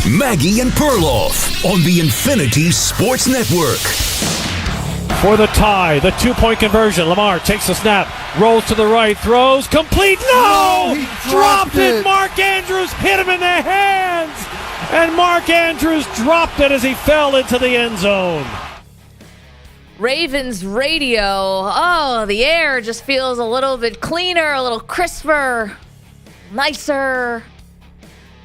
Maggie and Perloff on the Infinity Sports Network. For the tie, the two-point conversion. Lamar takes the snap, rolls to the right, throws, complete. No! He dropped it. Mark Andrews hit him in the hands. And Mark Andrews dropped it as he fell into the end zone. Ravens radio. Oh, the air just feels a little bit cleaner, a little crisper, nicer.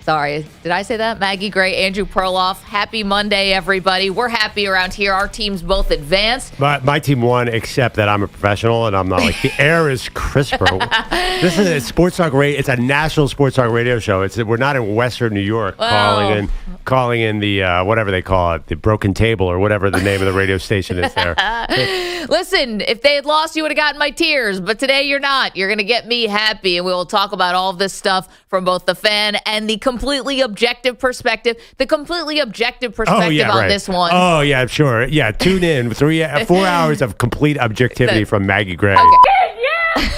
Sorry, did I say that? Maggie Gray, Andrew Perloff. Happy Monday, everybody. We're happy around here. Our teams both advanced. My team won, except that I'm a professional and I'm not like, the air is crisper. This is a sports talk radio. It's a national sports talk radio show. We're not in Western New York calling in the, whatever they call it, the broken table or whatever the name of the radio station is there. Listen, if they had lost, you would have gotten my tears. But today you're not. You're going to get me happy. And we will talk about all of this stuff from both the fan and the completely objective perspective. The completely objective perspective on this one. Oh, yeah, sure. Yeah, tune in. 4 hours of complete objectivity from Maggie Gray. Okay. Yeah,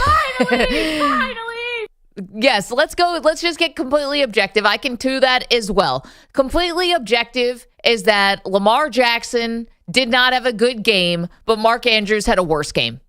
finally. Yes, let's go. Let's just get completely objective. I can do that as well. Completely objective is that Lamar Jackson did not have a good game, but Mark Andrews had a worse game.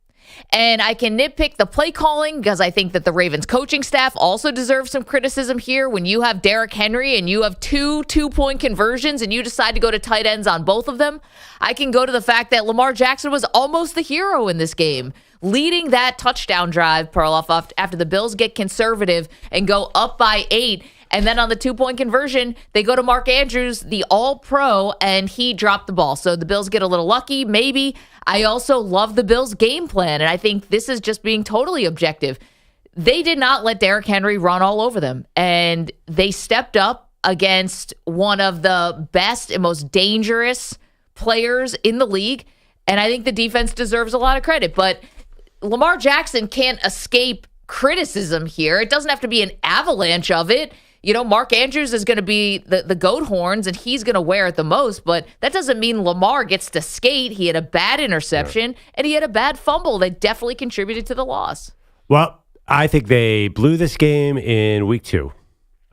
And I can nitpick the play calling because I think that the Ravens coaching staff also deserves some criticism here. When you have Derrick Henry and you have two-point conversions and you decide to go to tight ends on both of them, I can go to the fact that Lamar Jackson was almost the hero in this game, leading that touchdown drive, Perloff, after the Bills get conservative and go up by 8. And then on the two-point conversion, they go to Mark Andrews, the all-pro, and he dropped the ball. So the Bills get a little lucky, maybe. I also love the Bills' game plan, and I think this is just being totally objective. They did not let Derrick Henry run all over them, and they stepped up against one of the best and most dangerous players in the league, and I think the defense deserves a lot of credit. But Lamar Jackson can't escape criticism here. It doesn't have to be an avalanche of it. You know, Mark Andrews is going to be the goat horns, and he's going to wear it the most, but that doesn't mean Lamar gets to skate. He had a bad interception, and he had a bad fumble that definitely contributed to the loss. Well, I think they blew this game in week 2.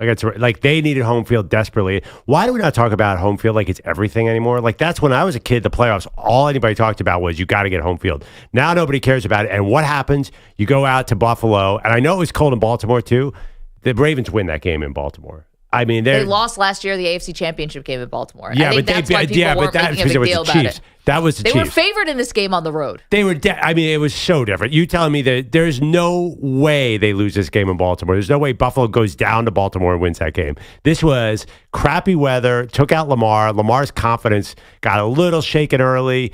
Like they needed home field desperately. Why do we not talk about home field like it's everything anymore? Like that's when I was a kid, the playoffs, all anybody talked about was you got to get home field. Now nobody cares about it. And what happens? You go out to Buffalo, and I know it was cold in Baltimore too. The Ravens win that game in Baltimore. I mean, they lost last year the AFC Championship game in Baltimore. Yeah, I think that's why people weren't making a big deal about it. That was the Chiefs. They were favored in this game on the road. They were. I mean, it was so different. You telling me that there's no way they lose this game in Baltimore. There's no way Buffalo goes down to Baltimore and wins that game. This was crappy weather. Took out Lamar. Lamar's confidence got a little shaken early.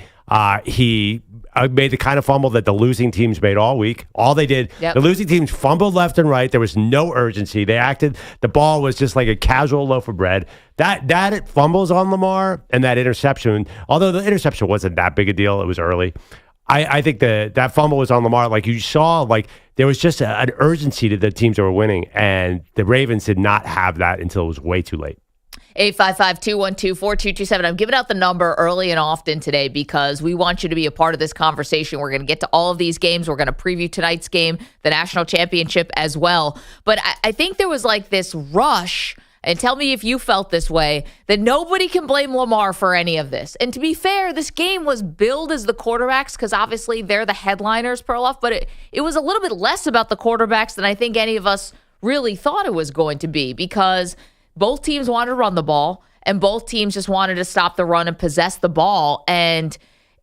He made the kind of fumble that the losing teams made all week. All they did, the losing teams fumbled left and right. There was no urgency. They acted, the ball was just like a casual loaf of bread. That fumbles on Lamar and that interception, although the interception wasn't that big a deal, it was early. I think that fumble was on Lamar. Like you saw, like there was just an urgency to the teams that were winning, and the Ravens did not have that until it was way too late. 855-212-4227. I'm giving out the number early and often today because we want you to be a part of this conversation. We're going to get to all of these games. We're going to preview tonight's game, the national championship as well. But I think there was like this rush, and tell me if you felt this way, that nobody can blame Lamar for any of this. And to be fair, this game was billed as the quarterbacks because obviously they're the headliners, Perloff, but it was a little bit less about the quarterbacks than I think any of us really thought it was going to be, because both teams wanted to run the ball, and both teams just wanted to stop the run and possess the ball. And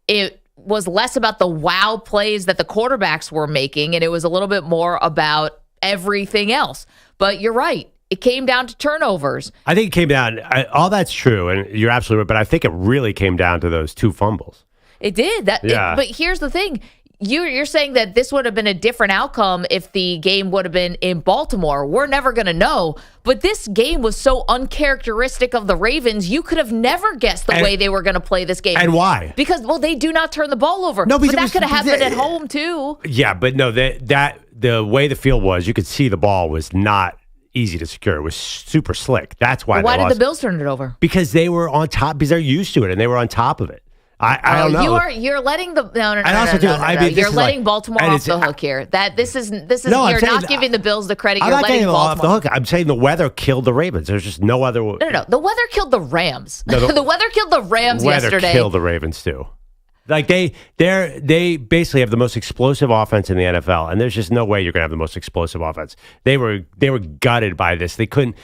it was less about the wow plays that the quarterbacks were making, and it was a little bit more about everything else. But you're right. It came down to turnovers. I think it came down, all that's true, and you're absolutely right, but I think it really came down to those 2 fumbles. It did. But here's the thing. You're saying that this would have been a different outcome if the game would have been in Baltimore. We're never going to know. But this game was so uncharacteristic of the Ravens, you could have never guessed the way they were going to play this game. And why? Because, they do not turn the ball over. No, but that could have happened at home, too. Yeah, but no, the way the field was, you could see the ball was not easy to secure. It was super slick. That's why they lost. Why did the Bills turn it over? Because they were on top, because they're used to it, and they were on top of it. I don't know. You're letting the no. You're letting Baltimore off the hook here. This is No, you're not giving the Bills the credit. I'm You're not letting getting Baltimore off the hook. I'm saying the weather killed the Ravens. There's just no other. No. The weather killed the Rams. No, the weather killed the Rams yesterday. Weather killed the Ravens too. Like they basically have the most explosive offense in the NFL, and there's just no way you're gonna have the most explosive offense. They were gutted by this. They couldn't.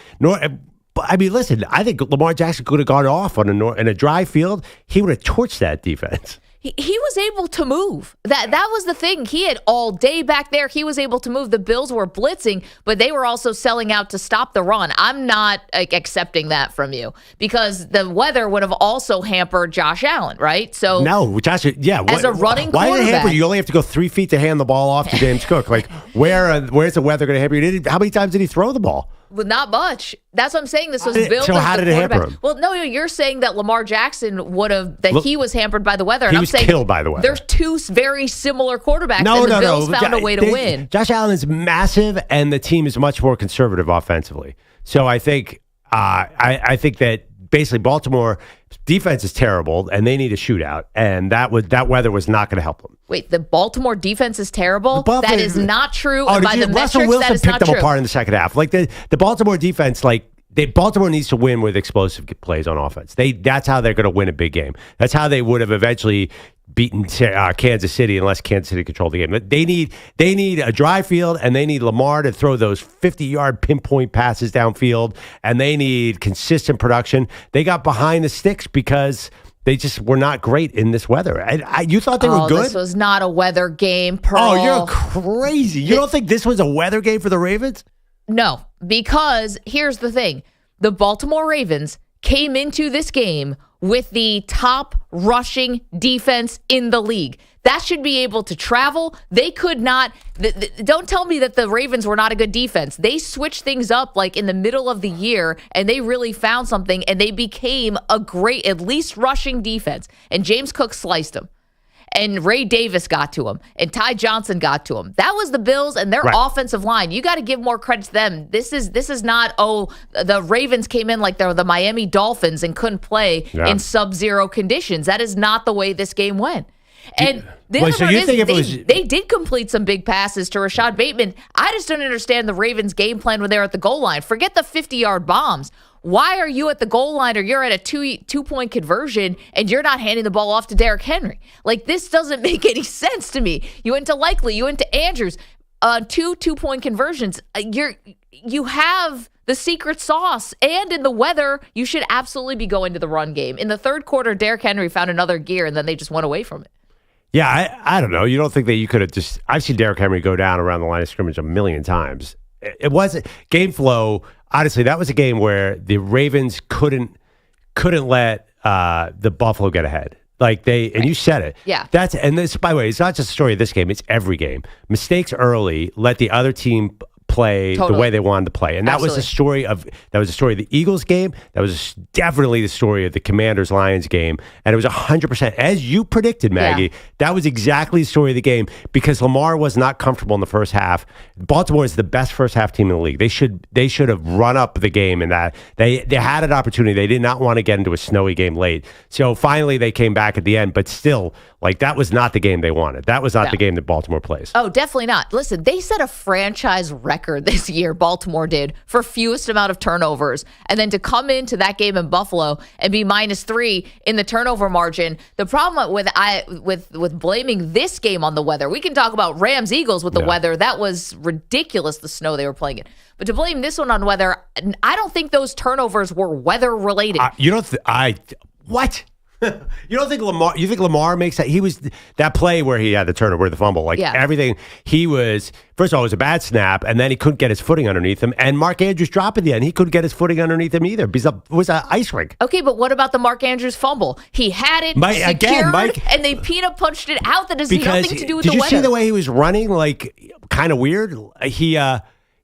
I mean, listen. I think Lamar Jackson could have gone off on in a dry field. He would have torched that defense. He was able to move. That was the thing. He had all day back there. He was able to move. The Bills were blitzing, but they were also selling out to stop the run. I'm not accepting that from you because the weather would have also hampered Josh Allen, right? So no, Josh, yeah. As a running why quarterback, did it hamper you? You only have to go 3 feet to hand the ball off to James Cook. Like where's the weather going to hamper you? How many times did he throw the ball? Well, not much. That's what I'm saying. This was Bill. So how did it hamper him? Well, no, you're saying that Lamar Jackson he was hampered by the weather. And he I'm was saying killed by the weather. There's two very similar quarterbacks, and the Bills found a way to win. Josh Allen is massive, and the team is much more conservative offensively. So I think I think that basically Baltimore defense is terrible, and they need a shootout, and that weather was not going to help them. Wait, the Baltimore defense is terrible? That is not true. Oh, by the Russell metrics, Wilson that is picked not them true. apart in the second half. Like the Baltimore defense, Baltimore needs to win with explosive plays on offense. That's how they're going to win a big game. That's how they would have eventually beaten Kansas City unless Kansas City controlled the game. They need a dry field, and they need Lamar to throw those 50-yard pinpoint passes downfield, and they need consistent production. They got behind the sticks because they just were not great in this weather. You thought they were good? This was not a weather game, Pearl. Oh, you're crazy. You don't think this was a weather game for the Ravens? No, because here's the thing. The Baltimore Ravens came into this game with the top rushing defense in the league. That should be able to travel. They could not. Don't tell me that the Ravens were not a good defense. They switched things up like in the middle of the year, and they really found something, and they became a great, at least rushing defense. And James Cook sliced them. And Ray Davis got to him, and Ty Johnson got to him. That was the Bills and their offensive line. You got to give more credit to them. This is not, the Ravens came in like they're the Miami Dolphins and couldn't play in sub-zero conditions. That is not the way this game went. And the other part is they did complete some big passes to Rashad Bateman. I just don't understand the Ravens' game plan when they're at the goal line. Forget the 50-yard bombs. Why are you at the goal line or you're at a two-point conversion and you're not handing the ball off to Derrick Henry? Like, this doesn't make any sense to me. You went to Likely, you went to Andrews, two-point conversions. You have the secret sauce, and in the weather, you should absolutely be going to the run game. In the third quarter, Derrick Henry found another gear, and then they just went away from it. Yeah, I don't know. You don't think that you could have just... I've seen Derrick Henry go down around the line of scrimmage a million times. It wasn't... Game flow... Honestly, that was a game where the Ravens couldn't let the Buffalo get ahead. And you said it. Yeah. And this, by the way, it's not just a story of this game, it's every game. Mistakes early let the other team play the way they wanted to play. And that was the story of the Eagles game. That was definitely the story of the Commanders-Lions game. And it was 100%, as you predicted, Maggie, that was exactly the story of the game because Lamar was not comfortable in the first half. Baltimore is the best first half team in the league. They should have run up the game in that. They had an opportunity. They did not want to get into a snowy game late. So finally they came back at the end, but still, that was not the game they wanted. That was not the game that Baltimore plays. Oh, definitely not. Listen, they set a franchise record this year, Baltimore did, for fewest amount of turnovers. And then to come into that game in Buffalo and be -3 in the turnover margin. The problem with blaming this game on the weather, we can talk about Rams-Eagles with the weather. That was ridiculous, the snow they were playing in. But to blame this one on weather, I don't think those turnovers were weather related. What? You don't think Lamar? You think Lamar makes that? He was that play where he had the turnover, the fumble, everything. He was first of all, it was a bad snap, and then he couldn't get his footing underneath him. And Mark Andrews dropped at the end. He couldn't get his footing underneath him either because it was an ice rink. Okay, but what about the Mark Andrews fumble? He had it secured, and they peanut punched it out. That has nothing to do with the weather. Did you see the way he was running? Kind of weird.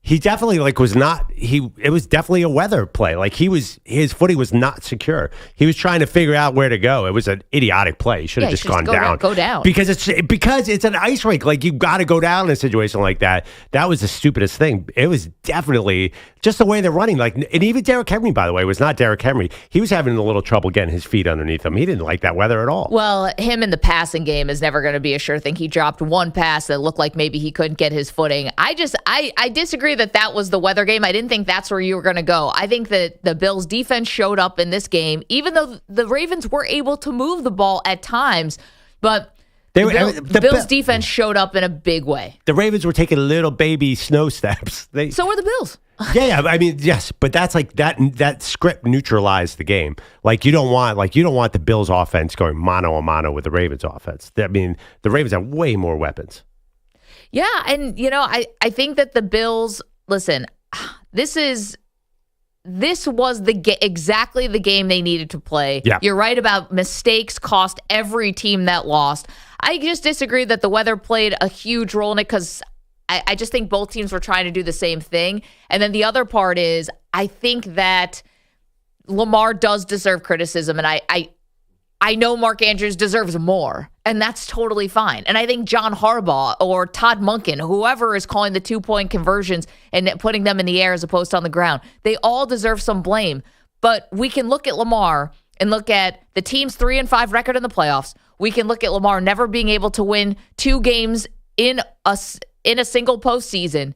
he definitely was not. It was definitely a weather play. Like his footing was not secure. He was trying to figure out where to go. It was an idiotic play. He should have just gone down. Go down because it's an ice rink. Like you got to go down in a situation like that. That was the stupidest thing. It was definitely just the way they're running. Like, and even Derrick Henry, by the way, was not Derrick Henry. He was having a little trouble getting his feet underneath him. He didn't like that weather at all. Well, him in the passing game is never going to be a sure thing. He dropped one pass that looked like maybe he couldn't get his footing. I disagree that was the weather game. I didn't think that's where you were going to go. I think that the Bills defense showed up in this game, even though the Ravens were able to move the ball at times, but the Bills defense showed up in a big way. The Ravens were taking little baby snow steps. So were the Bills. Yeah. I mean, yes, but that's like that script neutralized the game. Like you don't want the Bills offense going mano a mano with the Ravens offense. I mean, the Ravens have way more weapons. Yeah, and I think that the Bills, listen, this was exactly the game they needed to play. Yeah. You're right about mistakes cost every team that lost. I just disagree that the weather played a huge role in it because I just think both teams were trying to do the same thing. And then the other part is I think that Lamar does deserve criticism, and I know Mark Andrews deserves more, and that's totally fine. And I think John Harbaugh or Todd Monken, whoever is calling the 2-point conversions and putting them in the air as opposed to on the ground, they all deserve some blame. But we can look at Lamar and look at the team's 3-5 record in the playoffs. We can look at Lamar never being able to win 2 games in a single postseason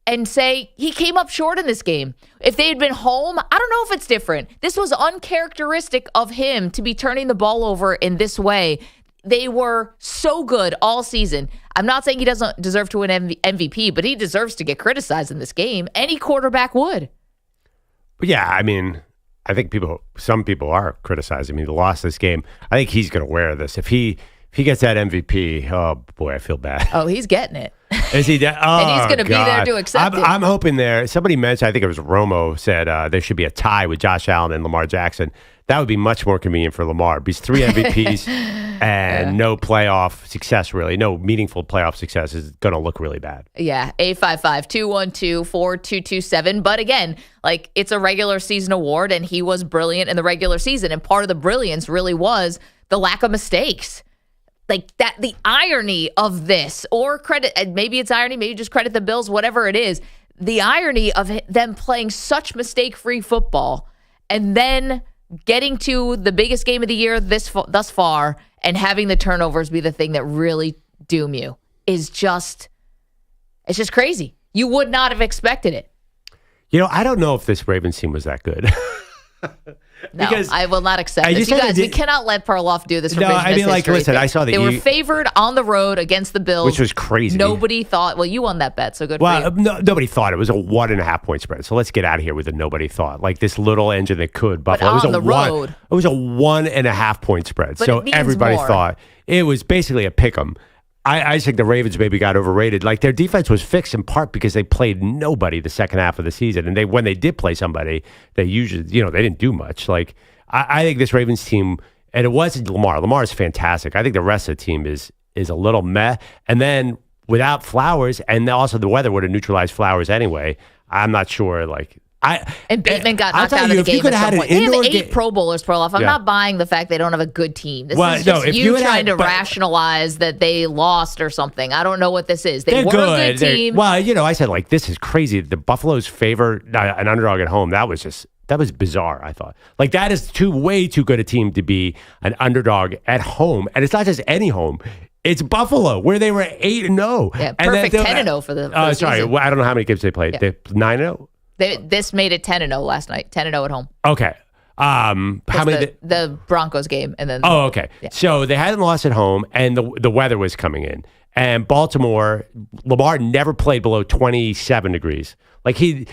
and say he came up short in this game. If they had been home, I don't know if it's different. This was uncharacteristic of him to be turning the ball over in this way. They were so good all season. I'm not saying he doesn't deserve to win MVP, but he deserves to get criticized in this game. Any quarterback would. Yeah, I mean, I think some people are criticizing me. He lost this game. I think he's going to wear this. If he gets that MVP, oh boy, I feel bad. Oh, he's getting it. Is he? And he's going to be there to accept it. I'm hoping there. Somebody mentioned, I think it was Romo, said there should be a tie with Josh Allen and Lamar Jackson. That would be much more convenient for Lamar. Because 3 MVPs and no playoff success, really. No meaningful playoff success is going to look really bad. Yeah, 855-212-4227. But again, it's a regular season award, and he was brilliant in the regular season. And part of the brilliance really was the lack of mistakes. The irony of this, or credit, maybe it's irony, maybe just credit the Bills, whatever it is, the irony of them playing such mistake-free football and then getting to the biggest game of the year thus far and having the turnovers be the thing that really doom you it's just crazy. You would not have expected it. I don't know if this Ravens team was that good. No, I will not accept this. You guys, we cannot let Perloff do this. No, I mean, listen, I saw they were favored on the road against the Bills, which was crazy. Nobody thought. Well, you won that bet, so good for you. Nobody thought it was a 1.5 point spread. So let's get out of here with the nobody thought. Like this little engine that could. Buffalo. But on the road, it was a 1.5 point spread. But so everybody more. thought it was basically a pick 'em. I think the Ravens maybe got overrated. Their defense was fixed in part because they played nobody the second half of the season, and when they did play somebody, they usually they didn't do much. I think this Ravens team, and it wasn't Lamar. Lamar is fantastic. I think the rest of the team is a little meh. And then without Flowers, and also the weather would have neutralized Flowers anyway. I'm not sure. And Bateman got knocked out of the game at some point. They have 8 Pro Bowlers, Perloff. I'm not buying the fact they don't have a good team. This is just you trying to rationalize that they lost or something. I don't know what this is. They were a good team. I said, this is crazy. The Buffaloes favor an underdog at home. That was bizarre, I thought. That is way too good a team to be an underdog at home. And it's not just any home. It's Buffalo, where they were 8-0. Yeah, perfect 10-0 for the sorry, season. I don't know how many games they played. Yeah. They 9-0? This made it 10-0 last night. 10-0 at home. Okay. How many? The Broncos game, and then. Oh, okay. Yeah. So they hadn't lost at home, and the weather was coming in. And Baltimore, Lamar never played below 27 degrees. And you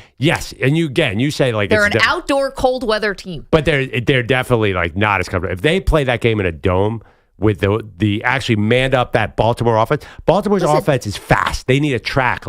say they're an outdoor cold weather team, but they're definitely not as comfortable. If they play that game in a dome with the actually manned up that Baltimore offense, Baltimore's offense is fast. They need a track.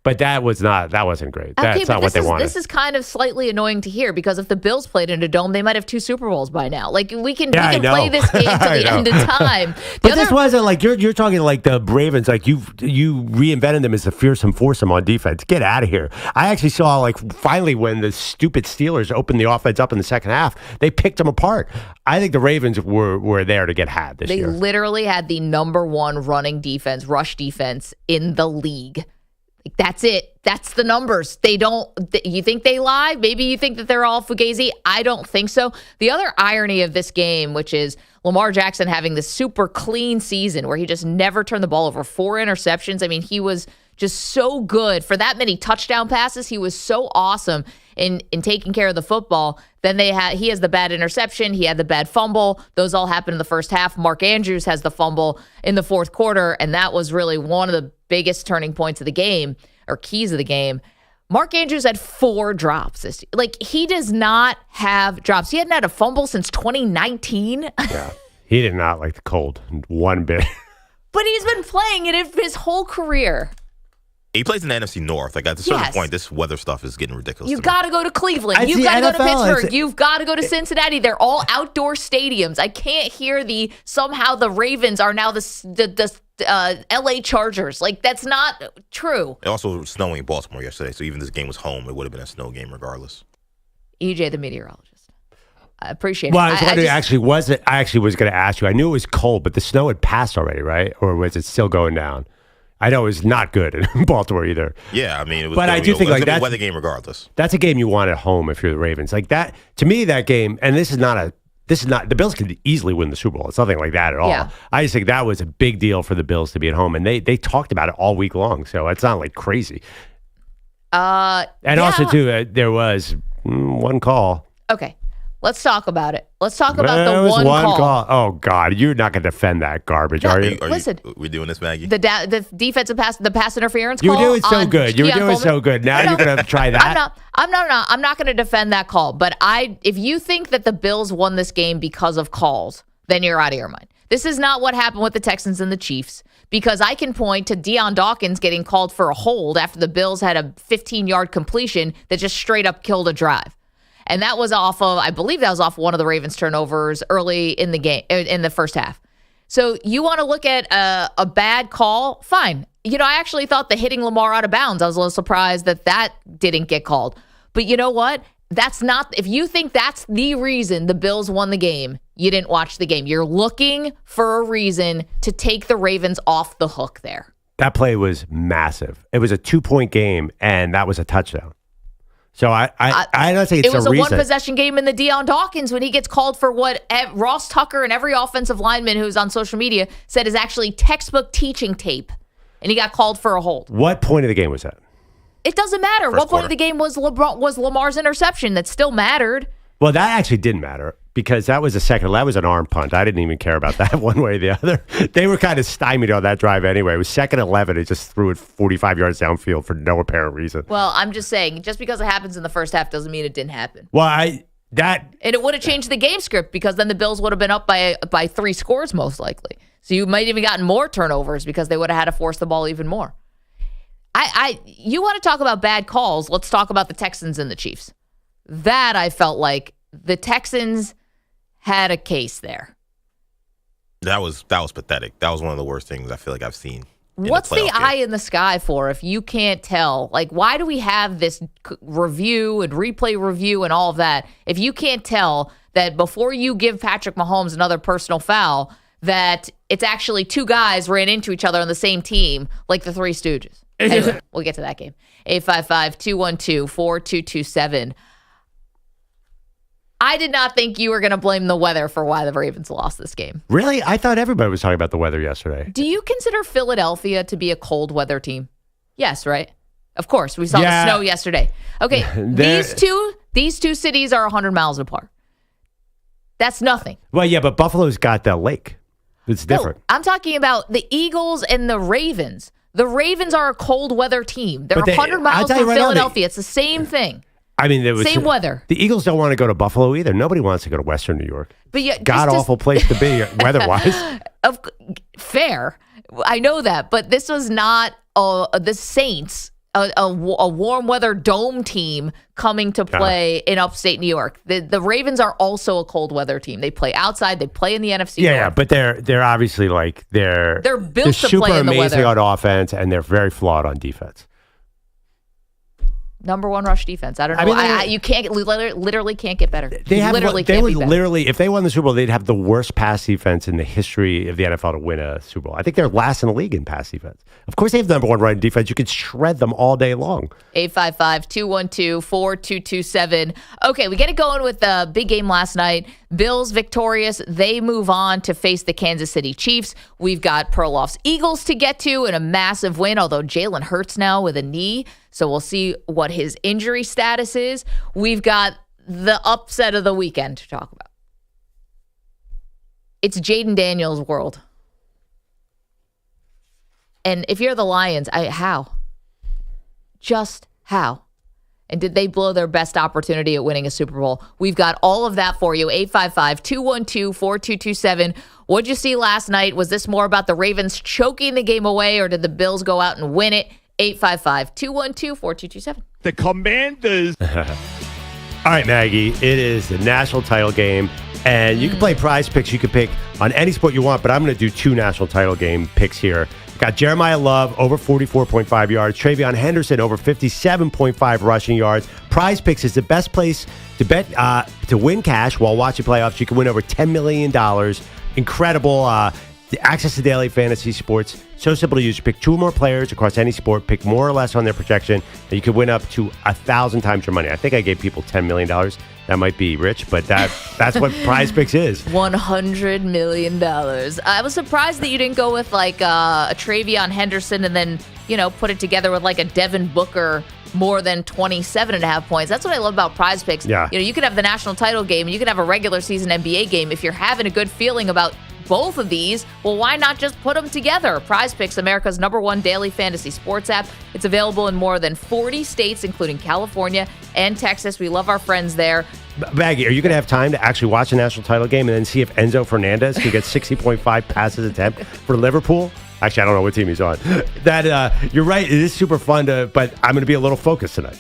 But that wasn't great. That's Okay, not what they wanted. This is kind of slightly annoying to hear because if the Bills played in a dome, they might have 2 Super Bowls by now. Like we can play this game to the end of time. But this wasn't like you're talking like the Ravens, like you reinvented them as the fearsome foursome on defense. Get out of here. I actually saw like finally when the stupid Steelers opened the offense up in the second half, they picked them apart. I think the Ravens were there to get had this year. They literally had the number 1 rush defense in the league. Like, that's it. That's the numbers. You think they lie? Maybe you think that they're all fugazi. I don't think so. The other irony of this game, which is Lamar Jackson having this super clean season where he just never turned the ball over, 4 interceptions. I mean, he was just so good for that many touchdown passes. He was so awesome in taking care of the football. Then he has the bad interception. He had the bad fumble. Those all happened in the first half. Mark Andrews has the fumble in the fourth quarter, and that was really one of the biggest turning points of the game or keys of the game. Mark Andrews had 4 drops. Like, he does not have drops. He hadn't had a fumble since 2019. Yeah, he did not like the cold one bit. But he's been playing it his whole career. He plays in the NFC North. Like, at a certain point, this weather stuff is getting ridiculous. You've got to go to Cleveland. You've got to go to Pittsburgh. You've got to go to Cincinnati. They're all outdoor stadiums. I can't hear somehow the Ravens are now the LA Chargers. Like, that's not true. It also was snowing in Baltimore yesterday, so even this game was home, it would have been a snow game regardless. EJ, the meteorologist. I appreciate it. Well, I was wondering, I actually was going to ask you. I knew it was cold, but the snow had passed already, right? Or was it still going down? I know it was not good in Baltimore either. Yeah, I mean, it was. But I do think like that's a weather game regardless. That's a game you want at home if you're the Ravens. Like that, to me, that game, and this is not the Bills could easily win the Super Bowl. It's nothing like that at all. Yeah. I just think that was a big deal for the Bills to be at home, and they talked about it all week long. So it's not like crazy. Also too, there was one call. Okay. Let's talk about it. Let's talk about the one call. Oh, God. You're not going to defend that garbage, are you? Listen. We're doing this, Maggie? The defensive pass interference you call. You were doing so good. You were doing so good. Now you're going to try that? I'm not going to defend that call. But if you think that the Bills won this game because of calls, then you're out of your mind. This is not what happened with the Texans and the Chiefs, because I can point to Deion Dawkins getting called for a hold after the Bills had a 15-yard completion that just straight up killed a drive. And that was I believe that was off one of the Ravens' turnovers early in the game, in the first half. So you want to look at a bad call? Fine. I actually thought the hitting Lamar out of bounds, I was a little surprised that didn't get called. But you know what? If you think that's the reason the Bills won the game, you didn't watch the game. You're looking for a reason to take the Ravens off the hook there. That play was massive. It was a 2-point game, and that was a touchdown. So I don't think it's a reason. It was a one-possession game in the Deion Dawkins when he gets called for what Ross Tucker and every offensive lineman who's on social media said is actually textbook teaching tape, and he got called for a hold. What point of the game was that? It doesn't matter. What point of the game was Lamar's interception that still mattered? Well, that actually didn't matter because that was that was an arm punt. I didn't even care about that one way or the other. They were kind of stymied on that drive anyway. It was 2nd and 11. It just threw it 45 yards downfield for no apparent reason. Well, I'm just saying, just because it happens in the first half doesn't mean it didn't happen. Well, and it would have changed the game script because then the Bills would have been up by 3 scores most likely. So you might even gotten more turnovers because they would have had to force the ball even more. You want to talk about bad calls? Let's talk about the Texans and the Chiefs. That I felt like the Texans had a case there. That was pathetic. That was one of the worst things I feel like I've seen. What's the eye in the sky for if you can't tell? Like, why do we have this review and replay review and all of that if you can't tell that before you give Patrick Mahomes another personal foul that it's actually 2 guys ran into each other on the same team like the Three Stooges? Anyway, we'll get to that game. 855-212-4227. I did not think you were going to blame the weather for why the Ravens lost this game. Really? I thought everybody was talking about the weather yesterday. Do you consider Philadelphia to be a cold weather team? Yes, right? Of course. We saw the snow yesterday. Okay, these two cities are 100 miles apart. That's nothing. Well, yeah, but Buffalo's got the lake. It's different. No, I'm talking about the Eagles and the Ravens. The Ravens are a cold weather team. They're 100 miles from Philadelphia. It's the same thing. I mean, same weather. The Eagles don't want to go to Buffalo either. Nobody wants to go to Western New York. But yeah, god-awful place to be weather-wise. Fair. I know that. But this was not the Saints a warm weather dome team coming to play in upstate New York. The Ravens are also a cold weather team. They play outside. They play in the NFC. Yeah, North. but they're obviously like they're built to super play in the amazing weather. on offense, and they're very flawed on defense. Number one rush defense. I don't know. I mean, you can't literally can't get better. They You have literally they can't would be better. literally, if they won the Super Bowl, they'd have the worst pass defense in the history of the NFL to win a Super Bowl. I think they're last in the league in pass defense. Of course, they have the number one running defense. You could shred them all day long. 855-212-4227. Okay, we get it going with the big game last night. Bills victorious. They move on to face the Kansas City Chiefs. We've got Perloff's Eagles to get to in a massive win, although Jalen Hurts now with a knee. So we'll see what his injury status is. We've got the upset of the weekend to talk about. It's Jaden Daniels' world. And if you're the Lions, how? Just how? And did they blow their best opportunity at winning a Super Bowl? We've got all of that for you. 855-212-4227. What'd you see last night? Was this more about the Ravens choking the game away, or did the Bills go out and win it? 855-212-4227. The Commanders. All right, Maggie, it is the national title game, and you can play prize picks. You can pick on any sport you want, but I'm going to do 2 national title game picks here. Got Jeremiah Love over 44.5 yards, Travion Henderson over 57.5 rushing yards. Prize Picks is the best place to bet to win cash while watching playoffs. You can win over $10 million. Incredible access to daily fantasy sports. So simple to use. You pick 2 or more players across any sport, pick more or less on their projection, and you can win up to 1,000 times your money. I think I gave people $10 million. That might be rich, but that's what Prize Picks is. $100 million. I was surprised that you didn't go with like a Travion Henderson and then, put it together with like a Devin Booker more than 27.5 points. That's what I love about Prize Picks. Yeah. You could have the national title game, you could have a regular season NBA game. If you're having a good feeling about both of these, well, why not just put them together? Prize Picks, America's #1 daily fantasy sports app. It's available in more than 40 states, including California and Texas. We love our friends there. Maggie, are you going to have time to actually watch a national title game and then see if Enzo Fernandez can get 60.5 passes attempt for Liverpool? Actually, I don't know what team he's on. You're right. It is super fun but I'm going to be a little focused tonight.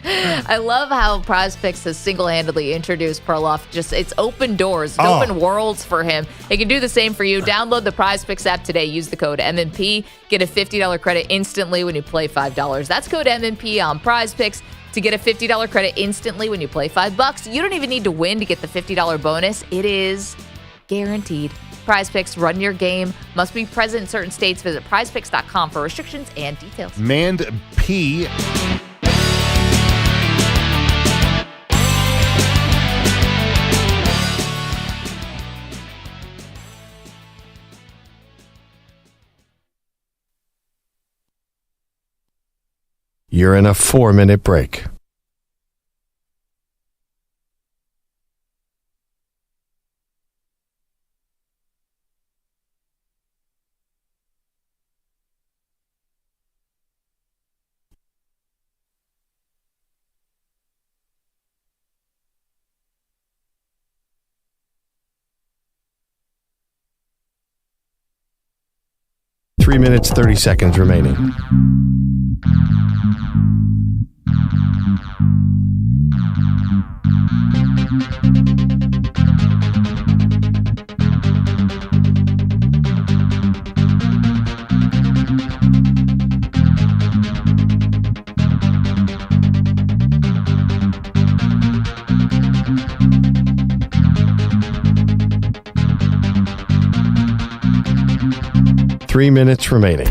I love how Prize Picks has single-handedly introduced Perloff. It's open doors, it's open worlds for him. He can do the same for you. Download the Prize Picks app today. Use the code MNP. Get a $50 credit instantly when you play $5. That's code MNP on Prize Picks to get a $50 credit instantly when you play $5. You don't even need to win to get the $50 bonus. It is guaranteed. Prize Picks, run your game. Must be present in certain states. Visit prizepicks.com for restrictions and details. Mand P. You're in a 4-minute break. Three minutes, 30 seconds remaining. Three minutes remaining.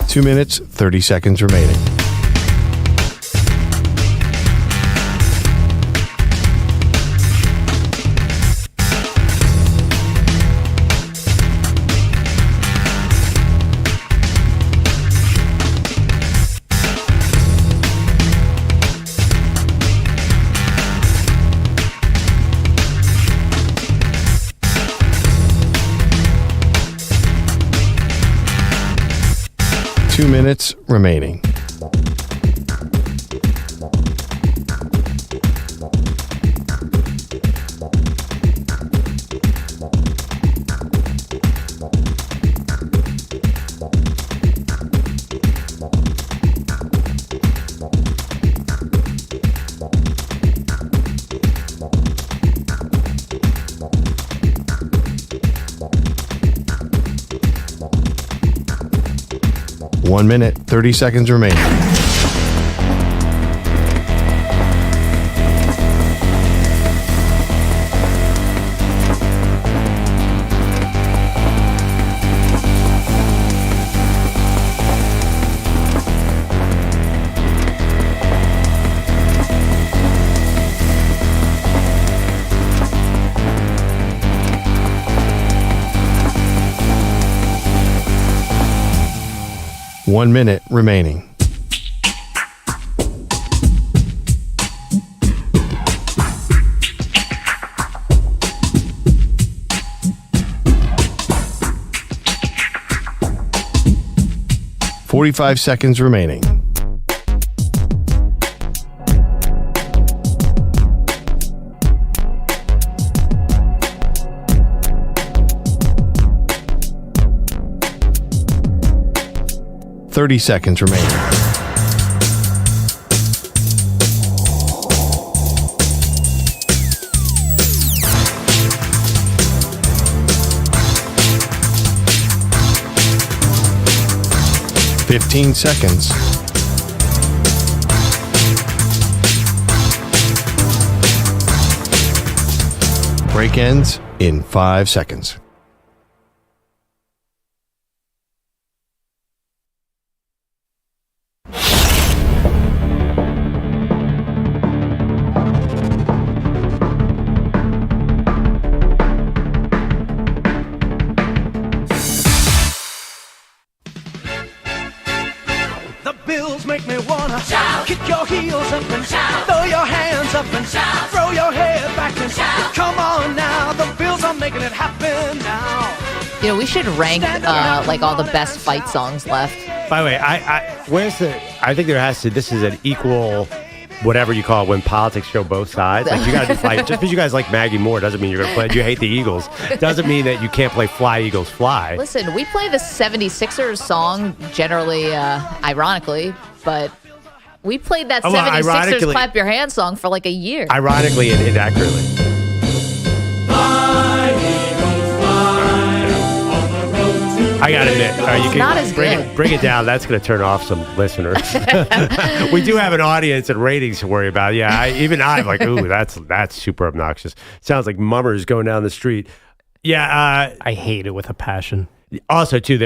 Two minutes, 30 seconds remaining. minutes remaining. One minute, 30 seconds remaining. One minute remaining. "45 seconds remaining. "30 seconds remaining. "15 seconds. Break ends in 5 seconds. Make me wanna shout, kick your heels up and shout, throw your hands up and shout, throw your head back and shout. Come on now, the Bills are making it happen now. You know, we should rank like all the best fight songs left. By the way, I think there has to. This is an equal, whatever you call it, when politics show both sides. Like you got to do fight. Just because you guys like Maggie Moore doesn't mean you're going to play. You hate the Eagles doesn't mean that you can't play Fly Eagles Fly. Listen, we play the 76ers song generally, ironically, but we played that 76ers Clap Your Hands song for like a year. Ironically and inaccurately. I got to admit, you not as good. Bring it down. That's going to turn off some listeners. We do have an audience and ratings to worry about. Yeah, I'm like, ooh, that's super obnoxious. Sounds like mummers going down the street. Yeah, I hate it with a passion. Also, too,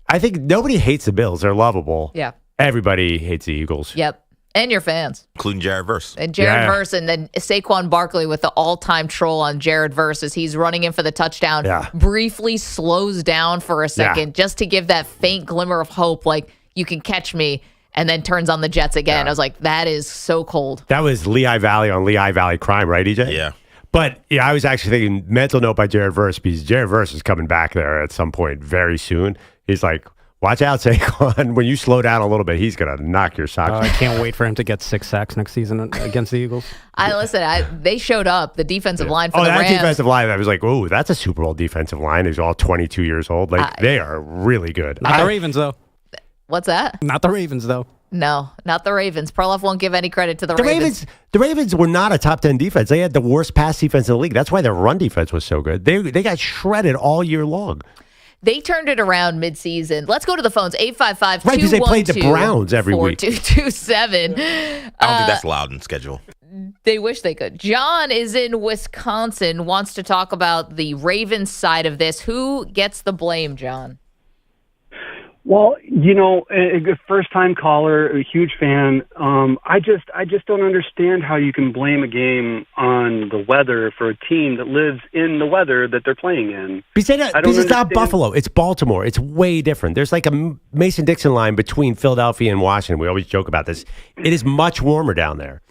I think nobody hates the Bills. They're lovable. Yeah. Everybody hates the Eagles. Yep. And your fans. Including Jared Verse. And Jared Verse, and then Saquon Barkley with the all-time troll on Jared Verse as he's running in for the touchdown. Yeah. Briefly slows down for a second just to give that faint glimmer of hope, like, you can catch me, and then turns on the Jets again. I was like, that is so cold. That was Lehigh Valley on Lehigh Valley crime, right, EJ? Yeah. But yeah, I was actually thinking mental note by Jared Verse, because Jared Verse is coming back there at some point very soon. He's like, watch out, Saquon. When you slow down a little bit, he's going to knock your socks off. I can't wait for him to get 6 sacks next season against the Eagles. They showed up, the defensive line for the Rams. That defensive line, I was like, oh, that's a Super Bowl defensive line. He's all 22 years old. Like, they are really good. Not the Ravens, though. What's that? Not the Ravens, though. No, not the Ravens. Perloff won't give any credit to the Ravens. The Ravens were not a top 10 defense. They had the worst pass defense in the league. That's why their run defense was so good. They got shredded all year long. They turned it around midseason. Let's go to the phones. 855-212-4227. Right, because they played the Browns every week. 4227. I don't think that's allowed in schedule. They wish they could. John is in Wisconsin, wants to talk about the Ravens side of this. Who gets the blame, John? Well, a first-time caller, a huge fan. I just don't understand how you can blame a game on the weather for a team that lives in the weather that they're playing in. Because it's not Buffalo. It's Baltimore. It's way different. There's like a Mason-Dixon line between Philadelphia and Washington. We always joke about this. It is much warmer down there.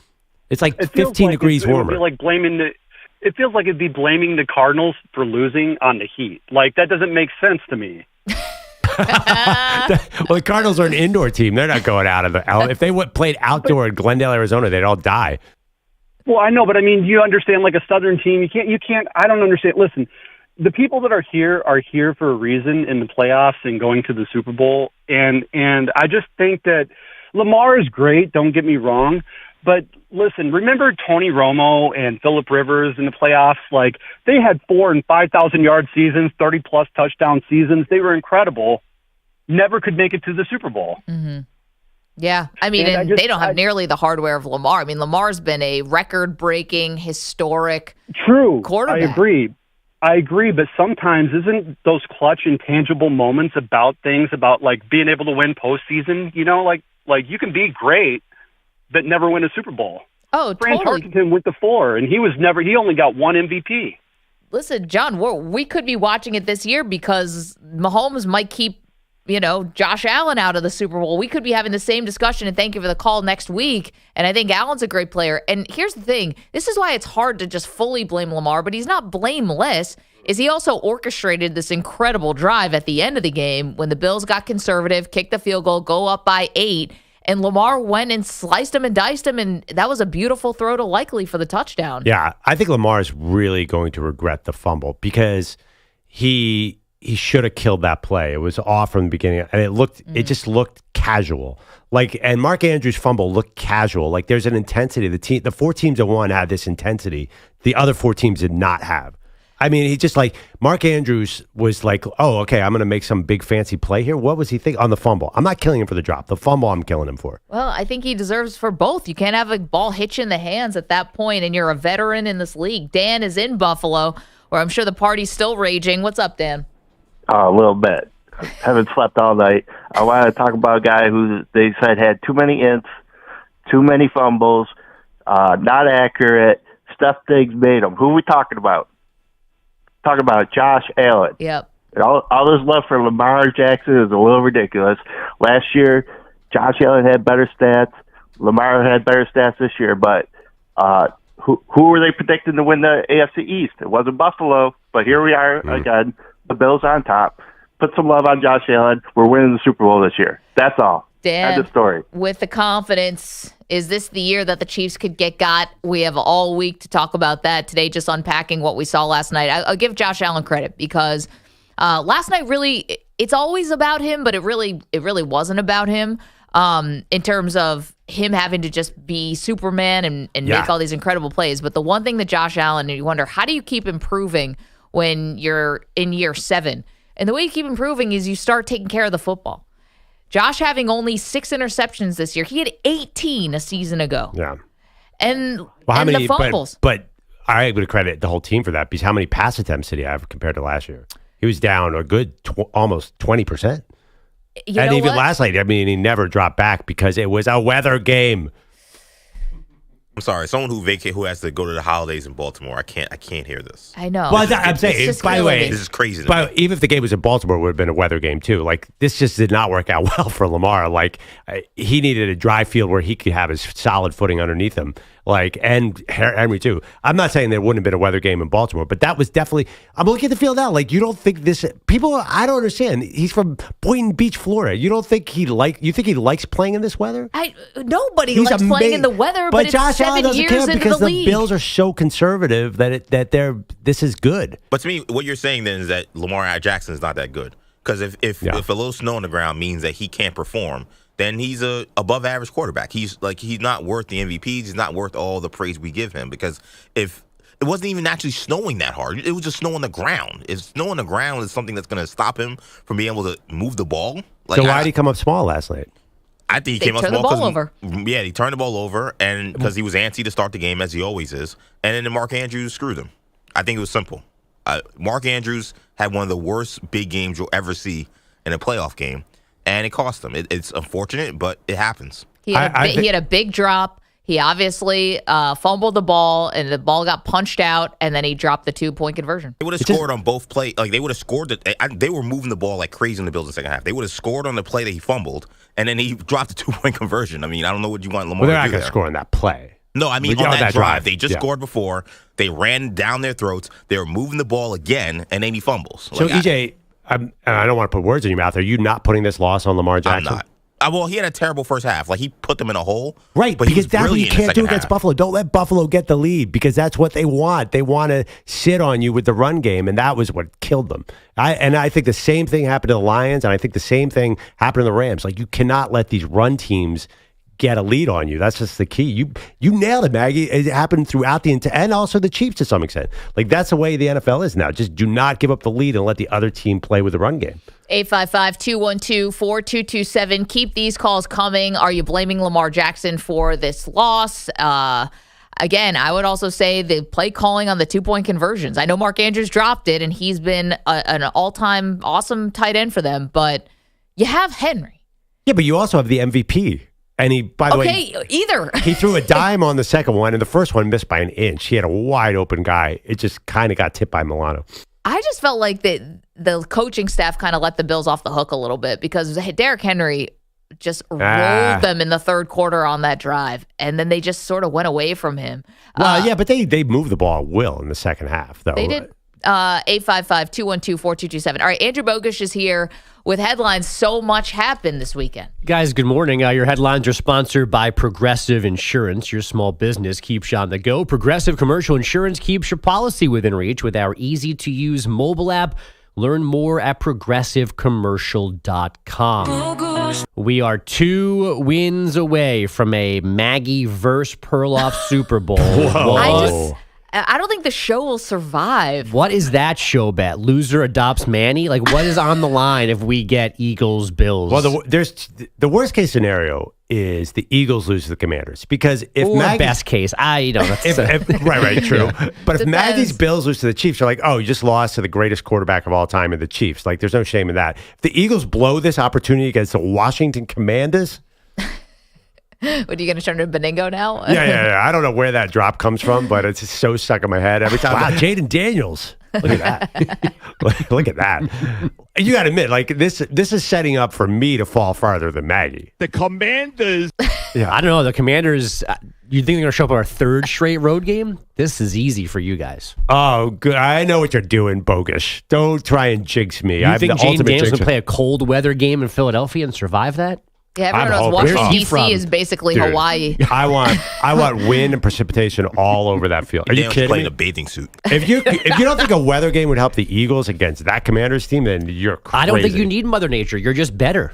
It's like 15 degrees warmer. It feels like it'd be blaming the Cardinals for losing on the heat. Like, that doesn't make sense to me. Well, the Cardinals are an indoor team. They're not going out of the. If they played outdoor in Glendale, Arizona, they'd all die. Well, I know, but I mean, you understand, like a Southern team, you can't. I don't understand. Listen, the people that are here for a reason in the playoffs and going to the Super Bowl, and I just think that Lamar is great. Don't get me wrong, but listen, remember Tony Romo and Phillip Rivers in the playoffs? Like, they had 4,000 and 5,000 yard seasons, 30+ touchdown seasons. They were incredible. Never could make it to the Super Bowl. Mm-hmm. Yeah, I mean, they don't have nearly the hardware of Lamar. I mean, Lamar's been a record-breaking, historic quarterback. I agree, but sometimes isn't those clutch, intangible moments about things about, like, being able to win postseason? You know, like you can be great, but never win a Super Bowl. Oh, Fran totally. Tarkenton went to 4, and he only got 1 MVP. Listen, John, we could be watching it this year because Mahomes might keep, Josh Allen out of the Super Bowl. We could be having the same discussion, and thank you for the call next week. And I think Allen's a great player. And here's the thing. This is why it's hard to just fully blame Lamar, but he's not blameless. Is he also orchestrated this incredible drive at the end of the game when the Bills got conservative, kicked the field goal, go up by 8, and Lamar went and sliced him and diced him, and that was a beautiful throw to Likely for the touchdown. Yeah, I think Lamar is really going to regret the fumble because he should have killed that play. It was off from the beginning, and it just looked casual. And Mark Andrews' fumble looked casual. Like, there's an intensity. The 4 teams that won had this intensity. The other 4 teams did not have. I mean, he just Mark Andrews was like, oh, okay, I'm going to make some big fancy play here. What was he thinking on the fumble? I'm not killing him for the drop. The fumble, I'm killing him for. Well, I think he deserves for both. You can't have a ball hit you in the hands at that point, and you're a veteran in this league. Dan is in Buffalo, where I'm sure the party's still raging. What's up, Dan? A little bit. Haven't slept all night. I want to talk about a guy who they said had too many ints, too many fumbles, not accurate. Steph Diggs made him. Who are we talking about? Talking about Josh Allen. Yep. And all this love for Lamar Jackson is a little ridiculous. Last year, Josh Allen had better stats. Lamar had better stats this year. But who were they predicting to win the AFC East? It wasn't Buffalo, but here we are again. The Bills on top. Put some love on Josh Allen. We're winning the Super Bowl this year. That's all. Dan, end of story. With the confidence, is this the year that the Chiefs could get got? We have all week to talk about that today, just unpacking what we saw last night. I'll give Josh Allen credit because last night really, it's always about him, but it really wasn't about him in terms of him having to just be Superman and make all these incredible plays. But the one thing that Josh Allen, you wonder, how do you keep improving when you're in year 7? And the way you keep improving is you start taking care of the football. Josh having only 6 interceptions this year. He had 18 a season ago. Yeah. And the fumbles. But I would credit the whole team for that because how many pass attempts did he have compared to last year? He was down a good almost 20%. And even last night, I mean, he never dropped back because it was a weather game. I'm sorry, someone who has to go to the holidays in Baltimore. I can't hear this. I know. Well, I'm saying, by the way, this is crazy. Even if the game was in Baltimore, it would have been a weather game too. Like, this just did not work out well for Lamar. Like, he needed a dry field where he could have his solid footing underneath him. And Henry too. I'm not saying there wouldn't have been a weather game in Baltimore, but that was definitely. I'm looking at the field now. Like, you don't think this people? I don't understand. He's from Boynton Beach, Florida. You don't think he likes playing in this weather? Nobody likes playing in the weather, but it's Josh Allen 7 years into because the league. The Bills are so conservative that this is good. But to me, what you're saying then is that Lamar Jackson is not that good because if a little snow on the ground means that he can't perform, then he's a above average quarterback. He's not worth the MVPs. He's not worth all the praise we give him because if it wasn't even actually snowing that hard, it was just snow on the ground. If snow on the ground is something that's going to stop him from being able to move the ball, so why did he come up small last night? I think he came up small small the ball over. Yeah, he turned the ball over, and because he was antsy to start the game as he always is, and then Mark Andrews screwed him. I think it was simple. Mark Andrews had one of the worst big games you'll ever see in a playoff game. And it cost him. It's unfortunate, but it happens. He had a big drop. He obviously fumbled the ball, and the ball got punched out, and then he dropped the 2-point conversion. They would have scored on both plays. Like, they would have scored. They were moving the ball like crazy in the Bills in the second half. They would have scored on the play that he fumbled, and then he dropped the 2-point conversion. I mean, I don't know what you want Lamar to do. They're not going to score on that play. No, I mean, on that drive. They just scored before. They ran down their throats. They were moving the ball again, and then he fumbles. So, EJ, and I don't want to put words in your mouth. Are you not putting this loss on Lamar Jackson? I'm not. Well, he had a terrible first half. Like, he put them in a hole. Right, but because that's what you can't do against Buffalo. Don't let Buffalo get the lead because that's what they want. They want to sit on you with the run game, and that was what killed them. I think the same thing happened to the Lions, and I think the same thing happened to the Rams. Like, you cannot let these run teams get a lead on you. That's just the key. You nailed it, Maggie. It happened throughout and also the Chiefs to some extent. Like, that's the way the NFL is now. Just do not give up the lead and let the other team play with the run game. 855-212-4227. Keep these calls coming. Are you blaming Lamar Jackson for this loss? Again, I would also say the play calling on the 2-point conversions. I know Mark Andrews dropped it, and he's been an all-time awesome tight end for them, but you have Henry. Yeah, but you also have the MVP. And he, by the way, he threw a dime on the second one, and the first one missed by an inch. He had a wide open guy. It just kind of got tipped by Milano. I just felt like the coaching staff kind of let the Bills off the hook a little bit because Derrick Henry just rolled them in the third quarter on that drive, and then they just sort of went away from him. Well, yeah, but they moved the ball at will in the second half, though. They did. 855-212-4227. All right, Andrew Bogusch is here with headlines. So much happened this weekend. Guys, good morning. Your headlines are sponsored by Progressive Insurance. Your small business keeps you on the go. Progressive Commercial Insurance keeps your policy within reach with our easy-to-use mobile app. Learn more at progressivecommercial.com. We are 2 wins away from a Maggie versus Perloff Super Bowl. Whoa. I don't think the show will survive. What is that show bet? Loser adopts Manny? Like, what is on the line if we get Eagles, Bills? Well, the worst case scenario is the Eagles lose to the Commanders because if best case, right, true. But if Maggie's Bills lose to the Chiefs, you're like, oh, you just lost to the greatest quarterback of all time in the Chiefs. Like, there's no shame in that. If the Eagles blow this opportunity against the Washington Commanders. What, are you going to turn into Beningo now? Yeah. I don't know where that drop comes from, but it's just so stuck in my head every time. Wow, Jaden Daniels. Look at that. Look at that. You got to admit, like, this is setting up for me to fall farther than Maggie. The Commanders. Yeah, I don't know. The Commanders, you think they're going to show up on our third straight road game? This is easy for you guys. Oh, good. I know what you're doing, Bogusch. Don't try and jinx me. You think Jaden Daniels going to play a cold weather game in Philadelphia and survive that? Yeah, everyone knows Washington, D.C. is basically Hawaii. I want wind and precipitation all over that field. Are you kidding playing me? a bathing suit. If you don't think a weather game would help the Eagles against that Commanders team, then you're crazy. I don't think you need Mother Nature. You're just better.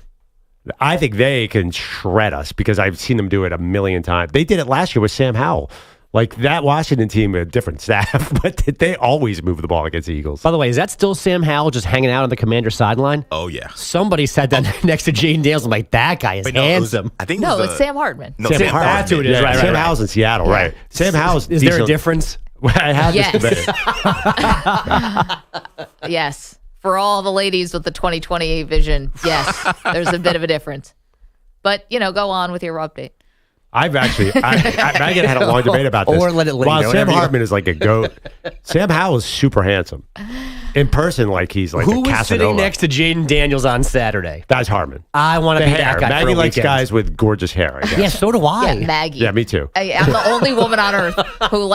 I think they can shred us because I've seen them do it a million times. They did it last year with Sam Howell. Like, that Washington team, a different staff, but they always move the ball against the Eagles. By the way, is that still Sam Howell just hanging out on the Commander sideline? Oh, yeah. Somebody said that next to Jaden Daniels. I'm like, that guy is handsome. It's Sam Hartman. No, Sam Hartman. That's who it is. Yeah, right. Sam Howell's in Seattle, right. Sam Howell's Is there a difference? I have this debate. Yes. For all the ladies with the 2028 vision, yes, there's a bit of a difference. But, go on with your update. I've actually, Megan had a long debate about this. Or let it linger. While Sam Hartman is like a goat, Sam Howell is super handsome. In person, like he's like Who a was Casanova. sitting next to Jaden Daniels on Saturday? That's Hartman. I want to be that guy. Maggie likes guys with gorgeous hair, I guess. Yeah, so do I. Yeah, Maggie. Yeah, me too. I'm the only woman on earth who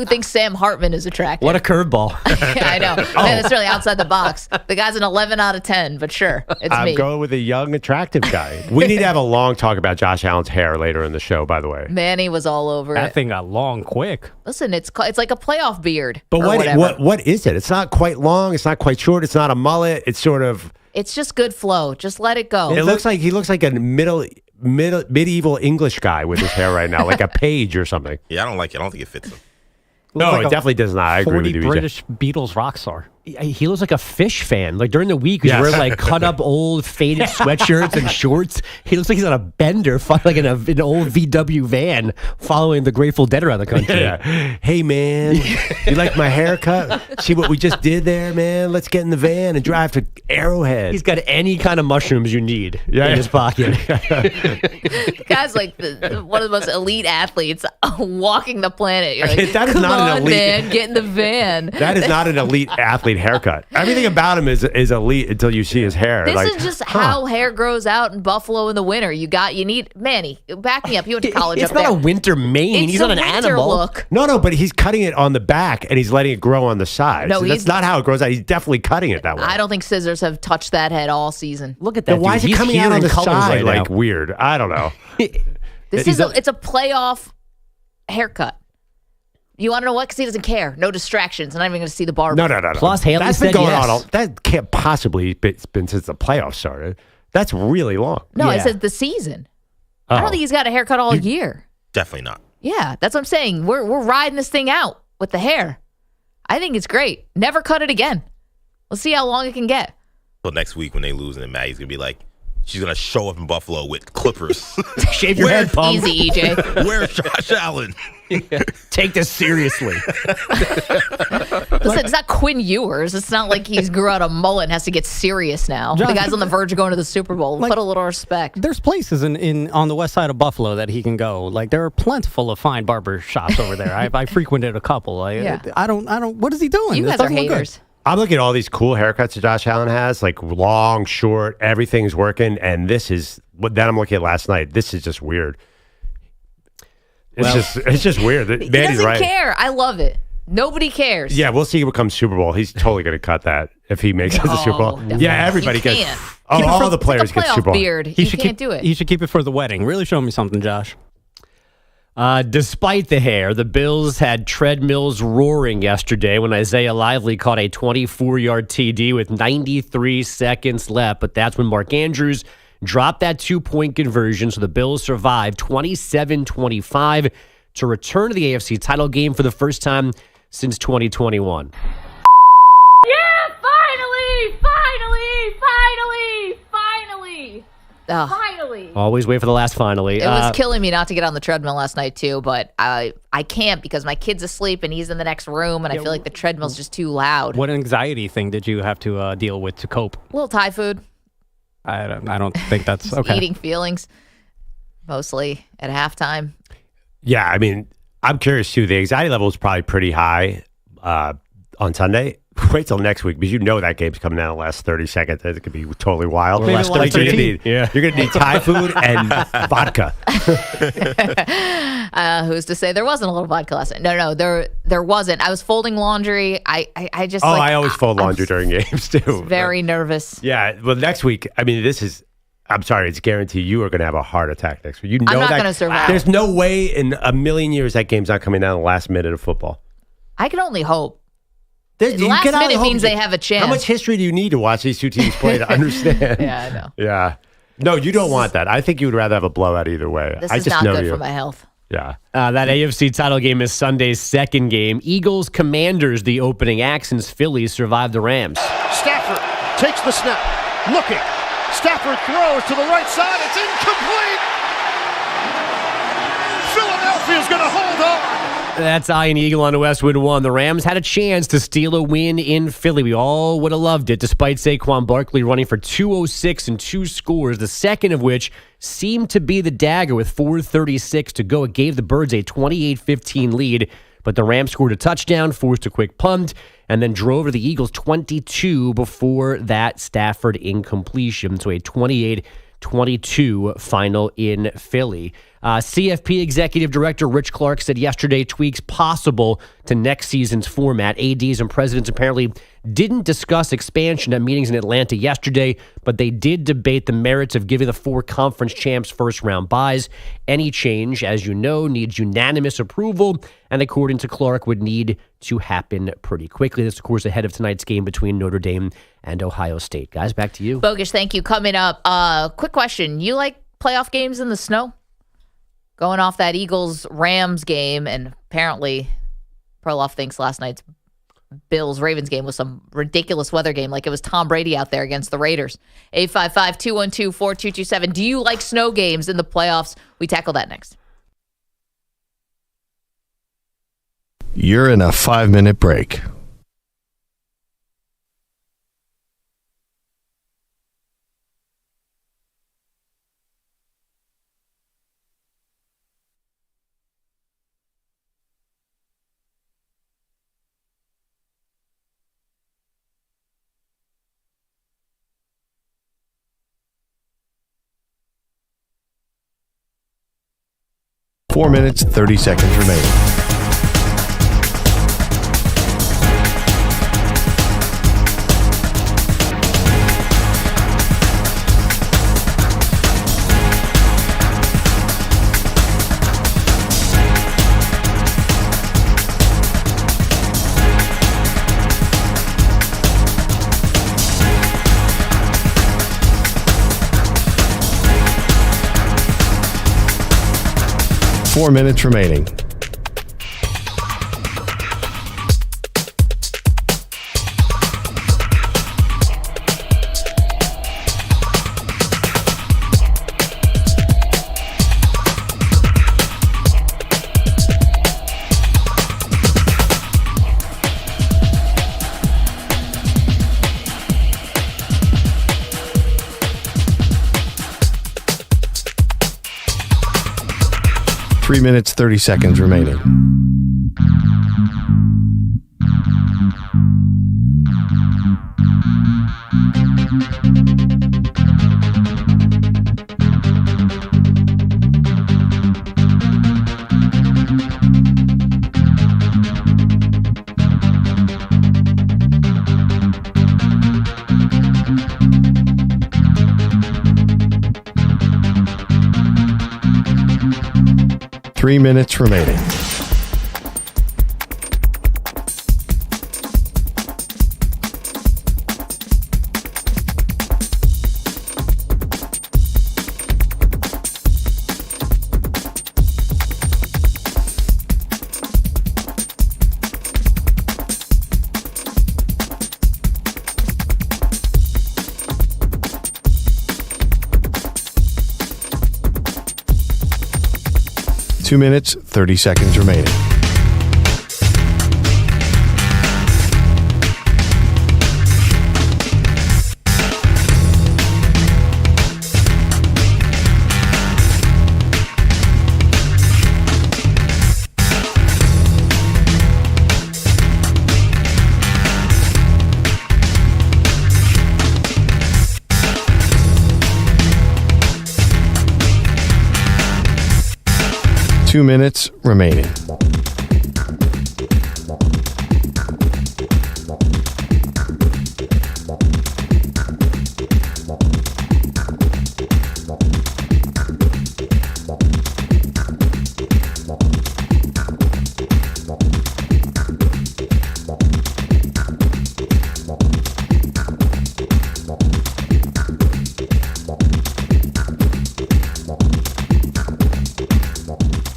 thinks Sam Hartman is attractive. What a curveball. I know. And it's really outside the box. The guy's an 11 out of 10, but sure, it's me. I'm going with a young, attractive guy. We need to have a long talk about Josh Allen's hair later in the show, by the way. Manny was all over That it. thing got long quick. Listen, it's like a playoff beard. But what what is it? It's not quite long. It's not quite short. It's not a mullet. It's sort of... It's just good flow. Just let it go. It looks like he looks like a medieval English guy with his hair right now, like a page or something. Yeah, I don't like it. I don't think it fits him. No, like it definitely does not. I agree with you. British Beatles rock star. He looks like a fish fan. Like during the week, he's wearing like cut up old faded sweatshirts and shorts. He looks like he's on a bender, like in an old VW van, following the Grateful Dead around the country. Yeah. Hey man, you like my haircut? See what we just did there, man? Let's get in the van and drive to Arrowhead. He's got any kind of mushrooms you need in his pocket. The guy's like one of the most elite athletes walking the planet. You're like, that is come not on, an elite man, get in the van. That is not an elite athlete athlete haircut. Everything about him is elite until you see his hair. This is just how hair grows out in Buffalo in the winter. You need Manny. Back me up. You went to college. It's up not there. a winter mane. It's He's a not an winter animal. Look. No, but he's cutting it on the back and he's letting it grow on the side. No, so that's not how it grows out. He's definitely cutting it that way. I don't think scissors have touched that head all season. Look at that. Then why dude. is it He's coming here out on in the colors side right like now. weird? I don't know. It's a playoff haircut. You want to know what? Because he doesn't care. No distractions. I'm not even going to see the barber. No. Plus, Haley That's said been going yes. on. That can't possibly been since the playoffs started. That's really long. No, I Yeah. said the season. I don't think he's got a haircut all year. Definitely not. Yeah, that's what I'm saying. We're riding this thing out with the hair. I think it's great. Never cut it again. Let's see how long it can get. So next week when they lose, and then Maggie's gonna be like, she's gonna show up in Buffalo with clippers. Shave your head, pump. Easy, EJ. Where's Josh Allen? Take this seriously. Listen, it's not Quinn Ewers. It's not like he's grew out a mullet and has to get serious now. Josh- The guy's on the verge of going to the Super Bowl. Put a little respect. There's places in on the west side of Buffalo that he can go. Like there are plentiful of fine barber shops over there. I frequented a couple. I don't. What is he doing? You This guys are doesn't look good. haters. I'm looking at all these cool haircuts that Josh Allen has, like long, short, everything's working. And this is what then I'm looking at last night. This is just weird. It's just weird. He Manny's doesn't right. care. I love it. Nobody cares. Yeah, we'll see who becomes Super Bowl. He's totally going to cut that if he makes it to the Super Bowl. definitely. Yeah, everybody You gets. can't. All the players It's like get a Super Bowl. playoff beard. He You should can't keep, do it. He should keep it for the wedding. Really show me something, Josh. Despite the hair, the Bills had treadmills roaring yesterday when Isaiah Lively caught a 24-yard TD with 93 seconds left. But that's when Mark Andrews dropped that 2-point conversion, so the Bills survived 27-25 to return to the AFC title game for the first time since 2021. Yeah, finally! Ugh. Finally! Always wait for the last finally. It was killing me not to get on the treadmill last night too, but I can't because my kid's asleep and he's in the next room, and I feel like the treadmill's just too loud. What anxiety thing did you have to deal with to cope? A little Thai food, I don't think that's okay. eating feelings, mostly at halftime. Yeah, I mean, I'm curious too. The anxiety level is probably pretty high on Sunday. Wait till next week because you know that game's coming out in the last 30 seconds. It could be totally wild. Maybe Like you're last gonna need Thai food and vodka. Who's to say there wasn't a little vodka last night? No, there wasn't. I was folding laundry. I just I always fold laundry during games too. very nervous. Yeah, well, next week. I mean, I'm sorry, it's guaranteed you are going to have a heart attack next week. You know I'm not that gonna survive. There's no way in a million years that game's not coming down in the last minute of football. I can only hope. You Last cannot minute hope- means they have a chance. How much history do you need to watch these two teams play to understand? Yeah, I know. Yeah. No, you don't want that. I think you would rather have a blowout either way. This I is just not know good you. for my health. Yeah. That AFC title game is Sunday's second game. Eagles Commanders, the opening act since Phillies survived the Rams. Stafford takes the snap, looking. Stafford throws to the right side. It's incomplete. Philadelphia's going to hold on. That's Ian Eagle on the Westwood One. The Rams had a chance to steal a win in Philly. We all would have loved it, despite Saquon Barkley running for 206 and 2 scores, the second of which seemed to be the dagger with 4:36 to go. It gave the Birds a 28-15 lead, but the Rams scored a touchdown, forced a quick punt, and then drove to the Eagles 22 before that Stafford incompletion. So a 28-22 final in Philly. CFP Executive Director Rich Clark said yesterday tweaks possible to next season's format. ADs and presidents apparently didn't discuss expansion at meetings in Atlanta yesterday, but they did debate the merits of giving the 4 conference champs first-round buys. Any change, as you know, needs unanimous approval, and according to Clark, would need to happen pretty quickly. This, of course, ahead of tonight's game between Notre Dame and Ohio State. Guys, back to you. Bogusch, thank you. Coming up, quick question. You like playoff games in the snow? Going off that Eagles-Rams game, and apparently Perloff thinks last night's Bills-Ravens game was some ridiculous weather game, like it was Tom Brady out there against the Raiders. 855-212-4227. Do you like snow games in the playoffs? We tackle that next. You're in a 5-minute break. 4 minutes, 30 seconds remaining. Four minutes remaining. Three minutes, 30 seconds remaining. Three minutes remaining. Two minutes, 30 seconds remaining. Two minutes remaining.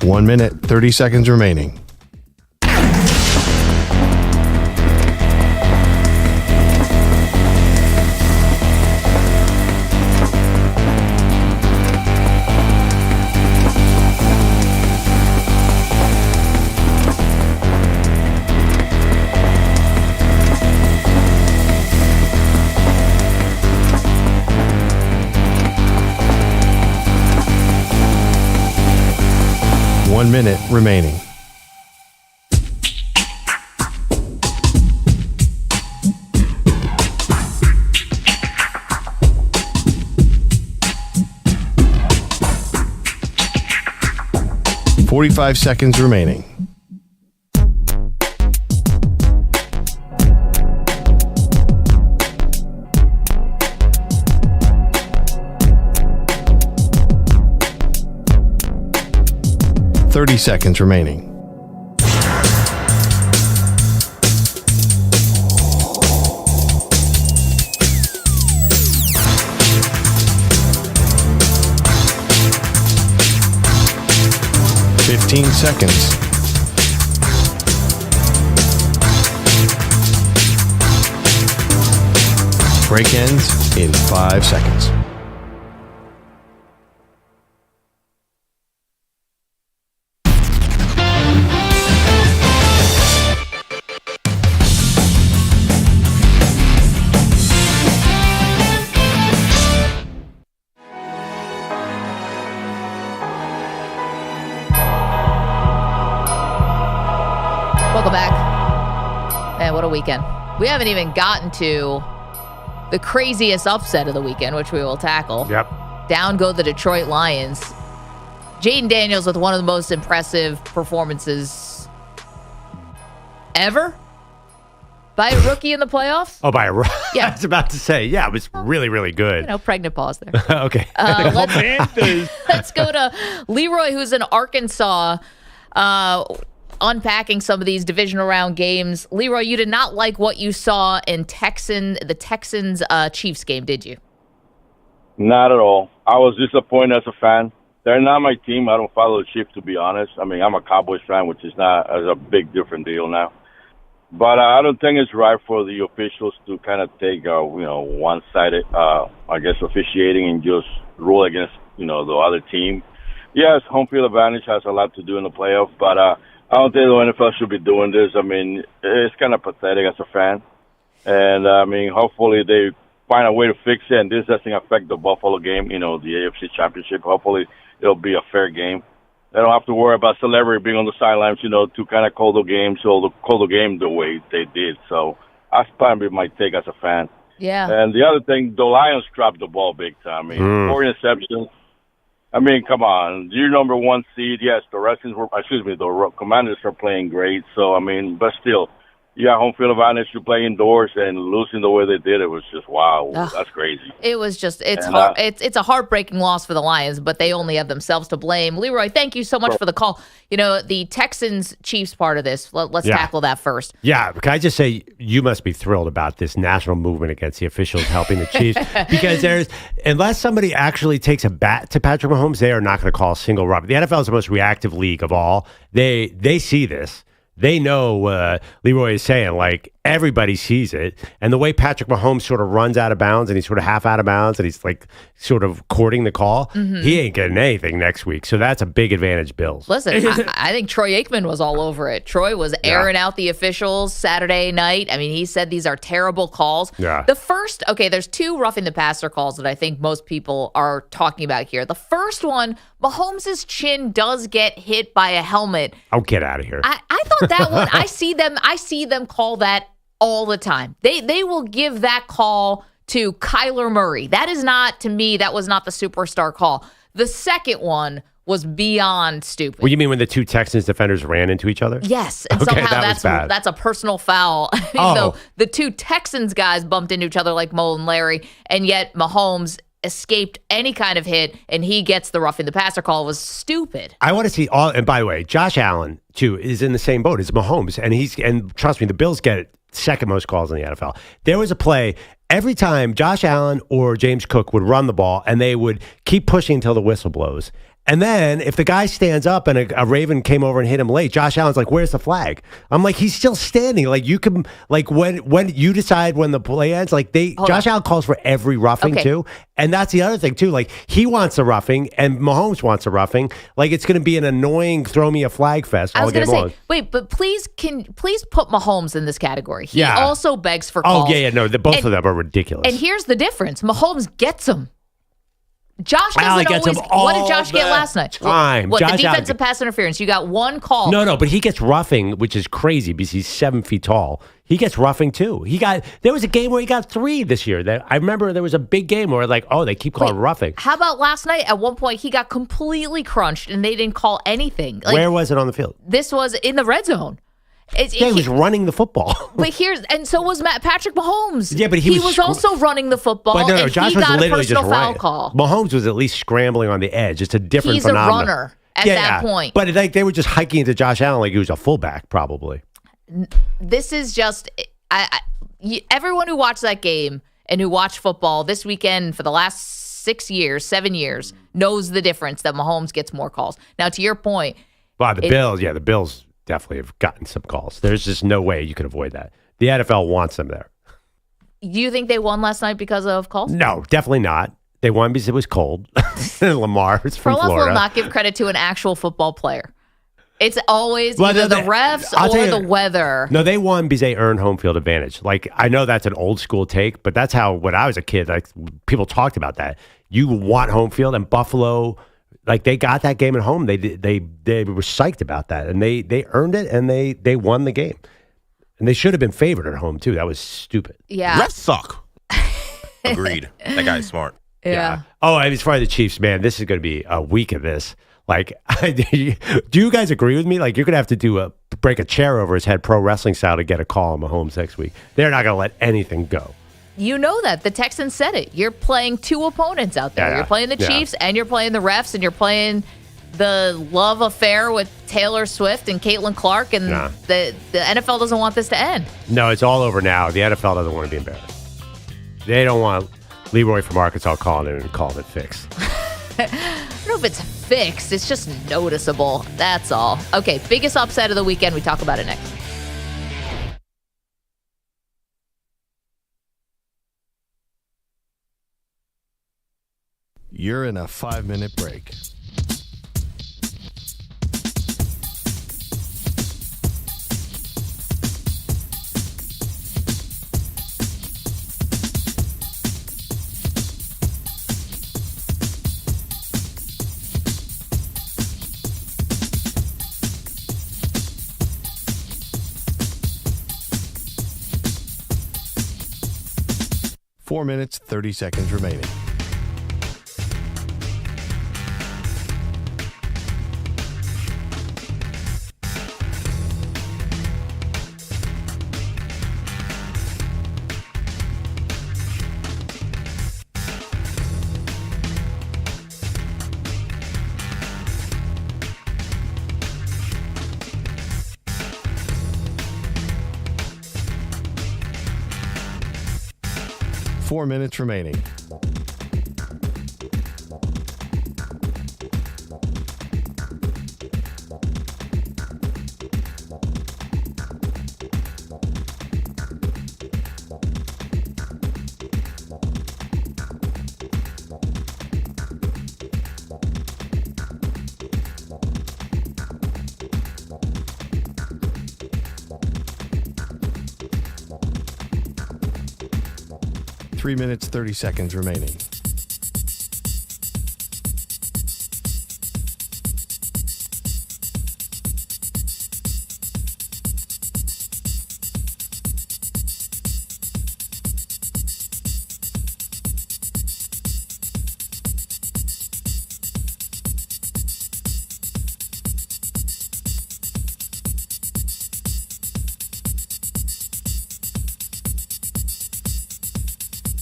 One minute, 30 seconds remaining. One minute remaining. Forty-five seconds remaining. Thirty seconds remaining. Fifteen seconds. Break ends in 5 seconds. Welcome back. Man, what a weekend. We haven't even gotten to the craziest upset of the weekend, which we will tackle. Yep. Down go the Detroit Lions. Jaden Daniels with one of the most impressive performances ever by a rookie in the playoffs. Oh, by a rookie? Yeah. I was about to say, yeah, it was really, really good. Pregnant pause there. Okay. Let's go to Leroy, who's in Arkansas, unpacking some of these divisional round games. Leroy, you did not like what you saw in the Texans Chiefs game, did you? Not at all. I was disappointed as a fan. They're not my team. I don't follow the Chiefs, to be honest. I mean, I'm a Cowboys fan, which is a big different deal now. But I don't think it's right for the officials to kind of take, one-sided, officiating and just rule against, the other team. Yes, home field advantage has a lot to do in the playoff, but I don't think the NFL should be doing this. I mean, it's kind of pathetic as a fan. And, hopefully they find a way to fix it, and this doesn't affect the Buffalo game, the AFC Championship. Hopefully it'll be a fair game. They don't have to worry about celebrity being on the sidelines, to kind of call the game the way they did. So that's probably my take as a fan. Yeah. And the other thing, the Lions dropped the ball big time. 4 interceptions. Come on. You're number 1 seed. Yes, the Commanders are playing great. So, but still, you got home field advantage to play indoors, and losing the way they did, it was just, wow, that's crazy. It was just, it's a heartbreaking loss for the Lions, but they only have themselves to blame. Leroy, thank you so much for the call. The Texans-Chiefs part of this, let's tackle that first. Yeah, can I just say, you must be thrilled about this national movement against the officials helping the Chiefs, because unless somebody actually takes a bat to Patrick Mahomes, they are not going to call a single rubber. The NFL is the most reactive league of all. They see this. They know what Leroy is saying, like everybody sees it. And the way Patrick Mahomes sort of runs out of bounds and he's sort of half out of bounds and he's like sort of courting the call, he ain't getting anything next week. So that's a big advantage, Bills. Listen, I think Troy Aikman was all over it. Troy was airing out the officials Saturday night. He said these are terrible calls. Yeah. The first, there's 2 roughing the passer calls that I think most people are talking about here. The first one, Mahomes' chin does get hit by a helmet. Oh, get out of here. I thought that one, I see them call that all the time. They will give that call to Kyler Murray. That is not, to me, that was not the superstar call. The second one was beyond stupid. Well, you mean when the 2 Texans defenders ran into each other? Yes, and somehow that's a personal foul. Though the 2 Texans guys bumped into each other like Mo and Larry, and yet Mahomes escaped any kind of hit, and he gets the roughing the passer call. It was stupid. I want to see all. And by the way, Josh Allen too is in the same boat as Mahomes, and trust me, the Bills get second most calls in the NFL. There was a play every time Josh Allen or James Cook would run the ball, and they would keep pushing until the whistle blows. And then if the guy stands up and a Raven came over and hit him late, Josh Allen's like, "Where's the flag?" I'm like, he's still standing. Like you can, like when you decide when the play ends, like Josh Allen calls for every roughing too. And that's the other thing too. Like he wants a roughing and Mahomes wants a roughing. Like it's going to be an annoying throw me a flag fest all game long. Wait, but please put Mahomes in this category. He also begs for calls. Oh yeah, no, both of them are ridiculous. And here's the difference: Mahomes gets them. Josh doesn't always. What did Josh get last night? What the defensive pass interference? You got 1 call. No, but he gets roughing, which is crazy because he's 7 feet tall. He gets roughing too. There was a game where he got 3 this year. That I remember there was a big game where they keep calling roughing. How about last night? At one point, he got completely crunched and they didn't call anything. Where was it on the field? This was in the red zone. He was running the football. But and so was Patrick Mahomes. Yeah, but he was also running the football. But no, and Josh he was got literally a personal just foul call. Mahomes was at least scrambling on the edge. It's a different He's phenomenon. a runner at that point. But they were just hiking into Josh Allen like he was a fullback, probably. This is just everyone who watched that game and who watched football this weekend for the last 7 years knows the difference that Mahomes gets more calls. Now, to your point, the Bills definitely have gotten some calls. There's just no way you can avoid that. The NFL wants them there. Do you think they won last night because of calls? No, definitely not. They won because it was cold. Lamar is from Perloff Florida. Will not give credit to an actual football player. It's always either the refs or the weather. No, they won because they earned home field advantage. Like, I know that's an old school take, but that's how, when I was a kid, like people talked about that. You want home field, and Buffalo, like they got that game at home. They were psyched about that, and they earned it, and they won the game. And they should have been favored at home too. That was stupid. Yeah, refs suck. Agreed. That guy's smart. Yeah. Oh, as far as the Chiefs, man, this is going to be a week of this. Like, do you guys agree with me? Like, you're going to have to break a chair over his head pro wrestling style to get a call on Mahomes next week. They're not going to let anything go. You know that. The Texans said it. You're playing two opponents out there. Yeah. You're playing the Chiefs and you're playing the refs and you're playing the love affair with Taylor Swift and Caitlin Clark, and the NFL doesn't want this to end. No, it's all over now. The NFL doesn't want to be embarrassed. They don't want Leroy from Arkansas calling it and calling it fixed. I don't know if it's fixed. It's just noticeable. That's all. Okay, biggest upset of the weekend. We talk about it next. You're in a 5-minute break. Four minutes, 30 seconds remaining. Four minutes remaining. Three minutes, 30 seconds remaining.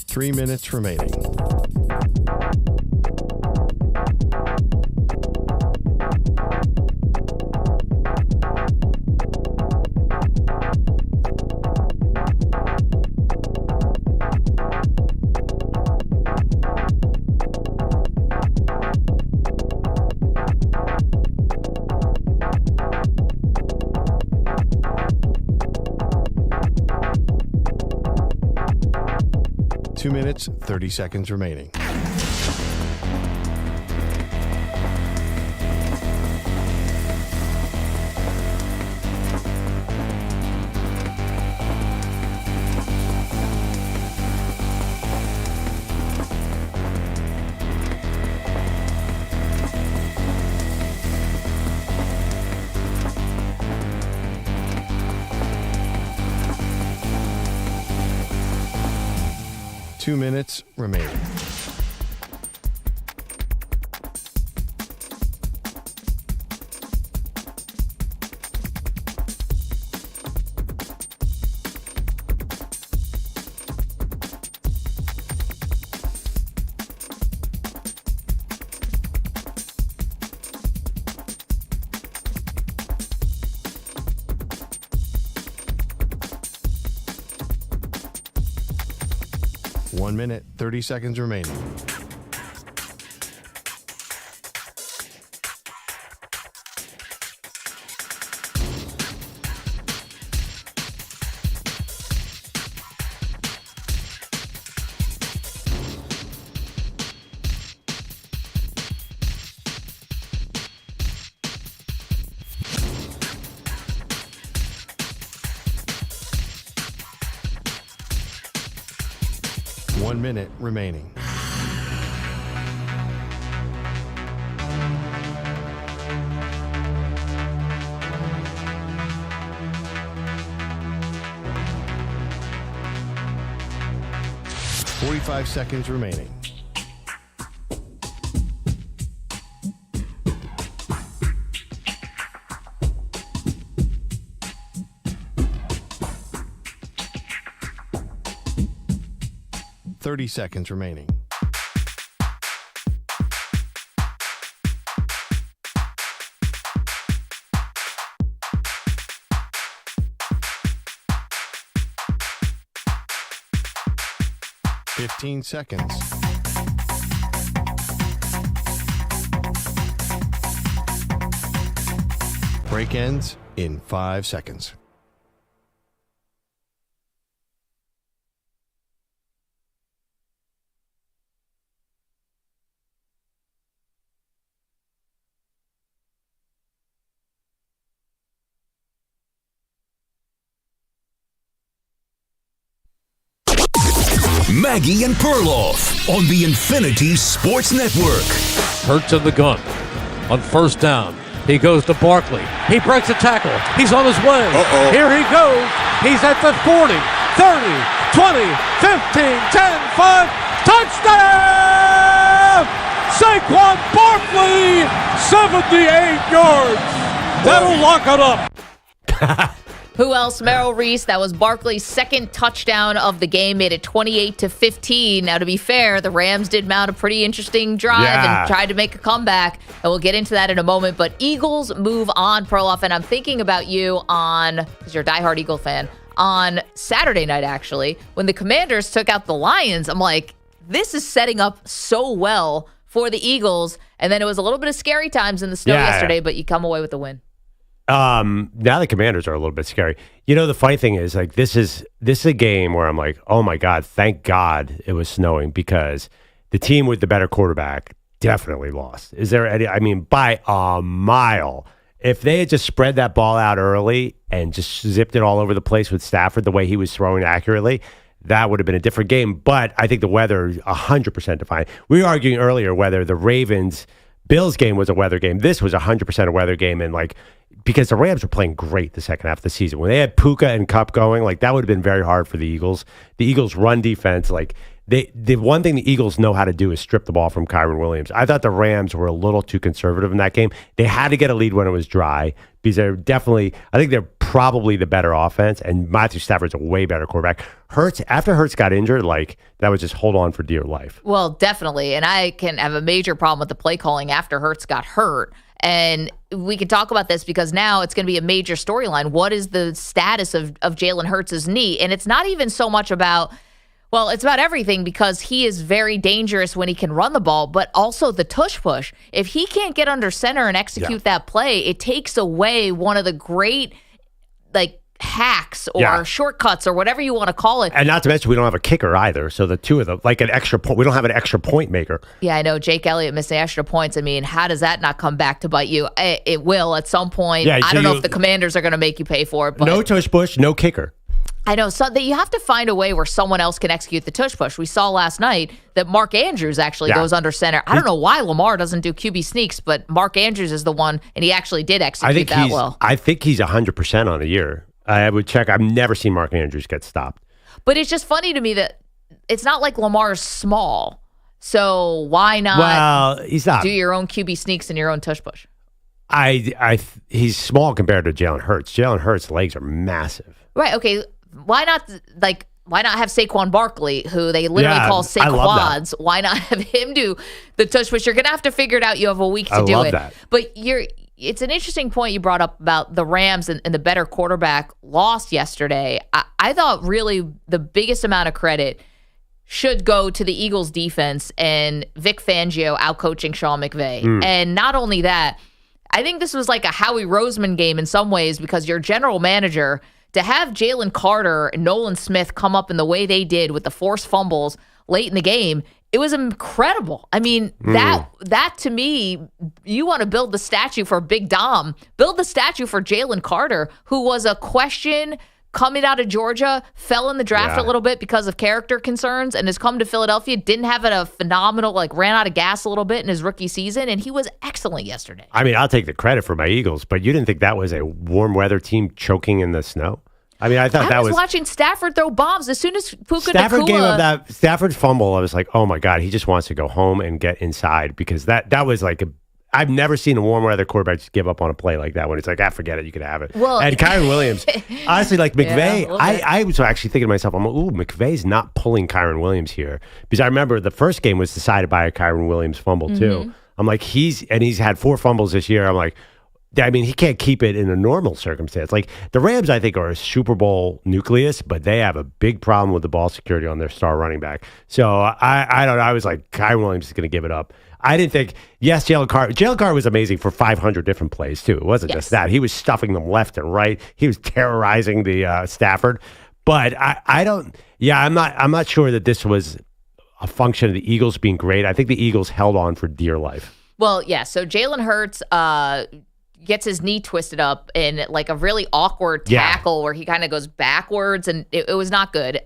Three minutes remaining. Two minutes, 30 seconds remaining. Two minutes remaining. One minute, 30 seconds remaining. One minute remaining. Forty-five seconds remaining. 30 seconds remaining. Fifteen seconds. Break ends in 5 seconds. Maggie and Perloff on the Infinity Sports Network. Hurts in the gun on first down. He goes to Barkley. He breaks a tackle. He's on his way. Here he goes. He's at the 40, 30, 20, 15, 10, 5. Touchdown! Saquon Barkley, 78 yards. That'll lock it up. Who else? Merrill Reese. That was Barkley's second touchdown of the game. Made it 28-15. Now, to be fair, the Rams did mount a pretty interesting drive and tried to make a comeback. And we'll get into that in a moment. But Eagles move on, Perloff. And I'm thinking about you because you're a diehard Eagle fan, on Saturday night, actually, when the Commanders took out the Lions. I'm like, this is setting up so well for the Eagles. And then it was a little bit of scary times in the snow yesterday, but you come away with the win. Now the Commanders are a little bit scary. You know, the funny thing is, like, this is a game where I'm like, oh my God, thank God it was snowing, because the team with the better quarterback definitely lost. Is there any? I mean, by a mile. If they had just spread that ball out early and just zipped it all over the place with Stafford the way he was throwing accurately, that would have been a different game. But I think the weather 100% defined. We were arguing earlier whether the Ravens-Bills game was a weather game. This was 100% a weather game, and like, because the Rams were playing great the second half of the season. When they had Puka and Kupp going, like, that would have been very hard for the Eagles. The Eagles' run defense, like, the one thing the Eagles know how to do is strip the ball from Kyren Williams. I thought the Rams were a little too conservative in that game. They had to get a lead when it was dry, because they're definitely, I think they're probably the better offense, and Matthew Stafford's a way better quarterback. After Hurts got injured, like, that was just hold on for dear life. Well, definitely. And I can have a major problem with the play calling after Hurts got hurt. And we can talk about this because now it's going to be a major storyline. What is the status of Jalen Hurts' knee? And it's not even so much about, well, it's about everything, because he is very dangerous when he can run the ball, but also the tush push. If he can't get under center and execute that play, it takes away one of the great, like, hacks or shortcuts or whatever you want to call it. And not to mention, we don't have a kicker either. So the two of them, like an extra point, we don't have an extra point maker. Yeah, I know. Jake Elliott missing extra points. I mean, how does that not come back to bite you? It will at some point. Yeah, I don't know if the Commanders are going to make you pay for it. But no tush push, no kicker. I know. So that you have to find a way where someone else can execute the tush push. We saw last night that Mark Andrews actually goes under center. I don't know why Lamar doesn't do QB sneaks, but Mark Andrews is the one, and he actually did execute that well. I think he's 100% on the year. I would check. I've never seen Mark Andrews get stopped. But it's just funny to me that it's not like Lamar's small. So why not he's not. Do your own QB sneaks and your own tush push? He's small compared to Jalen Hurts. Jalen Hurts' legs are massive. Right. Okay. Why not have Saquon Barkley, who they literally call Saquads? Why not have him do the tush push? You're going to have to figure it out. You have a week to do it. That. But it's an interesting point you brought up about the Rams and the better quarterback lost yesterday. I thought really the biggest amount of credit should go to the Eagles defense and Vic Fangio outcoaching Sean McVay. And not only that, I think this was like a Howie Roseman game in some ways, because your general manager, to have Jalen Carter and Nolan Smith come up in the way they did with the forced fumbles late in the game, it was incredible. I mean, that to me, you want to build the statue for Big Dom. Build the statue for Jalen Carter, who was a question coming out of Georgia, fell in the draft a little bit because of character concerns, and has come to Philadelphia, didn't have a phenomenal, ran out of gas a little bit in his rookie season, and he was excellent yesterday. I mean, I'll take the credit for my Eagles, but you didn't think that was a warm weather team choking in the snow? I mean, I thought I was watching Stafford throw bombs as soon as Puka Stafford gave up Stafford fumble. I was like, oh my God, he just wants to go home and get inside, because that was like I've never seen a warm weather quarterback just give up on a play like that when it's like, forget it, you can have it. Well, and Kyren Williams, honestly, like McVay, Yeah, I was actually thinking to myself, I'm like, ooh, McVay's not pulling Kyren Williams here. Because I remember the first game was decided by a Kyren Williams fumble too. I'm like, he's had 4 fumbles this year. I'm like, I mean, he can't keep it in a normal circumstance. Like the Rams, I think, are a Super Bowl nucleus, but they have a big problem with the ball security on their star running back. So I don't know. I was like, Kyren Williams is going to give it up. I didn't think, yes, Jalen Carr was amazing for 500 different plays, too. It wasn't just that. He was stuffing them left and right. He was terrorizing the Stafford. But I'm not sure that this was a function of the Eagles being great. I think the Eagles held on for dear life. Well, yeah. So Jalen Hurts gets his knee twisted up in like a really awkward tackle where he kind of goes backwards, and it was not good.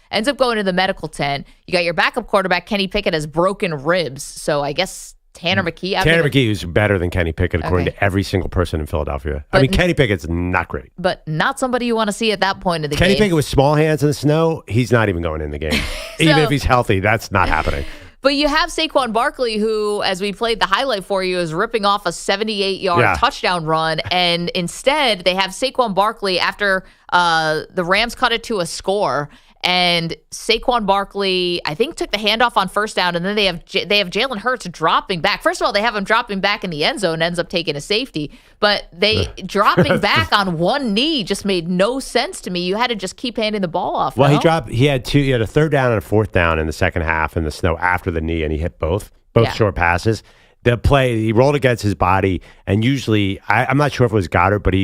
Ends up going to the medical tent. You got your backup quarterback, Kenny Pickett, has broken ribs. So I guess Tanner McKee. Tanner McKee is better than Kenny Pickett, according to every single person in Philadelphia. I mean, Kenny Pickett's not great. But not somebody you want to see at that point of the game. Kenny Pickett with small hands in the snow, he's not even going in the game. Even if he's healthy, that's not happening. But you have Saquon Barkley, who, as we played the highlight for you, is ripping off a 78-yard touchdown run. And instead, they have Saquon Barkley after the Rams cut it to a score. And Saquon Barkley, I think, took the handoff on first down. And then they have Jalen Hurts dropping back. First of all, they have him dropping back in the end zone, ends up taking a safety. But they dropping back on one knee just made no sense to me. You had to just keep handing the ball off. Well, he had a third down and a fourth down in the second half in the snow after the knee, and he hit both short passes. The play, he rolled against his body, and usually, I'm not sure if it was Goddard, but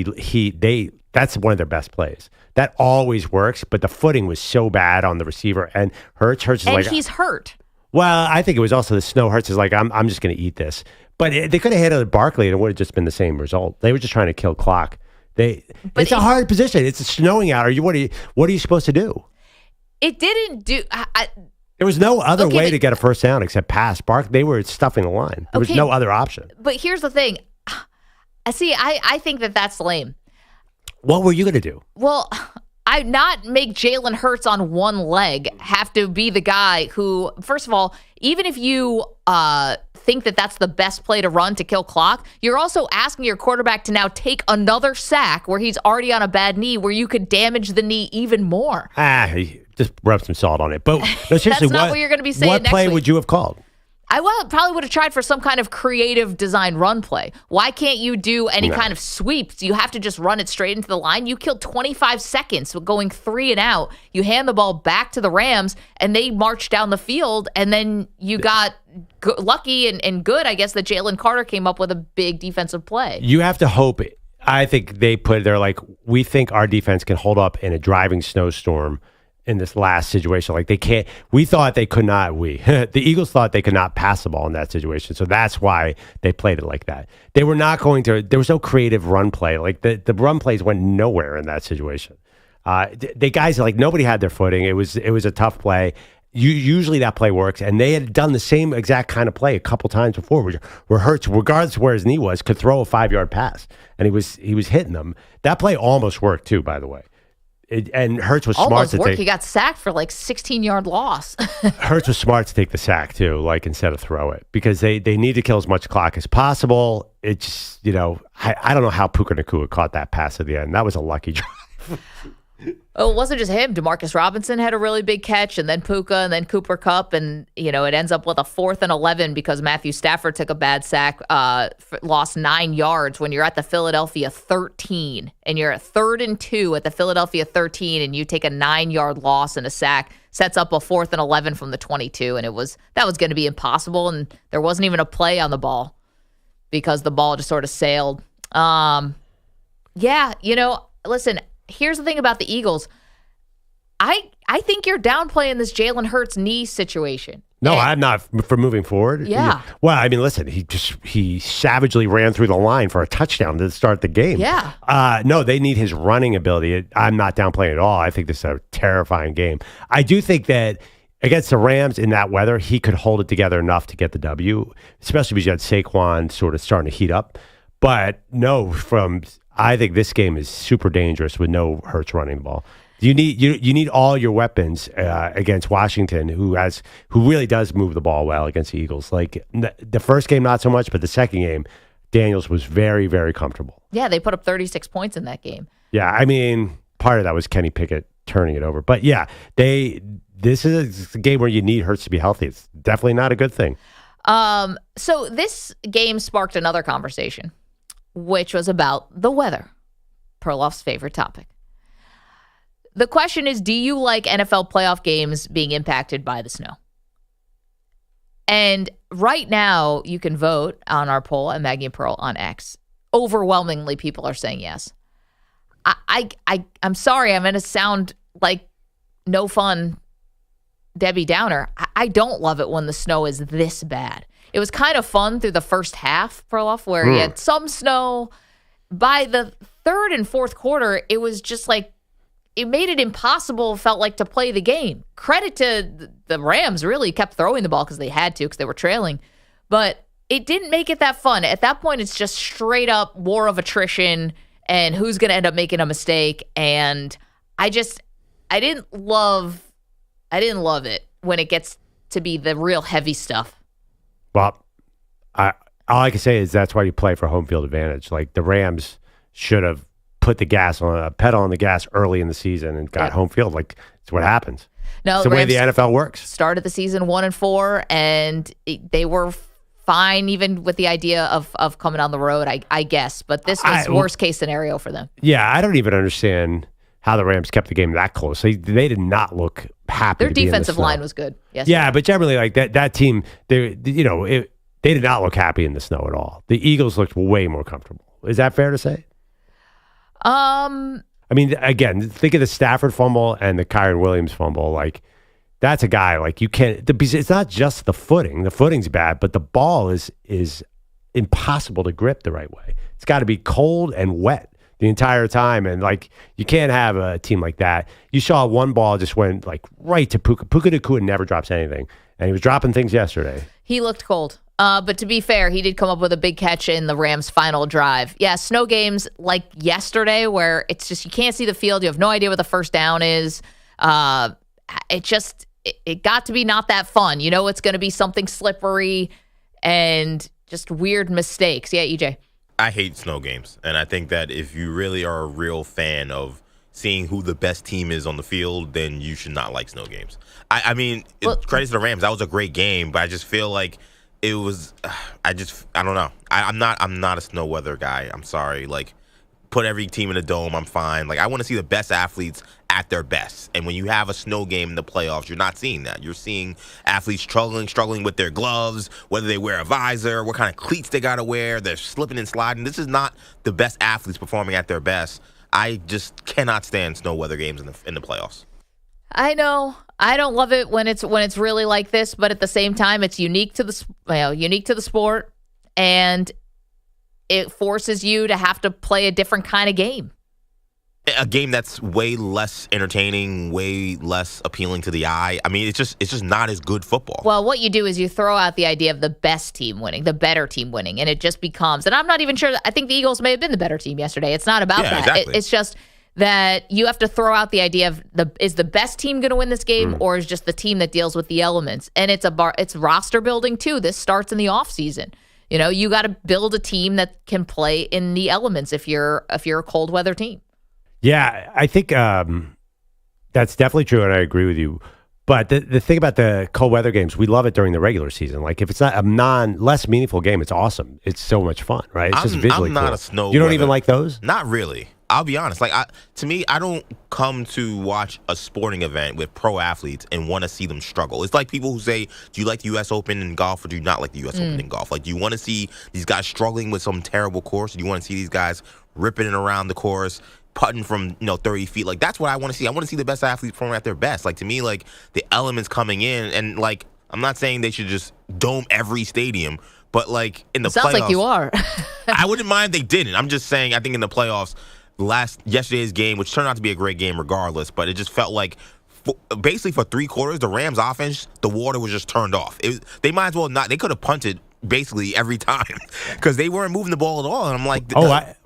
that's one of their best plays. That always works, but the footing was so bad on the receiver, and Hurts is like, he's hurt. Well, I think it was also the snow. Hurts is like, I'm just going to eat this. But they could have hit it Barkley, and it would have just been the same result. They were just trying to kill clock. It's a hard position. It's snowing out. What are you supposed to do? It didn't do. There was no other way to get a first down except pass. They were stuffing the line. There was no other option. But here's the thing. I think that's lame. What were you going to do? Well, I not make Jalen Hurts on one leg have to be the guy who, first of all, even if you think that's the best play to run to kill clock, you're also asking your quarterback to now take another sack where he's already on a bad knee where you could damage the knee even more. Just rub some salt on it. But no, seriously, that's not what you're going to be saying What next play week. would you have called? I probably would have tried for some kind of creative design run play. Why can't you do any kind of sweeps? You have to just run it straight into the line. You killed 25 seconds going 3 and out. You hand the ball back to the Rams, and they march down the field, and then you got lucky and good, I guess, that Jalen Carter came up with a big defensive play. You have to hope it. I think they're like, we think our defense can hold up in a driving snowstorm in this last situation. Like we thought they could not, the Eagles thought they could not pass the ball in that situation. So that's why they played it like that. They were not going to, there was no creative run play. Like the run plays went nowhere in that situation. The guys, like nobody had their footing. It was a tough play. Usually that play works, and they had done the same exact kind of play a couple times before where Hurts, regardless of where his knee was, could throw a 5-yard pass, and he was hitting them. That play almost worked too, by the way. And Hurts was smart to take. He got sacked for like 16-yard loss. Hurts was smart to take the sack too, like instead of throw it, because they need to kill as much clock as possible. It's I don't know how Puka Nacua caught that pass at the end. That was a lucky drive. Oh, it wasn't just him. Demarcus Robinson had a really big catch, and then Puka, and then Cooper Kupp, and it ends up with a 4th and 11 because Matthew Stafford took a bad sack, lost 9 yards when you're at the Philadelphia 13, and you're at 3rd and 2 at the Philadelphia 13, and you take a 9-yard loss and a sack, sets up a 4th and 11 from the 22, and that was going to be impossible, and there wasn't even a play on the ball because the ball just sort of sailed. Listen. Here's the thing about the Eagles. I think you're downplaying this Jalen Hurts knee situation. No, I'm not for moving forward. Yeah. Well, I mean, listen, he savagely ran through the line for a touchdown to start the game. Yeah. No, they need his running ability. I'm not downplaying it at all. I think this is a terrifying game. I do think that against the Rams in that weather, he could hold it together enough to get the W, especially because you had Saquon sort of starting to heat up. But no, I think this game is super dangerous with no Hurts running the ball. You need all your weapons against Washington, who really does move the ball well against the Eagles. Like the first game, not so much, but the second game, Daniels was very, very comfortable. Yeah, they put up 36 points in that game. Yeah, I mean, part of that was Kenny Pickett turning it over. But yeah, this is a game where you need Hurts to be healthy. It's definitely not a good thing. So this game sparked another conversation, which was about the weather, Perloff's favorite topic. The question is, do you like NFL playoff games being impacted by the snow? And right now, you can vote on our poll at Maggie and Pearl on X. Overwhelmingly, people are saying yes. I'm sorry, I'm going to sound like no fun Debbie Downer. I don't love it when the snow is this bad. It was kind of fun through the first half, Perloff, where you had some snow. By the third and fourth quarter, it was just like, it made it impossible, felt like, to play the game. Credit to the Rams, really kept throwing the ball because they had to, because they were trailing. But it didn't make it that fun. At that point, it's just straight up war of attrition and who's going to end up making a mistake. And I didn't love it when it gets to be the real heavy stuff. Well, all I can say is that's why you play for home field advantage. Like the Rams should have put the pedal on the gas early in the season and got home field. Like it's what happens. No, it's the way the NFL works. Started the season 1-4, and they were fine even with the idea of coming on the road, I guess. But this was worst case scenario for them. Yeah, I don't even understand how the Rams kept the game that close. They did not look happy. Their defensive line was good. Yes. Yeah, but generally, like that team, they did not look happy in the snow at all. The Eagles looked way more comfortable. Is that fair to say? I mean, again, think of the Stafford fumble and the Kyren Williams fumble. Like, that's a guy, like, you can't, it's not just the footing. The footing's bad, but the ball is impossible to grip the right way. It's got to be cold and wet the entire time. And, like, you can't have a team like that. You saw one ball just went, like, right to Puka. Puka Nacua never drops anything. And he was dropping things yesterday. He looked cold. But to be fair, he did come up with a big catch in the Rams' final drive. Yeah, snow games like yesterday where it's just you can't see the field. You have no idea what the first down is. It got to be not that fun. You know, it's going to be something slippery and just weird mistakes. Yeah, EJ. I hate snow games. And I think that if you really are a real fan of seeing who the best team is on the field, then you should not like snow games. I mean, credit to the Rams. That was a great game, but I just feel like it was, I don't know. I'm not a snow weather guy. I'm sorry. Like, put every team in a dome. I'm fine. Like, I want to see the best athletes at their best. And when you have a snow game in the playoffs, you're not seeing that. You're seeing athletes struggling with their gloves, whether they wear a visor, what kind of cleats they got to wear. They're slipping and sliding. This is not the best athletes performing at their best. I just cannot stand snow weather games in the playoffs. I know. I don't love it when it's really like this, but at the same time, it's unique to the sport, and it forces you to have to play a different kind of game. A game that's way less entertaining, way less appealing to the eye. I mean, it's just not as good football. Well, what you do is you throw out the idea of the best team winning, the better team winning, and it just becomes. And I'm not even sure. I think the Eagles may have been the better team yesterday. It's not about that. Exactly. It's just that you have to throw out the idea of is the best team going to win this game, or is just the team that deals with the elements? And it's roster building too. This starts in the off season. You know, you got to build a team that can play in the elements if you're a cold weather team. Yeah, I think that's definitely true, and I agree with you. But the thing about the cold weather games, we love it during the regular season. Like, if it's not a less meaningful game, it's awesome. It's so much fun, right? It's just visually I'm not cool. a snow You don't weather. even like those? Not really. I'll be honest. Like, to me, I don't come to watch a sporting event with pro athletes and want to see them struggle. It's like people who say, do you like the U.S. Open in golf or do you not like the U.S. Open in golf? Like, do you want to see these guys struggling with some terrible course? Or do you want to see these guys ripping it around the course, putting from 30 feet? Like, that's what I want to see. I want to see the best athletes performing at their best. Like, to me, like, the elements coming in, and, like, I'm not saying they should just dome every stadium, but, like, in the playoffs. Sounds like you are. I wouldn't mind if they didn't. I'm just saying, I think in the playoffs, yesterday's game, which turned out to be a great game regardless, but it just felt like basically for 3 quarters, the Rams offense, the water was just turned off. They might as well not. They could have punted basically every time because they weren't moving the ball at all. And I'm like,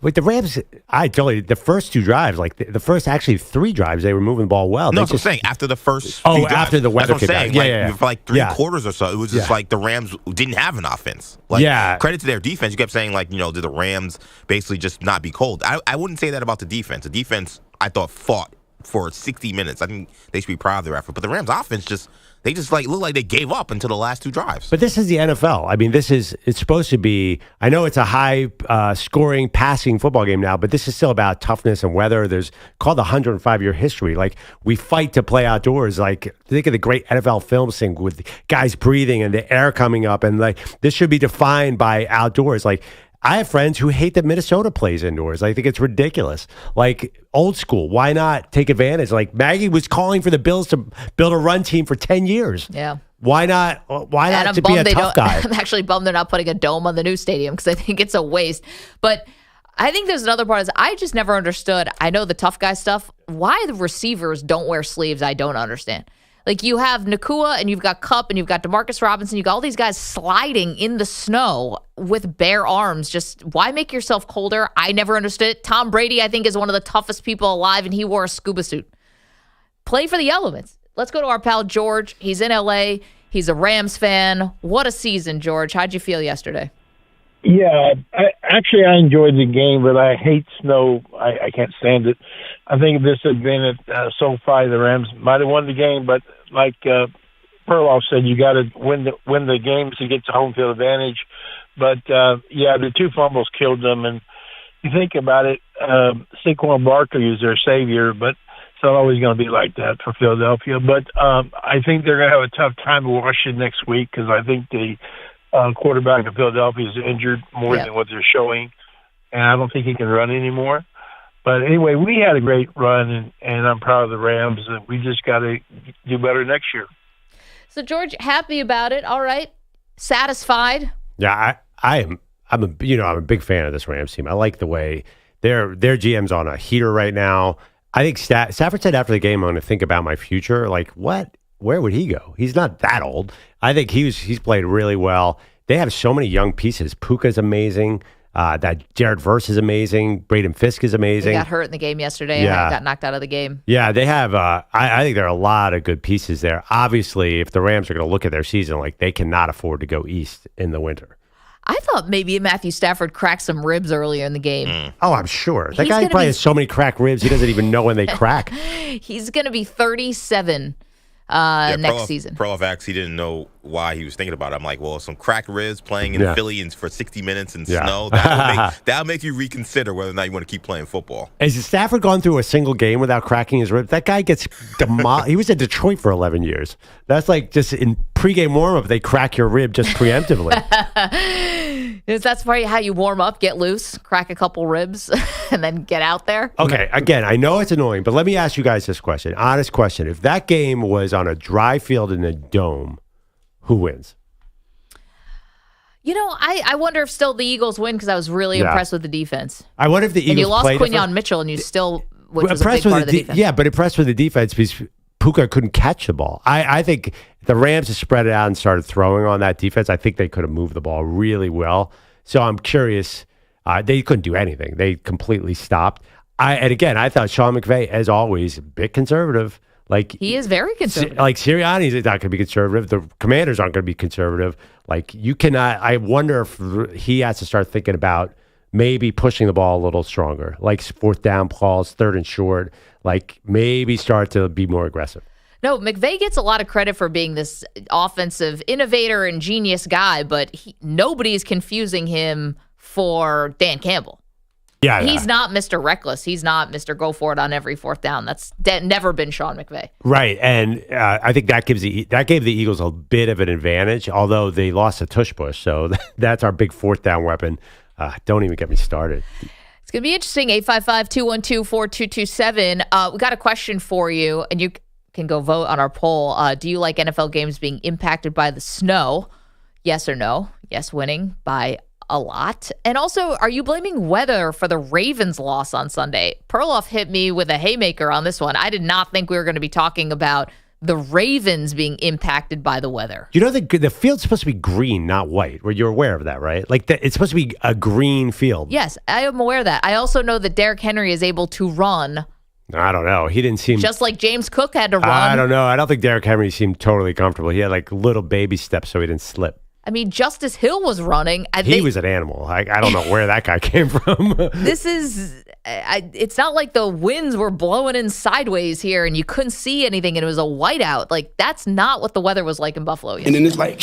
with the Rams, the first two drives, like the first actually 3 drives, they were moving the ball well. No, I'm saying after the first. Few drives, after the weather. That's what I'm saying. For like 3 quarters or so, it was just like the Rams didn't have an offense. Credit to their defense. You kept saying did the Rams basically just not be cold? I wouldn't say that about the defense. The defense, I thought, fought for 60 minutes. I think they should be proud of their effort. But the Rams offense they just look like they gave up until the last 2 drives. But this is the NFL. I mean, it's supposed to be, I know it's a high scoring passing football game now, but this is still about toughness and weather. There's called the 105-year history. Like, we fight to play outdoors. Like, think of the great NFL film scene with guys breathing and the air coming up. And this should be defined by outdoors. Like, I have friends who hate that Minnesota plays indoors. I think it's ridiculous. Like, old school. Why not take advantage? Like, Maggie was calling for the Bills to build a run team for 10 years. Yeah. Why not to be a tough guy? I'm actually bummed they're not putting a dome on the new stadium because I think it's a waste. But I think there's another part. I just never understood. I know the tough guy stuff. Why the receivers don't wear sleeves, I don't understand. Like, you have Nakua and you've got Kupp and you've got DeMarcus Robinson. You've got all these guys sliding in the snow with bare arms. Just why make yourself colder? I never understood it. Tom Brady, I think, is one of the toughest people alive, and he wore a scuba suit. Play for the elements. Let's go to our pal George. He's in L.A. He's a Rams fan. What a season, George. How'd you feel yesterday? Yeah, I enjoyed the game, but I hate snow. I can't stand it. I think if this had been at SoFi, the Rams might have won the game, but like Perloff said, you got to win the games to get the home field advantage. But the 2 fumbles killed them, and you think about it, Saquon Barkley is their savior, but it's not always going to be like that for Philadelphia. But I think they're going to have a tough time in Washington next week because I think the quarterback of Philadelphia is injured more than what they're showing, and I don't think he can run anymore. But anyway, we had a great run, and I'm proud of the Rams. And we just got to do better next year. So, George, happy about it. All right. Satisfied? Yeah, I'm a big fan of this Rams team. I like the way their GM's on a heater right now. I think Stafford said after the game, I'm going to think about my future. Like, what? Where would he go? He's not that old. I think he's played really well. They have so many young pieces. Puka's amazing. That Jared Verse is amazing. Braden Fisk is amazing. He got hurt in the game yesterday. Yeah. Got knocked out of the game. Yeah, they have. I think there are a lot of good pieces there. Obviously, if the Rams are going to look at their season, like, they cannot afford to go east in the winter. I thought maybe Matthew Stafford cracked some ribs earlier in the game. Oh, I'm sure. That guy probably has so many cracked ribs, he doesn't even know when they crack. He's going to be 37 next season. Perloff asked, he didn't know why he was thinking about it. I'm like, well, some cracked ribs playing in Philly for 60 minutes in snow, that'll make you reconsider whether or not you want to keep playing football. Has Stafford gone through a single game without cracking his ribs? That guy gets demolished. He was in Detroit for 11 years. That's like just in pregame warm-up, they crack your rib just preemptively. That's probably how you warm up, get loose, crack a couple ribs, and then get out there. Okay, again, I know it's annoying, but let me ask you guys this question. Honest question. If that game was on a dry field in a dome, who wins? You know, I wonder if still the Eagles win because I was really impressed with the defense. I wonder if the Eagles and you lost Quinyon Mitchell and you still, which was a big part of the defense. Yeah, but impressed with the defense because Puka couldn't catch the ball. I think the Rams have spread it out and started throwing on that defense. I think they could have moved the ball really well. So I'm curious. They couldn't do anything. They completely stopped. And again, I thought Sean McVay, as always, a bit conservative. Like, he is very conservative. Like, Sirianni's not going to be conservative. The Commanders aren't going to be conservative. Like, you cannot. I wonder if he has to start thinking about maybe pushing the ball a little stronger, like 4th down calls, 3rd and short. Like, maybe start to be more aggressive. No, McVay gets a lot of credit for being this offensive innovator and genius guy, but nobody is confusing him for Dan Campbell. Yeah, he's not Mr. Reckless. He's not Mr. Go for it on every 4th down. That's never been Sean McVay. Right, and I think that gave the Eagles a bit of an advantage, although they lost a tush push, so that's our big 4th down weapon. Don't even get me started. It's going to be interesting. 855-212-4227. We got a question for you, and you can go vote on our poll. Do you like NFL games being impacted by the snow? Yes or no? Yes, winning by a lot. And also, are you blaming weather for the Ravens' loss on Sunday? Perloff hit me with a haymaker on this one. I did not think we were going to be talking about the Ravens being impacted by the weather. You know, the field's supposed to be green, not white. You're aware of that, right? Like, it's supposed to be a green field. Yes, I am aware of that. I also know that Derrick Henry is able to run. I don't know. He didn't seem... Just like James Cook had to run. I don't know. I don't think Derrick Henry seemed totally comfortable. He had like little baby steps so he didn't slip. I mean, Justice Hill was running. He was an animal. I don't know where that guy came from. This is... it's not like the winds were blowing in sideways here and you couldn't see anything and it was a whiteout. Like, that's not what the weather was like in Buffalo yesterday. And then it's like...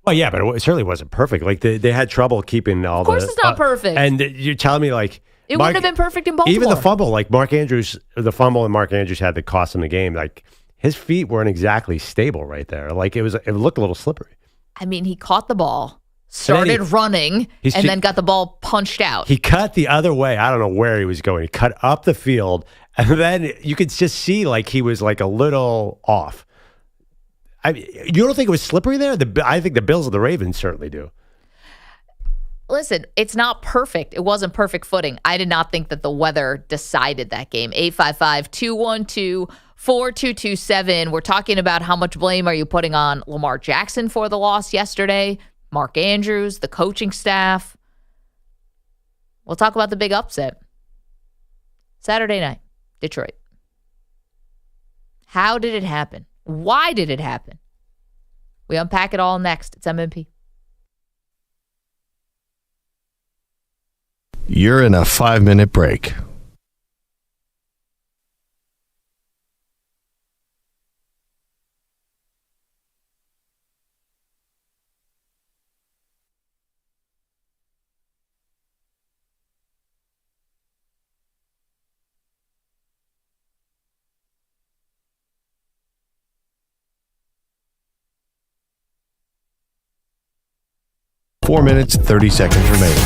Well, yeah, but it certainly wasn't perfect. Like, they had trouble keeping all the... Of course it's not perfect. And you're telling me, like... It wouldn't have been perfect in Baltimore. Even the fumble, like the fumble and Mark Andrews had that cost him the game, like, his feet weren't exactly stable right there. Like, it looked a little slippery. I mean, he caught the ball, started running, and then got the ball punched out. He cut the other way. I don't know where he was going. He cut up the field, and then you could just see like he was like a little off. You don't think it was slippery there? I think the Bills and the Ravens certainly do. Listen, it's not perfect. It wasn't perfect footing. I did not think that the weather decided that game. 855-212-4227. We're talking about how much blame are you putting on Lamar Jackson for the loss yesterday, Mark Andrews, the coaching staff. We'll talk about the big upset. Saturday night, Detroit. How did it happen? Why did it happen? We unpack it all next. It's MMP. You're in a 5-minute break. Four minutes, 30 seconds remaining.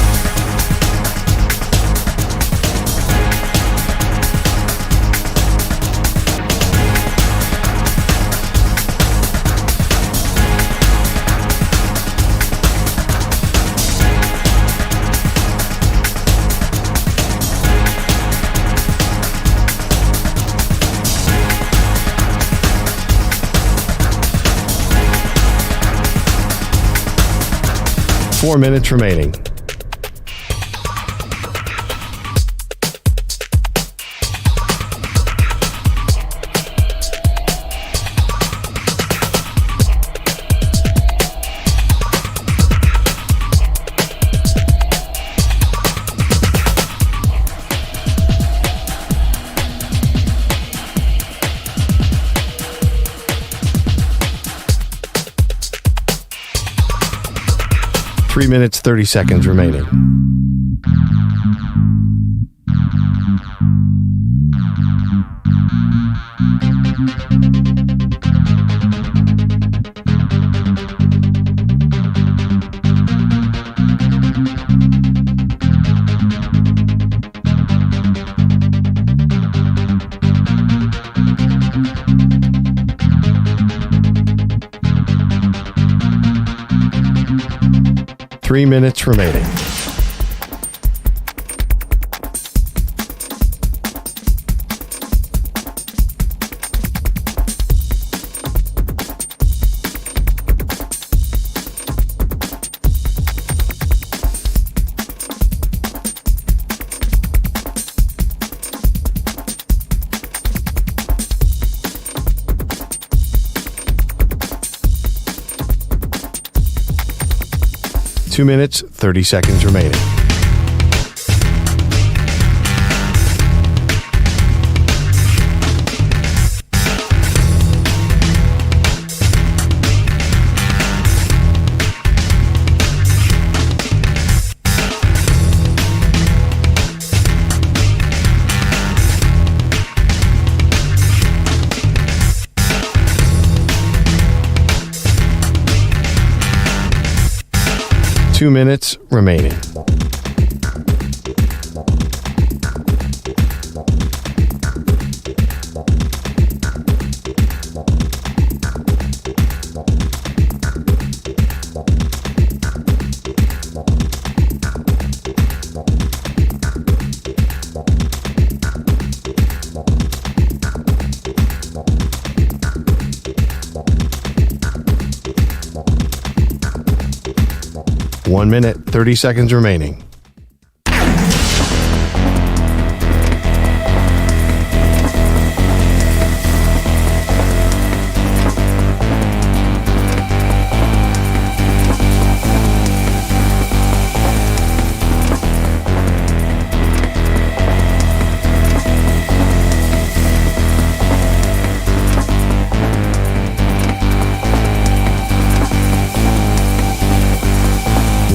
Four minutes remaining. Three minutes, 30 seconds remaining. Three minutes remaining. Two minutes, 30 seconds remaining. Two minutes remaining. 1 minute, 30 seconds remaining.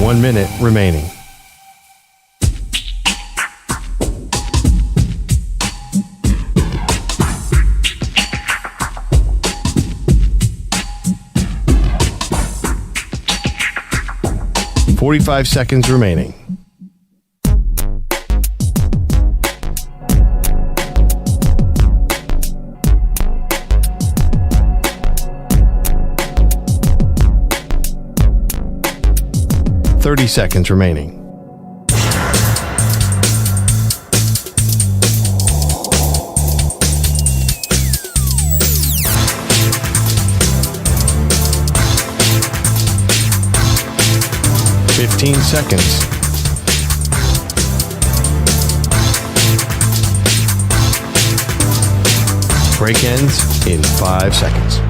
One minute remaining. $45 seconds remaining. $30 seconds remaining. $15 seconds. Break ends in 5 seconds.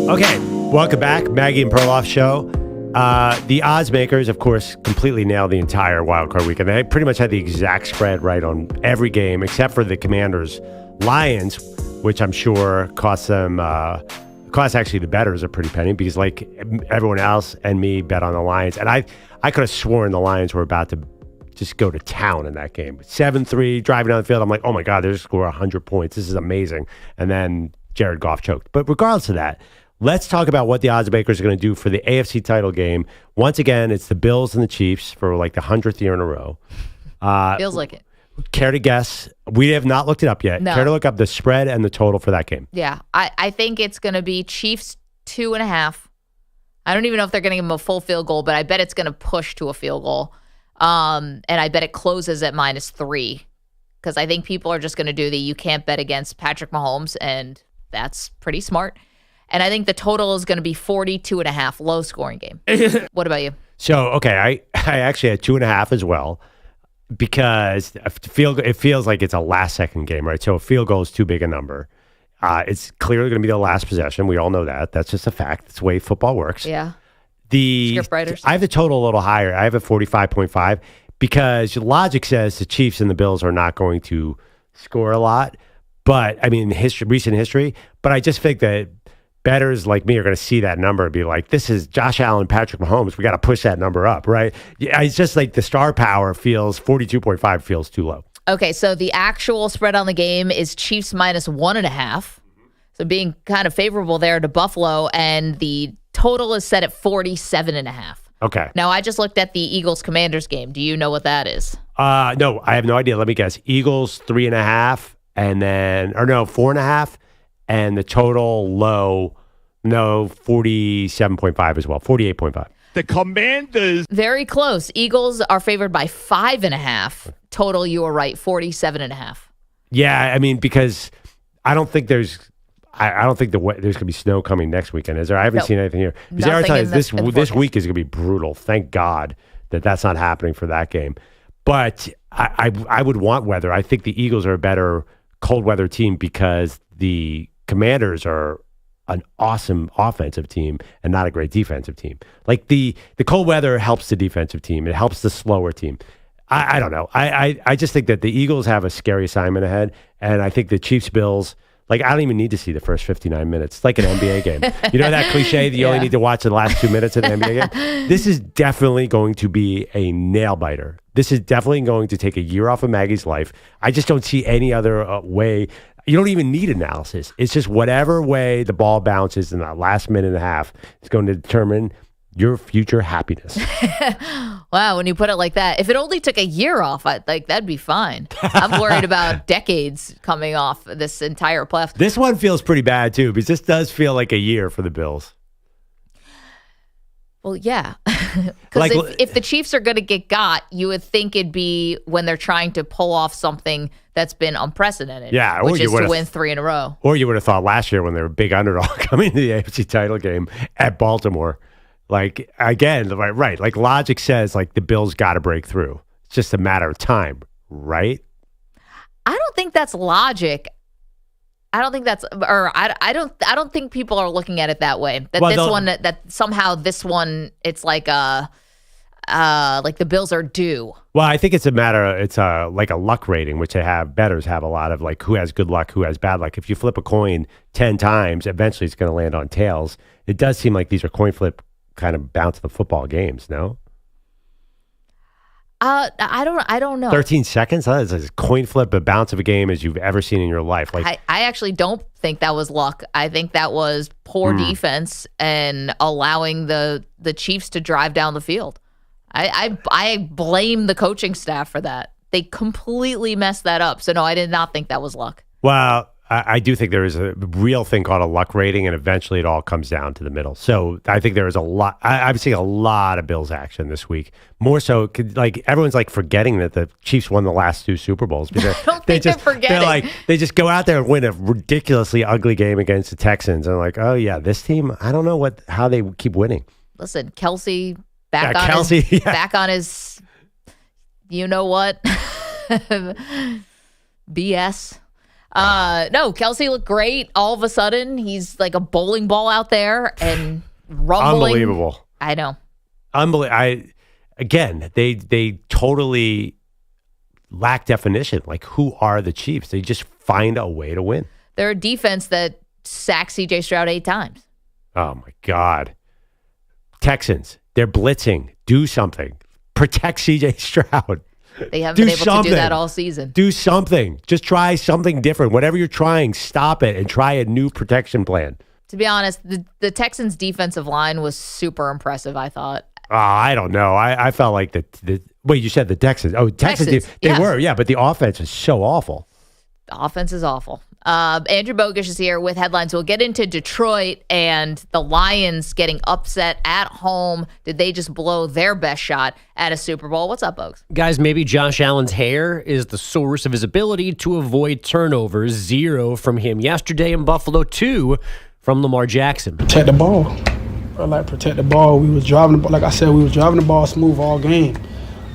Okay, welcome back. Maggie and Perloff show. The odds makers, of course, completely nailed the entire wildcard weekend. They pretty much had the exact spread right on every game except for the Commanders Lions, which I'm sure cost them, cost actually the bettors a pretty penny because like everyone else and me bet on the Lions. And I could have sworn the Lions were about to just go to town in that game. 7-3, driving down the field. I'm like, oh my God, they're going to score 100 points. This is amazing. And then Jared Goff choked. But regardless of that, let's talk about what the odds makers are going to do for the AFC title game. Once again, it's the Bills and the Chiefs for like the 100th year in a row. Feels like it. Care to guess? We have not looked it up yet. No. Care to look up the spread and the total for that game? Yeah, I think it's going to be Chiefs 2.5. I don't even know if they're going to give them a full field goal, but I bet it's going to push to a field goal. And I bet it closes at -3 because I think people are just going to do the you can't bet against Patrick Mahomes, and that's pretty smart. And I think the total is going to be 42.5, low scoring game. What about you? So, okay, I actually had 2.5 as well because it feels like it's a last second game, right? So a field goal is too big a number. It's clearly going to be the last possession. We all know that. That's just a fact. That's the way football works. Yeah. I have the total a little higher. I have a 45.5 because logic says the Chiefs and the Bills are not going to score a lot. But, I mean, recent history. But I just think that bettors like me are going to see that number and be like, this is Josh Allen, Patrick Mahomes. We got to push that number up, right? Yeah, it's just like the star power feels 42.5 feels too low. Okay, so the actual spread on the game is Chiefs -1.5. So being kind of favorable there to Buffalo, and the total is set at 47.5. Okay. Now, I just looked at the Eagles-Commanders game. Do you know what that is? No, I have no idea. Let me guess. Eagles 3.5 and then, or no, 4.5. And the total low, 47.5 as well, 48.5. The Commanders. Very close. Eagles are favored by 5.5. Total, you were right, 47.5. Yeah, I mean, because I don't think there's going to be snow coming next weekend, is there? I haven't seen anything here. Because I tell you, this week is going to be brutal. Thank God that that's not happening for that game. But I would want weather. I think the Eagles are a better cold weather team because the Commanders are an awesome offensive team and not a great defensive team. Like the cold weather helps the defensive team. It helps the slower team. I don't know. I just think that the Eagles have a scary assignment ahead. And I think the Chiefs-Bills, like I don't even need to see the first 59 minutes. It's like an NBA game. You know that cliche that you only need to watch the last 2 minutes of an NBA game? This is definitely going to be a nail-biter. This is definitely going to take a year off of Maggie's life. I just don't see any other way. You don't even need analysis. It's just whatever way the ball bounces in that last minute and a half is going to determine your future happiness. Wow, when you put it like that, if it only took a year off, that'd be fine. I'm worried about decades coming off this entire playoff. This one feels pretty bad too, because this does feel like a year for the Bills. Well, yeah, because if the Chiefs are going to get got, you would think it'd be when they're trying to pull off something that's been unprecedented. Yeah, which is to win 3 in a row. Or you would have thought last year when they were a big underdog coming to the AFC title game at Baltimore. Like, again, right. Like, logic says, like, the Bills got to break through. It's just a matter of time, right? I don't think that's logic. I don't think that's, or I don't think people are looking at it that way. That somehow this one, it's like the Bills are due. Well, I think it's a matter. It's like a luck rating, which bettors have a lot of, like, who has good luck, who has bad luck. If you flip a coin 10 times, eventually it's going to land on tails. It does seem like these are coin flip kind of bounce the football games. No. I don't know. 13 seconds? That is as coin flip a bounce of a game as you've ever seen in your life. Like, I actually don't think that was luck. I think that was poor defense and allowing the Chiefs to drive down the field. I blame the coaching staff for that. They completely messed that up. So no, I did not think that was luck. Well, I do think there is a real thing called a luck rating, and eventually it all comes down to the middle. So I think there is a lot. I'm seeing a lot of Bills action this week. More so, like, everyone's like forgetting that the Chiefs won the last 2 Super Bowls. I don't think they're forgetting. They just go out there and win a ridiculously ugly game against the Texans, and like, oh yeah, this team. I don't know how they keep winning. Listen, Kelsey back on his, you know what, BS. No, Kelsey looked great. All of a sudden, he's like a bowling ball out there and rumbling. Unbelievable. I know. Again, they totally lack definition. Like, who are the Chiefs? They just find a way to win. They're a defense that sacked C.J. Stroud 8 times. Oh, my God. Texans, they're blitzing. Do something. Protect C.J. Stroud. They haven't been able to do that all season. Do something. Just try something different. Whatever you're trying, stop it and try a new protection plan. To be honest, the Texans' defensive line was super impressive, I thought. I don't know. I felt like wait, you said the Texans. Oh, Texans. They were, yeah, but the offense is so awful. The offense is awful. Andrew Bogusch is here with headlines. We'll get into Detroit and the Lions getting upset at home. Did they just blow their best shot at a Super Bowl? What's up, Bogusch? Guys, maybe Josh Allen's hair is the source of his ability to avoid turnovers. 0 from him yesterday in Buffalo, 2 from Lamar Jackson. Protect the ball. Protect the ball. We was driving the ball. Like I said, we was driving the ball smooth all game.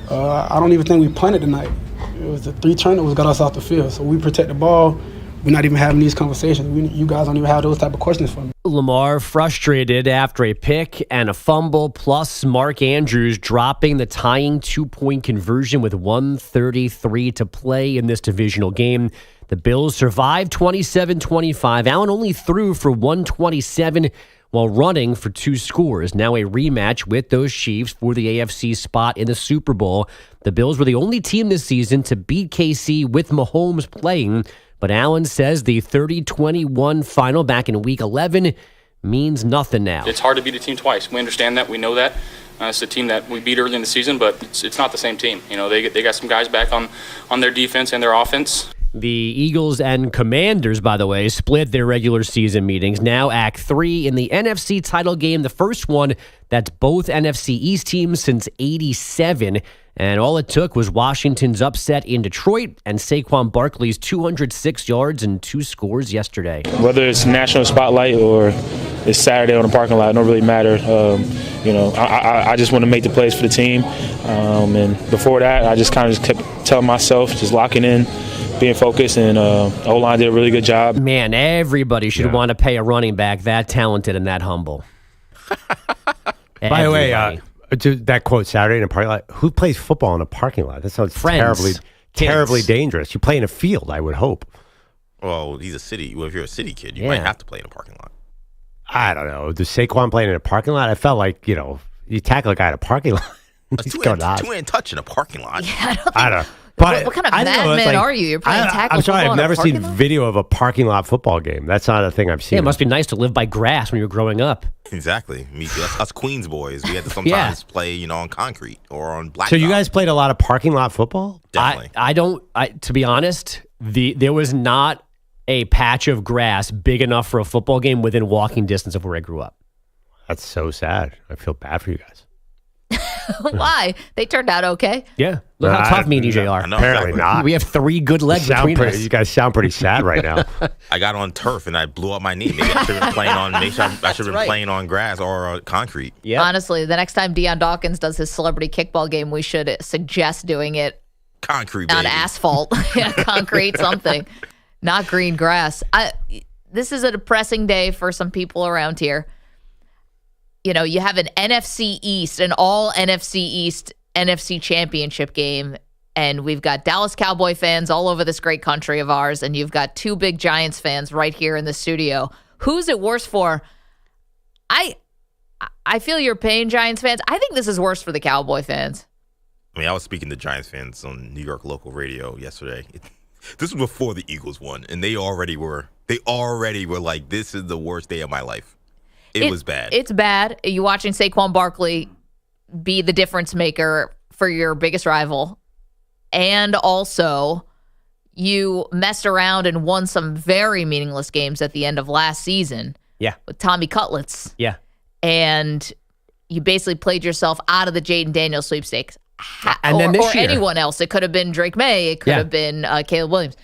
I don't even think we punted tonight. It was the 3 turnovers got us off the field. So we protect the ball. We're not even having these conversations. You guys don't even have those type of questions for me. Lamar frustrated after a pick and a fumble, plus Mark Andrews dropping the tying 2-point conversion with 1:33 to play in this divisional game. The Bills survived 27-25. Allen only threw for 127 while running for 2 scores. Now a rematch with those Chiefs for the AFC spot in the Super Bowl. The Bills were the only team this season to beat KC with Mahomes playing. But Allen says the 30-21 final back in Week 11 means nothing now. It's hard to beat a team twice. We understand that. We know that. It's a team that we beat early in the season, but it's not the same team. You know, they got some guys back on their defense and their offense. The Eagles and Commanders, by the way, split their regular season meetings. Now Act 3 in the NFC title game, the first one that's both NFC East teams since '87. And all it took was Washington's upset in Detroit and Saquon Barkley's 206 yards and 2 scores yesterday. Whether it's national spotlight or it's Saturday on the parking lot, it don't really matter. I just want to make the plays for the team. And before that, I just kind of kept telling myself, just locking in, being focused, and O-line did a really good job. Man, everybody should want to pay a running back that talented and that humble. By the way, that quote, Saturday in a parking lot, who plays football in a parking lot? That sounds terribly dangerous. You play in a field, I would hope. Well, he's a city. Well, if you're a city kid, you might have to play in a parking lot. I don't know. Does Saquon playing in a parking lot? I felt like, you tackle a guy in a parking lot. He's two-hand touch in a parking lot. Yeah, But what kind of I don't know, madman it's like- are you? You're playing tackle I'm sorry, football I've in a never seen parking lot? video of a parking lot football game. That's not a thing I've seen. Yeah, it must be nice to live by grass when you were growing up. Exactly. Me, us Queens boys, we had to sometimes play, on concrete or on blacktop. So you guys played a lot of parking lot football? Definitely. To be honest, there was not a patch of grass big enough for a football game within walking distance of where I grew up. That's so sad. I feel bad for you guys. Why? They turned out okay. Yeah. Look how tough me and EJ are. Apparently not. We have 3 good legs between us. You guys sound pretty sad right now. I got on turf and I blew up my knee. Maybe I should have been playing on. Maybe I should have been playing on grass or concrete. Yeah. Honestly, the next time Deion Dawkins does his celebrity kickball game, we should suggest doing it concrete, on baby. asphalt, concrete, something, not green grass. This is a depressing day for some people around here. You have an NFC East, an all NFC East NFC championship game, and we've got Dallas Cowboy fans all over this great country of ours, and you've got 2 big Giants fans right here in the studio. Who's it worse for? I feel your pain, Giants fans. I think this is worse for the Cowboy fans. I mean, I was speaking to Giants fans on New York local radio yesterday. This was before the Eagles won, and they already were like, this is the worst day of my life. It was bad. It's bad. You watching Saquon Barkley be the difference maker for your biggest rival. And also, you messed around and won some very meaningless games at the end of last season. Yeah. With Tommy Cutlets. Yeah. And you basically played yourself out of the Jaden Daniels sweepstakes. And then this year. Anyone else. It could have been Drake May. It could have been Caleb Williams.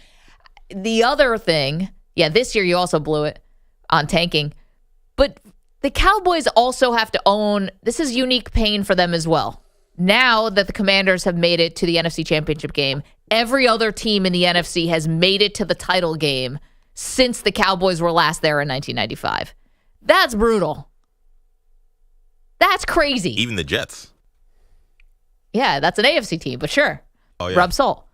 The other thing, this year you also blew it on tanking. But the Cowboys also have to own, this is unique pain for them as well. Now that the Commanders have made it to the NFC Championship game, every other team in the NFC has made it to the title game since the Cowboys were last there in 1995. That's brutal. That's crazy. Even the Jets. Yeah, that's an AFC team, but sure. Oh, yeah. Rub salt.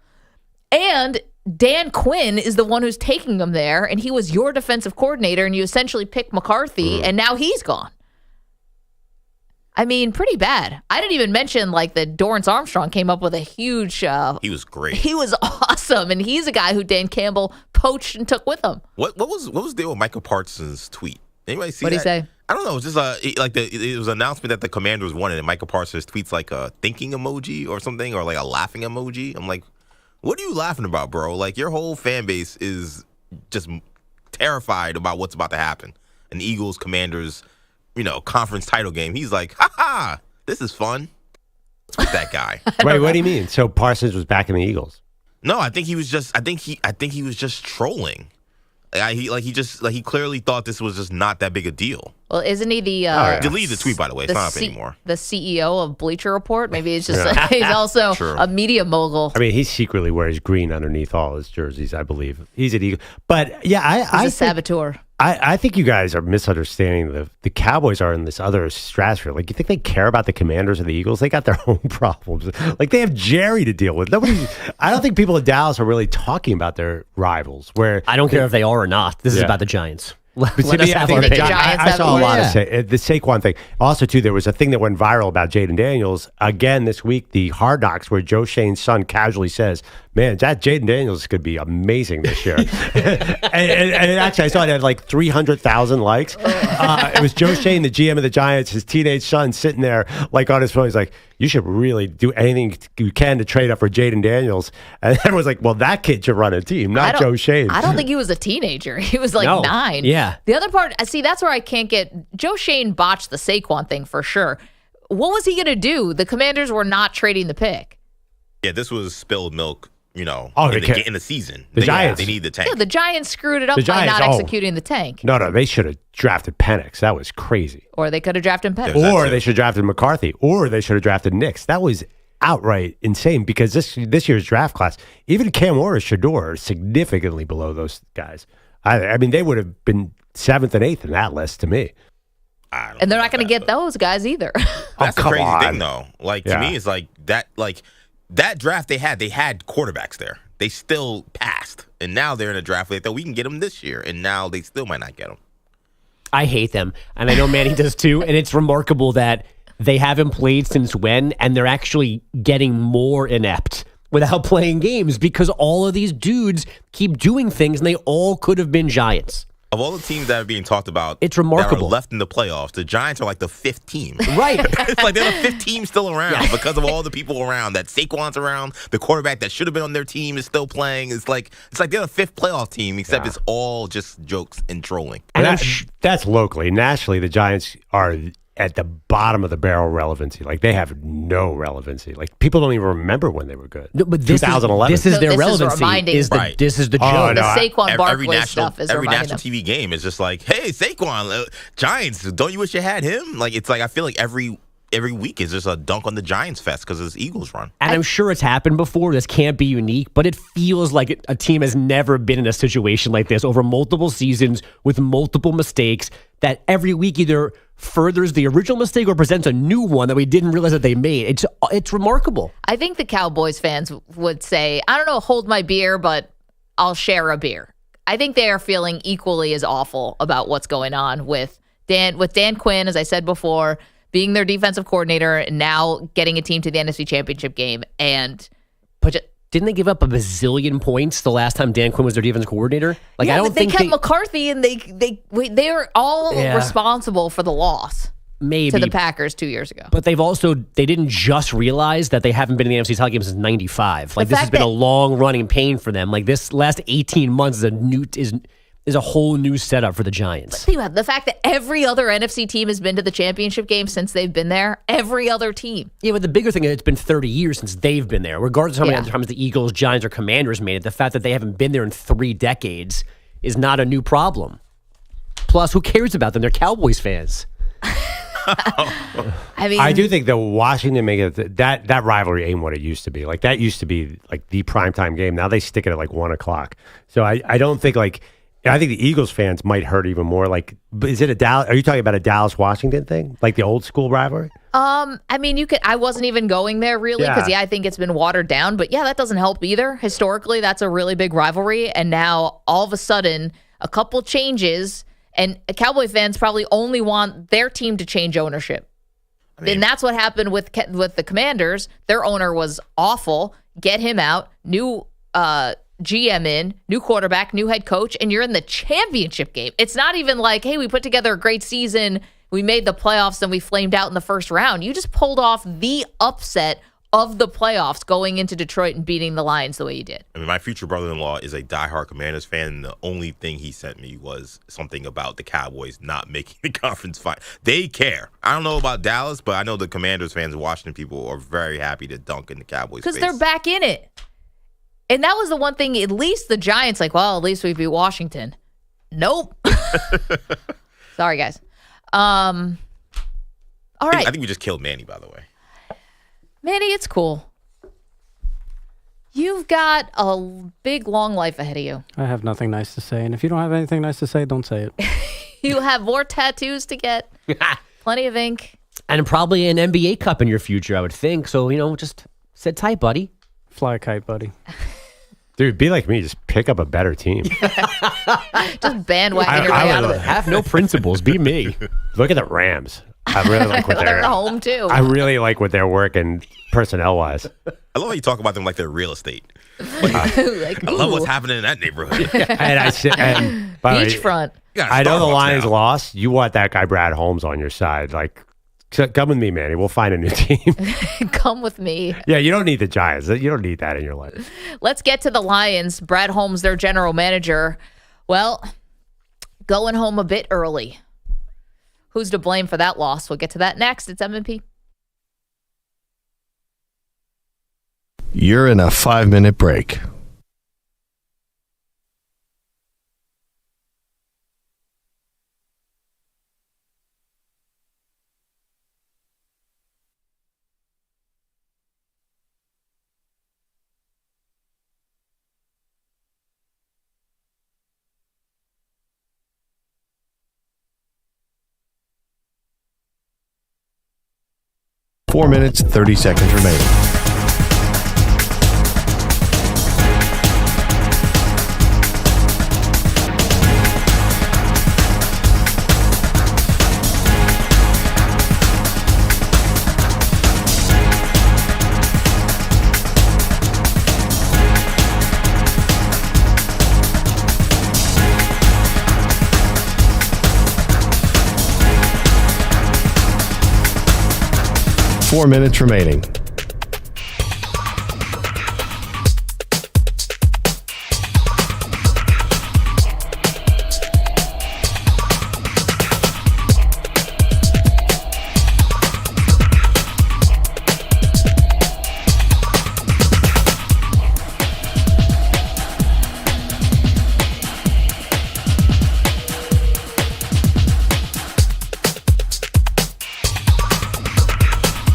And Dan Quinn is the one who's taking them there, and he was your defensive coordinator, and you essentially picked McCarthy, and now he's gone. I mean, pretty bad. I didn't even mention, that Dorrance Armstrong came up with a huge... he was great. He was awesome, and he's a guy who Dan Campbell poached and took with him. What was the deal with Michael Parsons' tweet? Anybody see What'd that? he say? I don't know. It was just it was an announcement that the Commanders won, and Michael Parsons tweets like a thinking emoji or something, or like a laughing emoji. I'm like, what are you laughing about, bro? Like, your whole fan base is just terrified about what's about to happen. An Eagles Commanders, conference title game. He's like, ha, this is fun. What's with that guy? Wait, what do you mean? So Parsons was back in the Eagles? No, I think he was just trolling. He clearly thought this was just not that big a deal. Well, isn't he the... Delete the tweet, by the way. It's not up anymore. The CEO of Bleacher Report? Maybe it's just... he's also a media mogul. I mean, he secretly wears green underneath all his jerseys, I believe. He's an Eagle. But, yeah, he's a saboteur. I think you guys are misunderstanding. The Cowboys are in this other stratosphere. Like, you think they care about the Commanders or the Eagles? They got their own problems. Like, they have Jerry to deal with. I don't think people in Dallas are really talking about their rivals. Where I don't care if they are or not. This is about the Giants. I saw a lot of the Saquon thing. Also, too, there was a thing that went viral about Jaden Daniels. Again, this week, the Hard Knocks, where Joe Shane's son casually says, man, that Jaden Daniels could be amazing this year. and actually, I saw it had like 300,000 likes. It was Joe Shane, the GM of the Giants, his teenage son sitting there like on his phone. He's like, you should really do anything you can to trade up for Jaden Daniels. And everyone's like, well, that kid should run a team, not Joe Shane. I don't think he was a teenager. He was like 9. Yeah. The other part, see, that's where I can't get... Joe Shane botched the Saquon thing for sure. What was he going to do? The Commanders were not trading the pick. Yeah, this was spilled milk, in the season. The Giants. They need the tank. Yeah, the Giants screwed it up by not executing the tank. No, they should have drafted Penix. That was crazy. Or they could have drafted Penix. Or they should have drafted McCarthy. Or they should have drafted Nix. That was outright insane because this year's draft class, even Cam or Shador are significantly below those guys. I mean, they would have been 7th and 8th in that list to me. And they're not going to get those guys either. That's the crazy thing, though. To me, it's like that draft they had quarterbacks there. They still passed. And now they're in a draft that we can get them this year. And now they still might not get them. I hate them. And I know Manny does too. And it's remarkable that they haven't played since when, and they're actually getting more inept without playing games because all of these dudes keep doing things and they all could have been Giants. Of all the teams that are being talked about, it's remarkable. That are left in the playoffs, the Giants are like the 5th team. Right. It's like they're the 5th team still around because of all the people around. That Saquon's around, the quarterback that should have been on their team is still playing. It's like they're the 5th playoff team, except it's all just jokes and trolling. And that's locally. Nationally, the Giants are at the bottom of the barrel relevancy. Like, they have no relevancy. Like, people don't even remember when they were good. No, but this 2011. This is their this relevancy. This is the joke. The Saquon Barkley stuff is every reminding national them. TV game is just like, hey, Saquon, Giants, don't you wish you had him? Like, it's like I feel like every week is just a dunk on the Giants fest because of this Eagles run. And I'm sure it's happened before. This can't be unique, but it feels like a team has never been in a situation like this over multiple seasons with multiple mistakes that every week either furthers the original mistake or presents a new one that we didn't realize that they made. It's remarkable. I think the Cowboys fans would say, I don't know, hold my beer, but I'll share a beer. I think they are feeling equally as awful about what's going on with Dan Quinn, as I said before, being their defensive coordinator and now getting a team to the NFC Championship game. But didn't they give up a bazillion points the last time Dan Quinn was their defensive coordinator? Like, yeah, I don't but they think kept McCarthy, and they are all responsible for the loss maybe to the Packers 2 years ago. But they didn't just realize that they haven't been in the NFC title game since '95. Like, this has been a long running pain for them. Like, this last 18 months is a whole new setup for the Giants. Think about the fact that every other NFC team has been to the championship game since they've been there. Every other team. Yeah, but the bigger thing is it's been 30 years since they've been there. Regardless of how many other times the Eagles, Giants, or Commanders made it, the fact that they haven't been there in 3 decades is not a new problem. Plus, who cares about them? They're Cowboys fans. I mean, I do think that Washington make it that rivalry ain't what it used to be. Like, that used to be like the primetime game. Now they stick it at like 1:00. So I don't think like. I think the Eagles fans might hurt even more. Like, is it a Dallas? Are you talking about a Dallas-Washington thing, like the old school rivalry? I mean, you could. I wasn't even going there really because I think it's been watered down. But yeah, that doesn't help either. Historically, that's a really big rivalry, and now all of a sudden, a couple changes, and Cowboy fans probably only want their team to change ownership. And that's what happened with the Commanders. Their owner was awful. Get him out. New GM in, new quarterback, new head coach, and you're in the championship game. It's not even like, hey, we put together a great season, we made the playoffs, and we flamed out in the first round. You just pulled off the upset of the playoffs going into Detroit and beating the Lions the way you did. I mean, my future brother-in-law is a diehard Commanders fan, and the only thing he sent me was something about the Cowboys not making the conference final. They care. I don't know about Dallas, but I know the Commanders fans, Washington people, are very happy to dunk in the Cowboys because they're back in it. And that was the one thing, at least the Giants, like, well, at least we beat Washington. Nope. Sorry, guys. All right. I think we just killed Manny, by the way. Manny, it's cool. You've got a big, long life ahead of you. I have nothing nice to say. And if you don't have anything nice to say, don't say it. You have more tattoos to get. Plenty of ink. And probably an NBA Cup in your future, I would think. So, just sit tight, buddy. Fly a kite, buddy. Dude, be like me. Just pick up a better team. Just bandwagon your way out of it. Have no principles. Be me. Look at the Rams. I really like what they're home too. I really like what they're working personnel-wise. I love how you talk about them like they're real estate. I love what's happening in that neighborhood. And by the way, Beachfront. I know the Lions lost. You want that guy Brad Holmes on your side. Like, come with me, Manny. We'll find a new team. Come with me. Yeah, you don't need the Giants. You don't need that in your life. Let's get to the Lions. Brad Holmes, their general manager. Well, going home a bit early. Who's to blame for that loss? We'll get to that next. It's M&P. You're in a 5-minute break. Four minutes, 30 seconds remaining. 4 minutes remaining.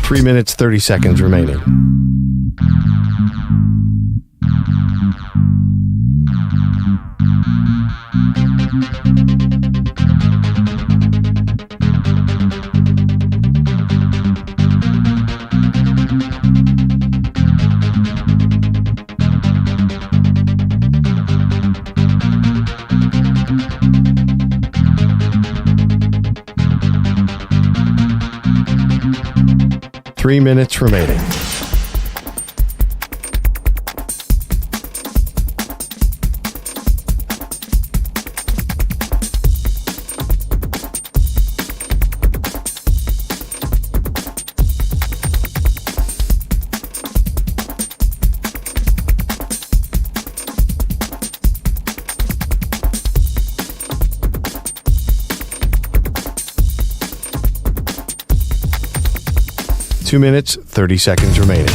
Three minutes, 30 seconds remaining. Three minutes remaining. Two minutes, 30 seconds remaining.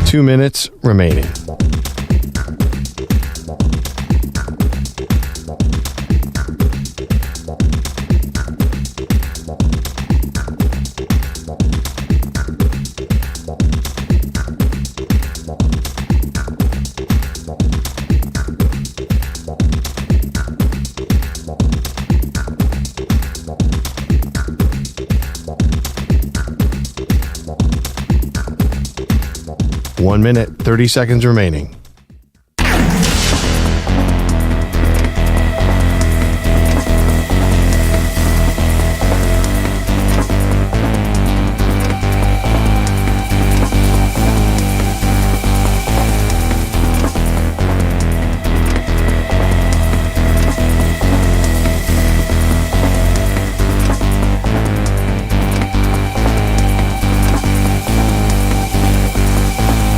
Two minutes remaining. One minute, 30 seconds remaining.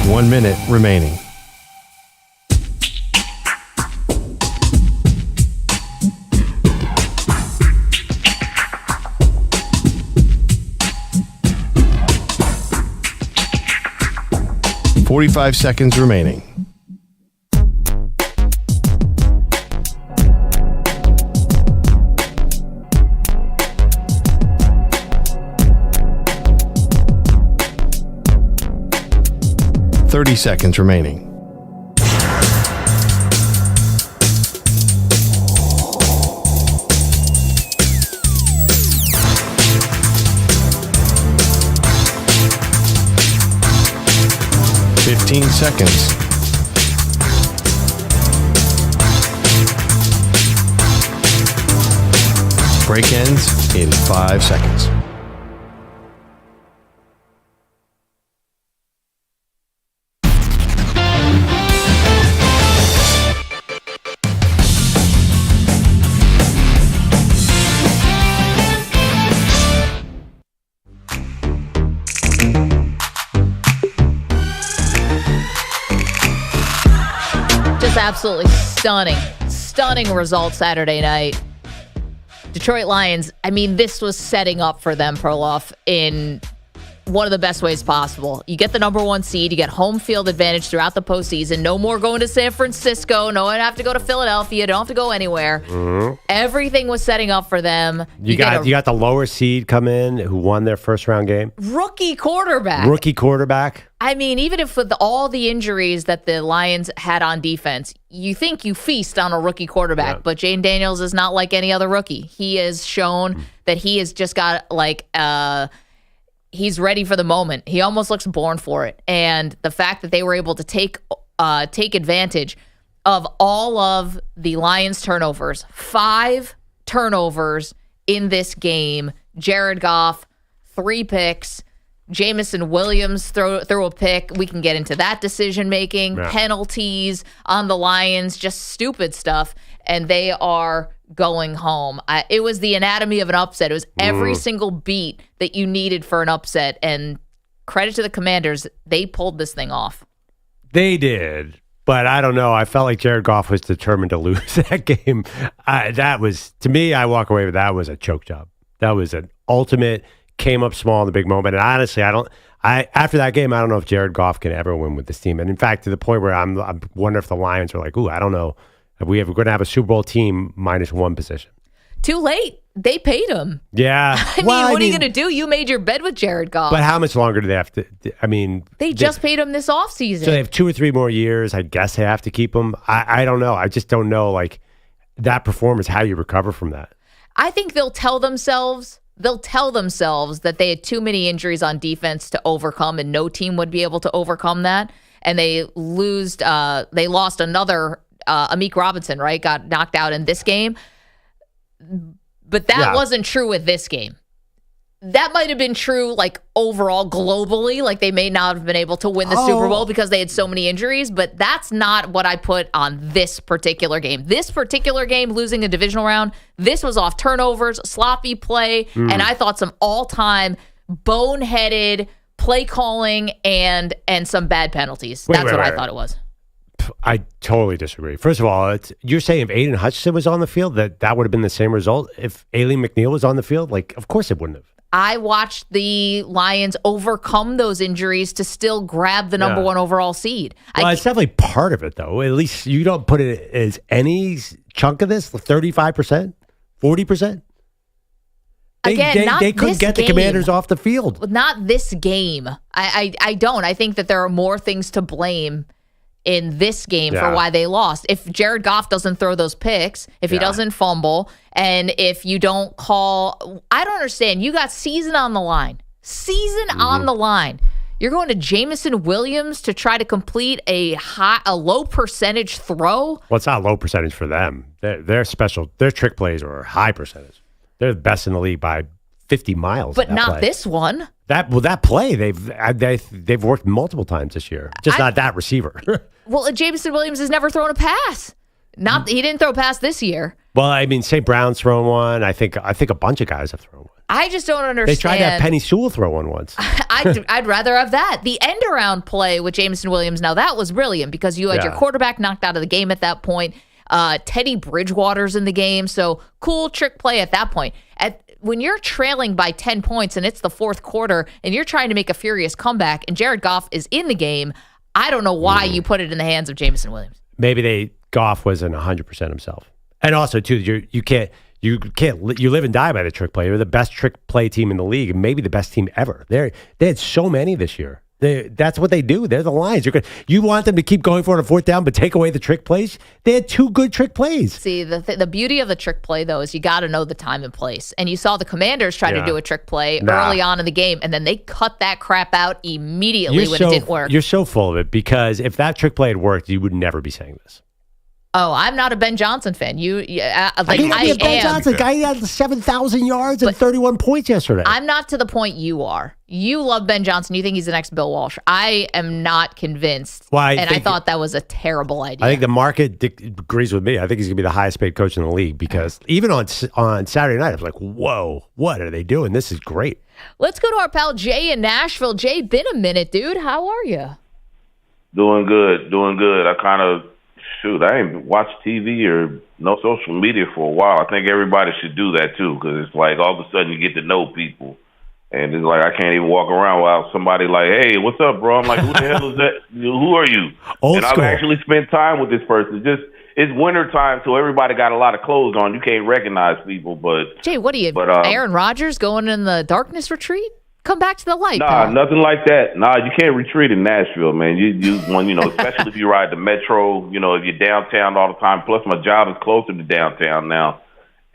One minute remaining. .45 seconds remaining. .30 seconds remaining. .15 seconds. Break ends in 5 seconds. Absolutely stunning result Saturday night. Detroit Lions, I mean, this was setting up for them, Perloff, in one of the best ways possible. You get the number one seed, you get home field advantage throughout the postseason. No more going to San Francisco. No one have to go to Philadelphia. Don't have to go anywhere. Mm-hmm. Everything was setting up for them. You got the lower seed come in who won their first round game. Rookie quarterback. I mean, even if with all the injuries that the Lions had on defense, you think you feast on a rookie quarterback, but Jane Daniels is not like any other rookie. He has shown that he has just got he's ready for the moment. He almost looks born for it. And the fact that they were able to take advantage of all of the Lions' turnovers, 5 turnovers in this game. Jared Goff, 3 picks. Jamison Williams threw a pick. We can get into that decision-making, penalties on the Lions, just stupid stuff, and they are going home. It was the anatomy of an upset. It was every single beat that you needed for an upset, and credit to the Commanders, they pulled this thing off. They did, but I don't know. I felt like Jared Goff was determined to lose that game. That was, to me, I walk away with that was a choke job. That was an ultimate came up small in the big moment. And honestly, after that game, I don't know if Jared Goff can ever win with this team. And in fact, to the point where I'm wondering if the Lions are like, ooh, I don't know. We're going to have a Super Bowl team -1 position. Too late. They paid him. Yeah. What are you going to do? You made your bed with Jared Goff. But how much longer do they have to? They just paid him this offseason. So they have 2 or 3 more years. I guess they have to keep him. I don't know. I just don't know, like, that performance, how you recover from that. I think they'll tell themselves that they had too many injuries on defense to overcome, and no team would be able to overcome that. And they lost another Amik Robinson, right? Got knocked out in this game. But that wasn't true with this game. That might have been true, like, overall globally. Like, they may not have been able to win the Super Bowl because they had so many injuries, but that's not what I put on this particular game. This particular game, losing a divisional round, this was off turnovers, sloppy play, and I thought some all-time boneheaded play calling and some bad penalties. That's what I thought it was. I totally disagree. First of all, you're saying if Aiden Hutchinson was on the field, that would have been the same result? If Aileen McNeil was on the field? Like, of course it wouldn't have. I watched the Lions overcome those injuries to still grab the number 1 overall seed. Well, it's definitely part of it, though. At least you don't put it as any chunk of this, 35%, 40%. They couldn't get the Commanders off the field. Not this game. I don't. I think that there are more things to blame in this game for why they lost. If Jared Goff doesn't throw those picks, if he doesn't fumble, and if you don't call, I don't understand. You got season on the line. On the line. You're going to Jamison Williams to try to complete a low percentage throw? Well, it's not low percentage for them. They're special. Their trick plays are high percentage. They're the best in the league by 50 miles. But not this one. That play they've worked multiple times this year. Just not that receiver. Well, Jamison Williams has never thrown a pass. He didn't throw a pass this year. Well, I mean, St. Brown's thrown one. I think a bunch of guys have thrown one. I just don't understand. They tried to have Penny Sewell throw one once. I'd rather have that. The end around play with Jamison Williams. Now that was brilliant because you had your quarterback knocked out of the game at that point. Teddy Bridgewater's in the game, so cool trick play at that point. When you're trailing by 10 points and it's the fourth quarter and you're trying to make a furious comeback and Jared Goff is in the game, I don't know why you put it in the hands of Jamison Williams. Maybe Goff wasn't 100% himself. And also, too, you live and die by the trick play. You're the best trick play team in the league, and maybe the best team ever. They had so many this year. That's what they do. They're the Lions. You want them to keep going for it on 4th down, but take away the trick plays? They had 2 good trick plays. See, the beauty of the trick play, though, is you got to know the time and place. And you saw the Commanders try to do a trick play early on in the game, and then they cut that crap out immediately when it didn't work. You're so full of it, because if that trick play had worked, you would never be saying this. Oh, I'm not a Ben Johnson fan. Ben Johnson, guy had 7,000 yards and 31 points yesterday. I'm not to the point you are. You love Ben Johnson. You think he's the next Bill Walsh. I am not convinced. I thought that was a terrible idea. I think the market agrees with me. I think he's going to be the highest paid coach in the league, because even on Saturday night, I was like, whoa, what are they doing? This is great. Let's go to our pal Jay in Nashville. Jay, been a minute, dude. How are you? Doing good. I ain't watched TV or no social media for a while. I think everybody should do that too, because it's like all of a sudden you get to know people, and it's like I can't even walk around without somebody like, "Hey, what's up, bro?" I'm like, "Who the hell is that? Who are you?" Old school. I've actually spent time with this person. It's winter time, so everybody got a lot of clothes on. You can't recognize people, but Jay, what are you? Aaron Rodgers going in the darkness retreat? Come back to the light. Nah, nothing like that. Nah, you can't retreat in Nashville, man. Especially if you ride the metro, if you're downtown all the time. Plus, my job is closer to downtown now.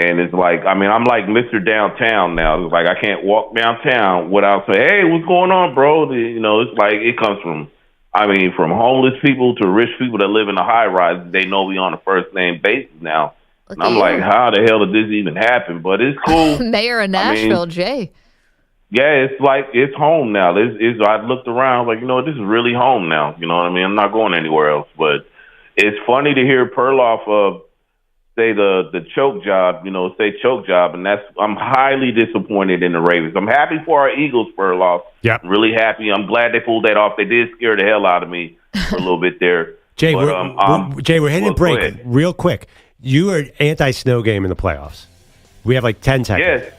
And it's like, I mean, I'm like Mr. Downtown now. It's like I can't walk downtown without saying, hey, what's going on, bro? You know, it's like it comes from, I mean, from homeless people to rich people that live in a high rise. They know we on a first name basis now. And I'm like, how the hell did this even happen? But it's cool. Mayor of Nashville, Jay. Yeah, it's like it's home now. I looked around, like, you know, this is really home now. You know what I mean? I'm not going anywhere else. But it's funny to hear Perloff say the choke job, you know, say choke job, and I'm highly disappointed in the Ravens. I'm happy for our Eagles, Perloff. Yeah, really happy. I'm glad they pulled that off. They did scare the hell out of me for a little bit there. Jay, but, we're hitting a break real quick. You are anti-snow game in the playoffs. We have like 10 seconds. Yes.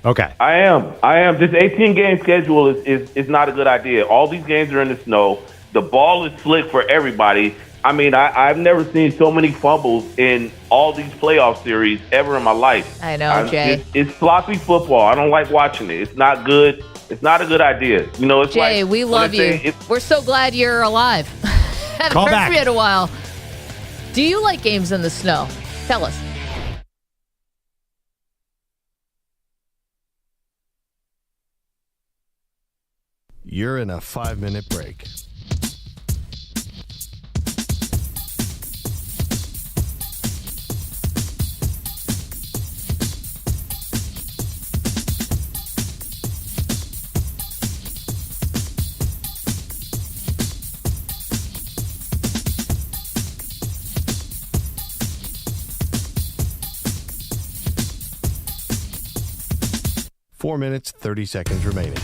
Okay. I am. This 18-game schedule is not a good idea. All these games are in the snow. The ball is slick for everybody. I mean, I've never seen so many fumbles in all these playoff series ever in my life. I know, Jay. It's sloppy football. I don't like watching it. It's not good. It's not a good idea. You know, it's Jay, like, we love you. We're so glad you're alive. Haven't Call heard back. from you in a while. Do you like games in the snow? Tell us. You're in a 5-minute break. Four minutes, 30 seconds remaining.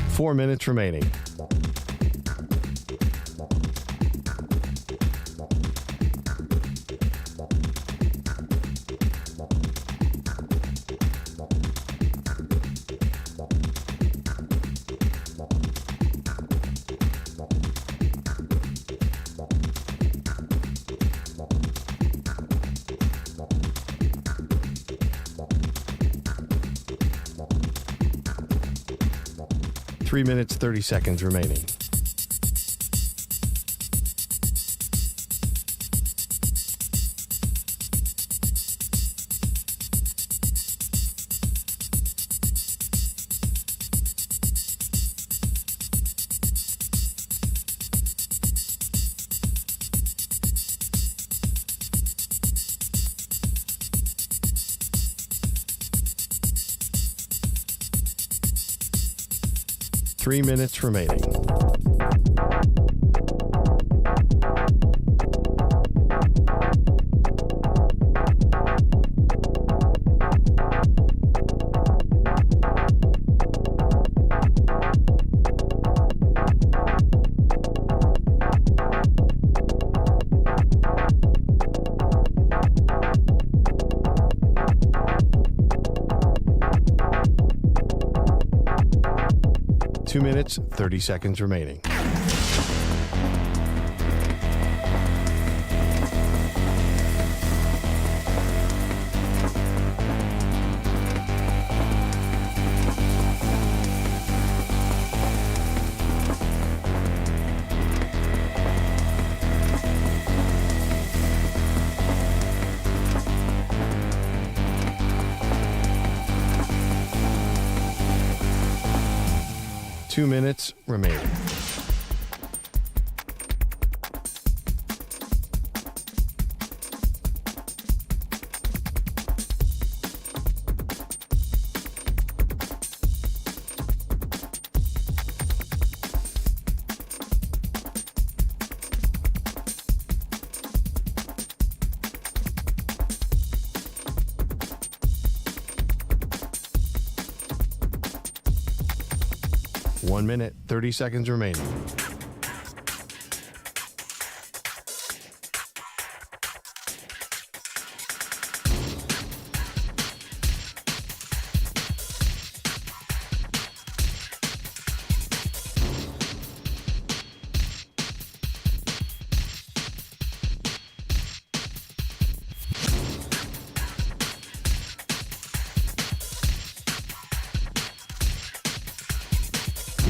Four minutes remaining. Three minutes, 30 seconds remaining. Three minutes remaining. Two minutes, 30 seconds remaining. Two minutes remaining. One minute, 30 seconds remaining.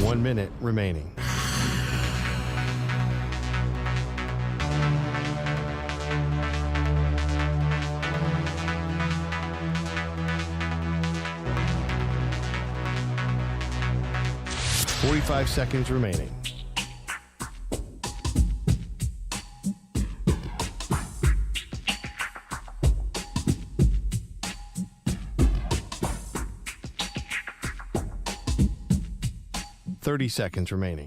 1 minute remaining. "45 seconds remaining. "30 seconds remaining.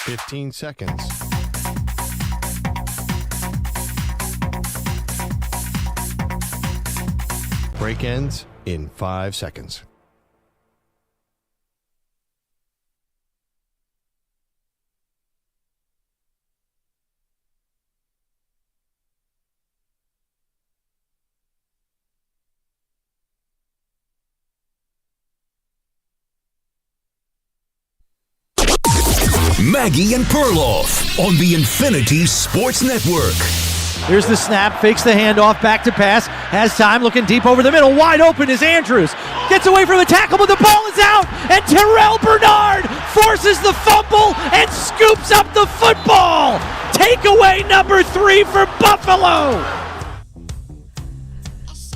"15 seconds. Break ends in 5 seconds. Maggie and Perloff on the Infinity Sports Network. Here's the snap, fakes the handoff, back to pass, has time, looking deep over the middle, wide open is Andrews. Gets away from the tackle, but the ball is out, and Terrell Bernard forces the fumble and scoops up the football. Takeaway number 3 for Buffalo.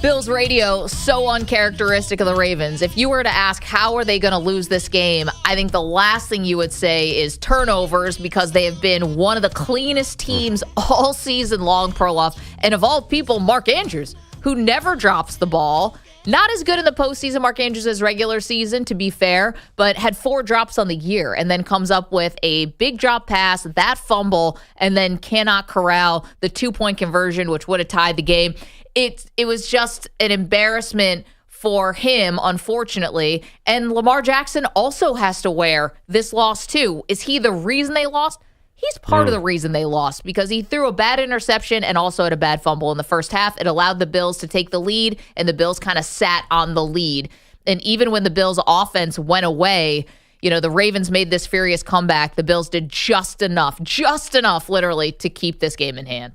Bills radio, so uncharacteristic of the Ravens. If you were to ask how are they going to lose this game, I think the last thing you would say is turnovers, because they have been one of the cleanest teams all season long, Perloff. And of all people, Mark Andrews, who never drops the ball. Not as good in the postseason, Mark Andrews, as regular season, to be fair, but had 4 drops on the year and then comes up with a big drop pass, that fumble, and then cannot corral the 2-point conversion, which would have tied the game. It was just an embarrassment for him, unfortunately. And Lamar Jackson also has to wear this loss, too. Is he the reason they lost? He's part of the reason they lost, because he threw a bad interception and also had a bad fumble in the first half. It allowed the Bills to take the lead, and the Bills kind of sat on the lead. And even when the Bills' offense went away, the Ravens made this furious comeback. The Bills did just enough, literally, to keep this game in hand.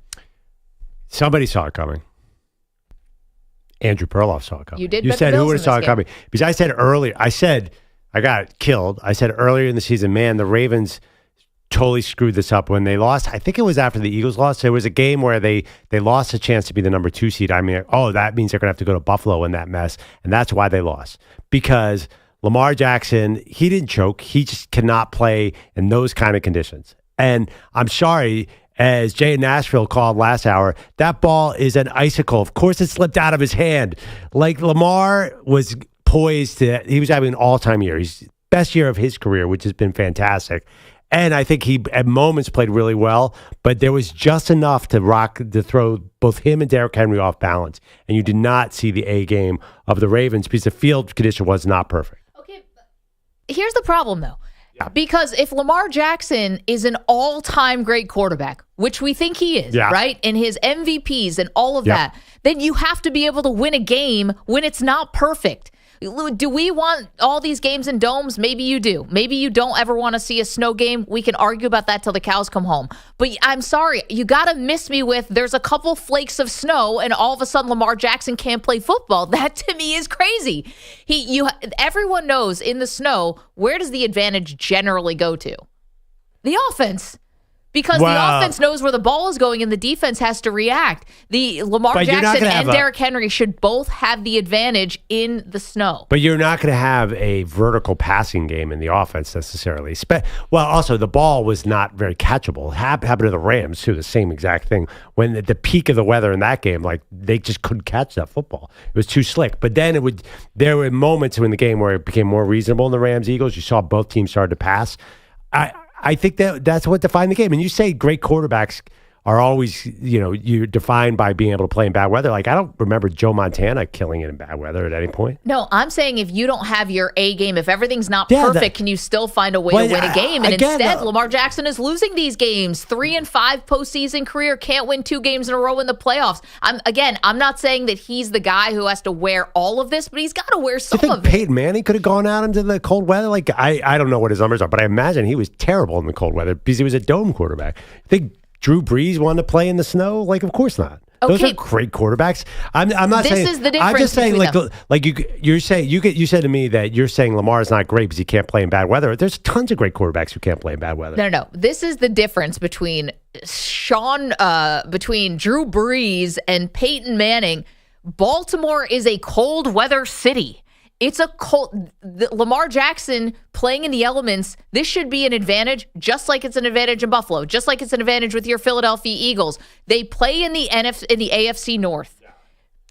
Somebody saw it coming. Andrew Perloff saw it coming. You did. You bet said the who Bills would have in saw this it coming? Because I said earlier, I got killed. I said earlier in the season, man, the Ravens totally screwed this up when they lost. I think it was after the Eagles lost. There was a game where they lost a chance to be the number 2 seed. I mean, that means they're going to have to go to Buffalo in that mess. And that's why they lost. Because Lamar Jackson, he didn't choke. He just cannot play in those kind of conditions. And I'm sorry, as Jay in Nashville called last hour, that ball is an icicle. Of course, it slipped out of his hand. Like, Lamar was poised he was having an all-time year. He's best year of his career, which has been fantastic. And I think he, at moments, played really well, but there was just enough to throw both him and Derrick Henry off balance. And you did not see the A game of the Ravens because the field condition was not perfect. Okay, here's the problem, though. Yeah. Because if Lamar Jackson is an all-time great quarterback, which we think he is, right, in his MVPs and all of that, then you have to be able to win a game when it's not perfect. Do we want all these games in domes? Maybe you do. Maybe you don't ever want to see a snow game. We can argue about that till the cows come home. But I'm sorry, you got to miss me with there's a couple flakes of snow and all of a sudden Lamar Jackson can't play football. That to me is crazy. Everyone knows in the snow, where does the advantage generally go to? The offense. Because the offense knows where the ball is going and the defense has to react. The Lamar Jackson and Derrick Henry should both have the advantage in the snow. But you're not going to have a vertical passing game in the offense necessarily. Also, the ball was not very catchable. It happened to the Rams, too, the same exact thing. When at the peak of the weather in that game, like, they just couldn't catch that football. It was too slick. But then there were moments in the game where it became more reasonable in the Rams-Eagles. You saw both teams started to pass. I think that's what defined the game. And you say great quarterbacks are always, you're defined by being able to play in bad weather. Like, I don't remember Joe Montana killing it in bad weather at any point. No, I'm saying if you don't have your A game, if everything's not perfect, can you still find a way to win a game? And instead, Lamar Jackson is losing these games. 3-5 postseason career, can't win 2 games in a row in the playoffs. I'm not saying that he's the guy who has to wear all of this, but he's got to wear some of it. Peyton Manning could have gone out into the cold weather? Like, I don't know what his numbers are, but I imagine he was terrible in the cold weather because he was a dome quarterback. I think Drew Brees wanted to play in the snow? Like, of course not. Those are great quarterbacks. I'm not saying. This is the difference. I'm just saying, them. you said to me that you're saying Lamar's not great because he can't play in bad weather. There's tons of great quarterbacks who can't play in bad weather. No. This is the difference between between Drew Brees and Peyton Manning. Baltimore is a cold weather city. It's a cold. Lamar Jackson playing in the elements. This should be an advantage, just like it's an advantage in Buffalo, just like it's an advantage with your Philadelphia Eagles. They play in the AFC North.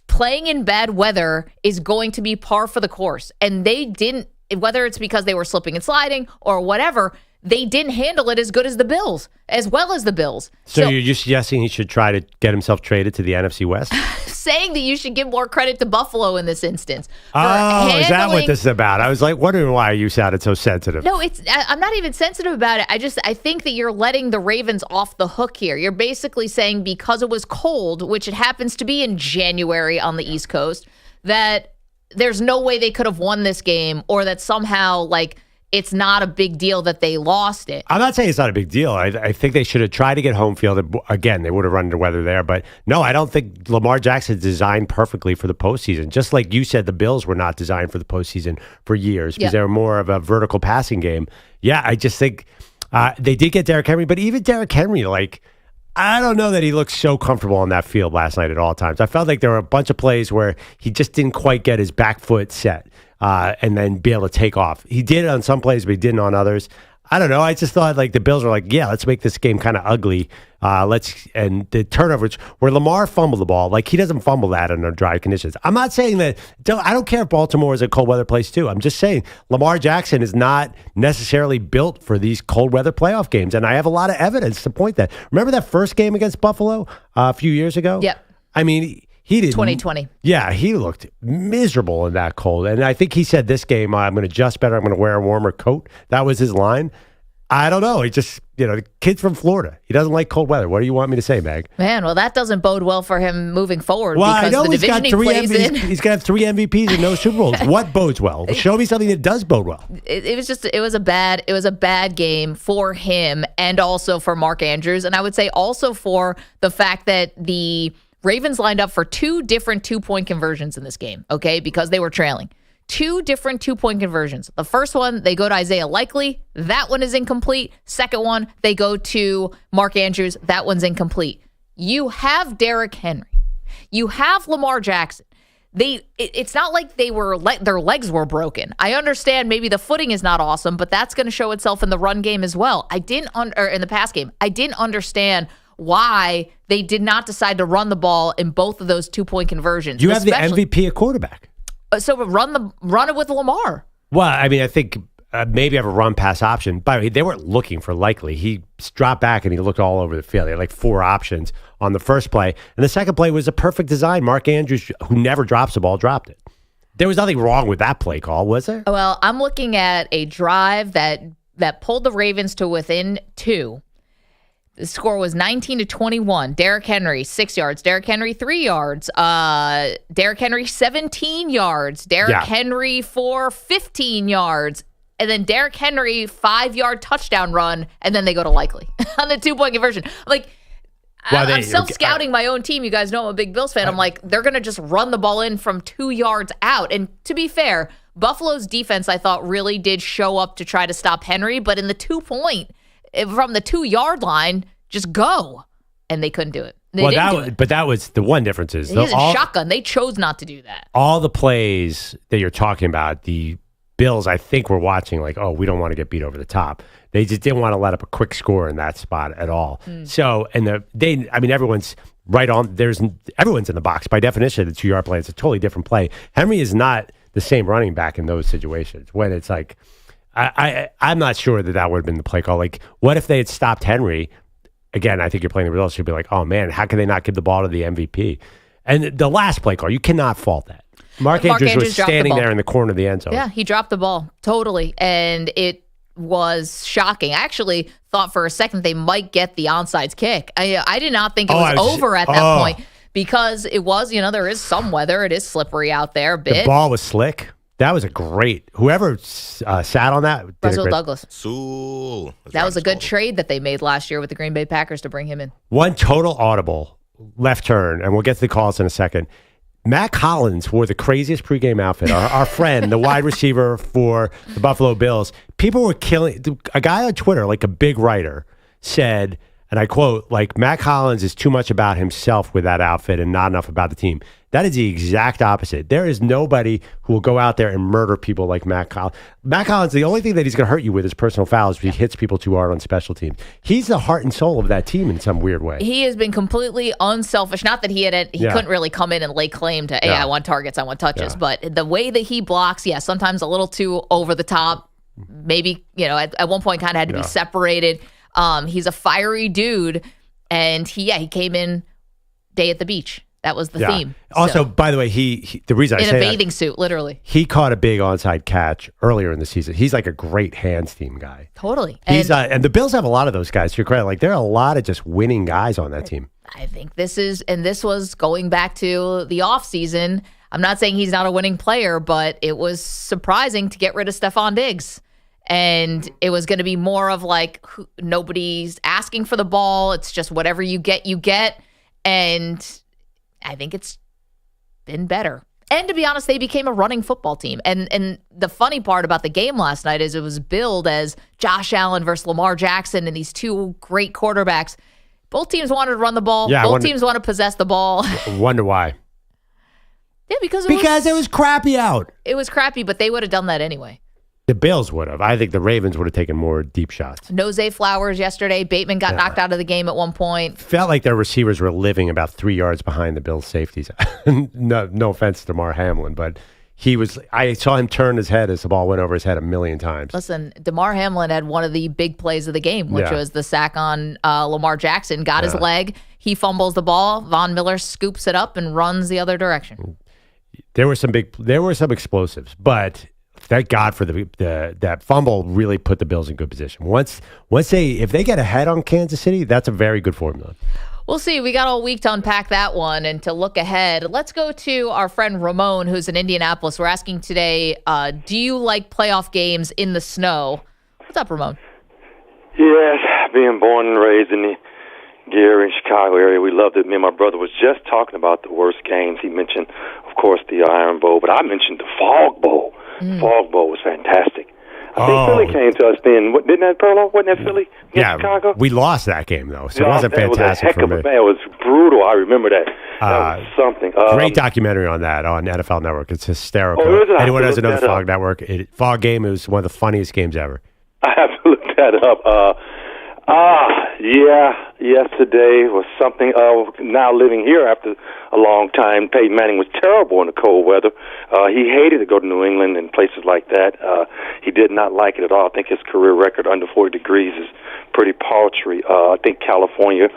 Playing in bad weather is going to be par for the course, and they didn't. Whether it's because they were slipping and sliding or whatever, they didn't handle it as good as the Bills, as well as the Bills. So you're just suggesting he should try to get himself traded to the NFC West? Saying that you should give more credit to Buffalo in this instance. Oh, is that what this is about? I was like wondering why you sounded so sensitive. No, I'm not even sensitive about it. I think that you're letting the Ravens off the hook here. You're basically saying because it was cold, which it happens to be in January on the East Coast, that there's no way they could have won this game, or that somehow it's not a big deal that they lost it. I'm not saying it's not a big deal. I think they should have tried to get home field. Again, they would have run into weather there. But no, I don't think Lamar Jackson is designed perfectly for the postseason. Just like you said, the Bills were not designed for the postseason for years because they were more of a vertical passing game. Yeah, I just think they did get Derrick Henry. But even Derrick Henry, I don't know that he looked so comfortable on that field last night at all times. I felt like there were a bunch of plays where he just didn't quite get his back foot set and then be able to take off. He did it on some plays, but he didn't on others. I don't know. I just thought the Bills were let's make this game kind of ugly. And the turnovers where Lamar fumbled the ball, he doesn't fumble that under dry conditions. I'm not saying that. I don't care if Baltimore is a cold weather place too. I'm just saying Lamar Jackson is not necessarily built for these cold weather playoff games, and I have a lot of evidence to point that. Remember that first game against Buffalo a few years ago? Yep. I mean, he did 2020. Yeah, he looked miserable in that cold, and I think he said this game, "I'm going to adjust better. I'm going to wear a warmer coat." That was his line. I don't know. He just, the kid's from Florida. He doesn't like cold weather. What do you want me to say, Mag? Man, well, that doesn't bode well for him moving forward. Well, because I know the division he plays in. He's going to have 3 MVPs and no Super Bowls. What bodes well? Show me something that does bode well. It was a bad game for him and also for Mark Andrews. And I would say also for the fact that the Ravens lined up for 2 different 2-point conversions in this game, okay, because they were trailing. 2 different 2-point conversions. The first one, they go to Isaiah Likely. That one is incomplete. Second one, they go to Mark Andrews. That one's incomplete. You have Derrick Henry. You have Lamar Jackson. It's not like their legs were broken. I understand maybe the footing is not awesome, but that's going to show itself in the run game as well. In the pass game. I didn't understand why they did not decide to run the ball in both of those 2-point conversions. You have the MVP at quarterback. So run it with Lamar. Well, I mean, I think maybe have a run pass option. By the way, they weren't looking for Likely. He dropped back and he looked all over the field. They had 4 options on the first play. And the second play was a perfect design. Mark Andrews, who never drops the ball, dropped it. There was nothing wrong with that play call, was there? Well, I'm looking at a drive that pulled the Ravens to within 2. The score was 19-21. Derrick Henry, 6 yards. Derrick Henry, 3 yards. Derrick Henry, 17 yards. Derrick Henry for 15 yards. And then Derrick Henry, 5-yard touchdown run. And then they go to Likely on the 2-point conversion. I'm self-scouting my own team. You guys know I'm a big Bills fan. I'm they're going to just run the ball in from 2 yards out. And to be fair, Buffalo's defense, I thought, really did show up to try to stop Henry. But in the 2-point, from the 2-yard line, just go. And they couldn't do it. But that was the one difference is. He's a shotgun. They chose not to do that. All the plays that you're talking about, the Bills, I think, were watching we don't want to get beat over the top. They just didn't want to let up a quick score in that spot at all. So, everyone's right on. Everyone's in the box. By definition, the 2-yard play is a totally different play. Henry is not the same running back in those situations when it's I'm not sure that would have been the play call. What if they had stopped Henry again, I think you're playing the results. You'll be like, oh, man, how can they not give the ball to the MVP? And the last play call, you cannot fault that. Mark Andrews was standing there in the corner of the end zone. Yeah, he dropped the ball. Totally. And it was shocking. I actually thought for a second they might get the onside kick. I did not think it was over at that point because it was, there is some weather. It is slippery out there a bit. The ball was slick. That was a great, whoever sat on that. Russell Douglas. That was a good trade that they made last year with the Green Bay Packers to bring him in. One total audible left turn, and we'll get to the calls in a second. Matt Collins wore the craziest pregame outfit. Our friend, the wide receiver for the Buffalo Bills. People were killing. A guy on Twitter, like a big writer, said, and I quote, like, Matt Collins is too much about himself with that outfit and not enough about the team. That is the exact opposite. There is nobody who will go out there and murder people like Matt Collins. Matt Collins, the only thing that he's going to hurt you with is personal fouls if he hits people too hard on special teams. He's the heart and soul of that team in some weird way. He has been completely unselfish. Not that he couldn't really come in and lay claim to, hey, I want targets, I want touches. But the way that he blocks, sometimes a little too over the top. Maybe, at one point kind of had to be separated. He's a fiery dude. And he came in day at the beach. That was the theme. Also, by the way, the reason I say in a bathing suit, literally. He caught a big onside catch earlier in the season. He's like a great hands team guy. Totally. He's and the Bills have a lot of those guys. To your credit, like there are a lot of just winning guys on that team. I think this was going back to the offseason. I'm not saying he's not a winning player, but it was surprising to get rid of Stephon Diggs. And it was going to be more of like nobody's asking for the ball. It's just whatever you get, you get. And I think it's been better. And to be honest, they became a running football team. And the funny part about the game last night is it was billed as Josh Allen versus Lamar Jackson and these two great quarterbacks. Both teams wanted to run the ball. Both teams want to possess the ball. Wonder why. Yeah, because it was crappy out. It was crappy, but they would have done that anyway. The Bills would have. I think the Ravens would have taken more deep shots. Nose Flowers yesterday. Bateman got knocked out of the game at one point. Felt like their receivers were living about 3 yards behind the Bills' safeties. No offense to Damar Hamlin, but I saw him turn his head as the ball went over his head a million times. Listen, Damar Hamlin had one of the big plays of the game, which was the sack on Lamar Jackson. Got his leg. He fumbles the ball. Von Miller scoops it up and runs the other direction. There were some explosives, but thank God for that fumble really put the Bills in good position. If they get ahead on Kansas City, that's a very good formula. We'll see. We got all week to unpack that one and to look ahead. Let's go to our friend Ramon, who's in Indianapolis. We're asking today, do you like playoff games in the snow? What's up, Ramon? Yes, being born and raised in the Gary, Chicago area, we loved it. Me and my brother was just talking about the worst games. He mentioned, of course, the Iron Bowl, but I mentioned the Fog Bowl. Fog Bowl was fantastic. I think Philly came to us then. Didn't that, Perloff? Wasn't that Philly in Chicago? We lost that game, though, so it wasn't fantastic for me. It was brutal. I remember that. That was something. Great documentary on that on NFL Network. It's hysterical. Oh, is it? Anyone has another Fog Network? Fog game is one of the funniest games ever. I have to look that up. Yesterday was something. Now living here after a long time, Peyton Manning was terrible in the cold weather. He hated to go to New England and places like that. He did not like it at all. I think his career record under 40 degrees is pretty paltry. I think California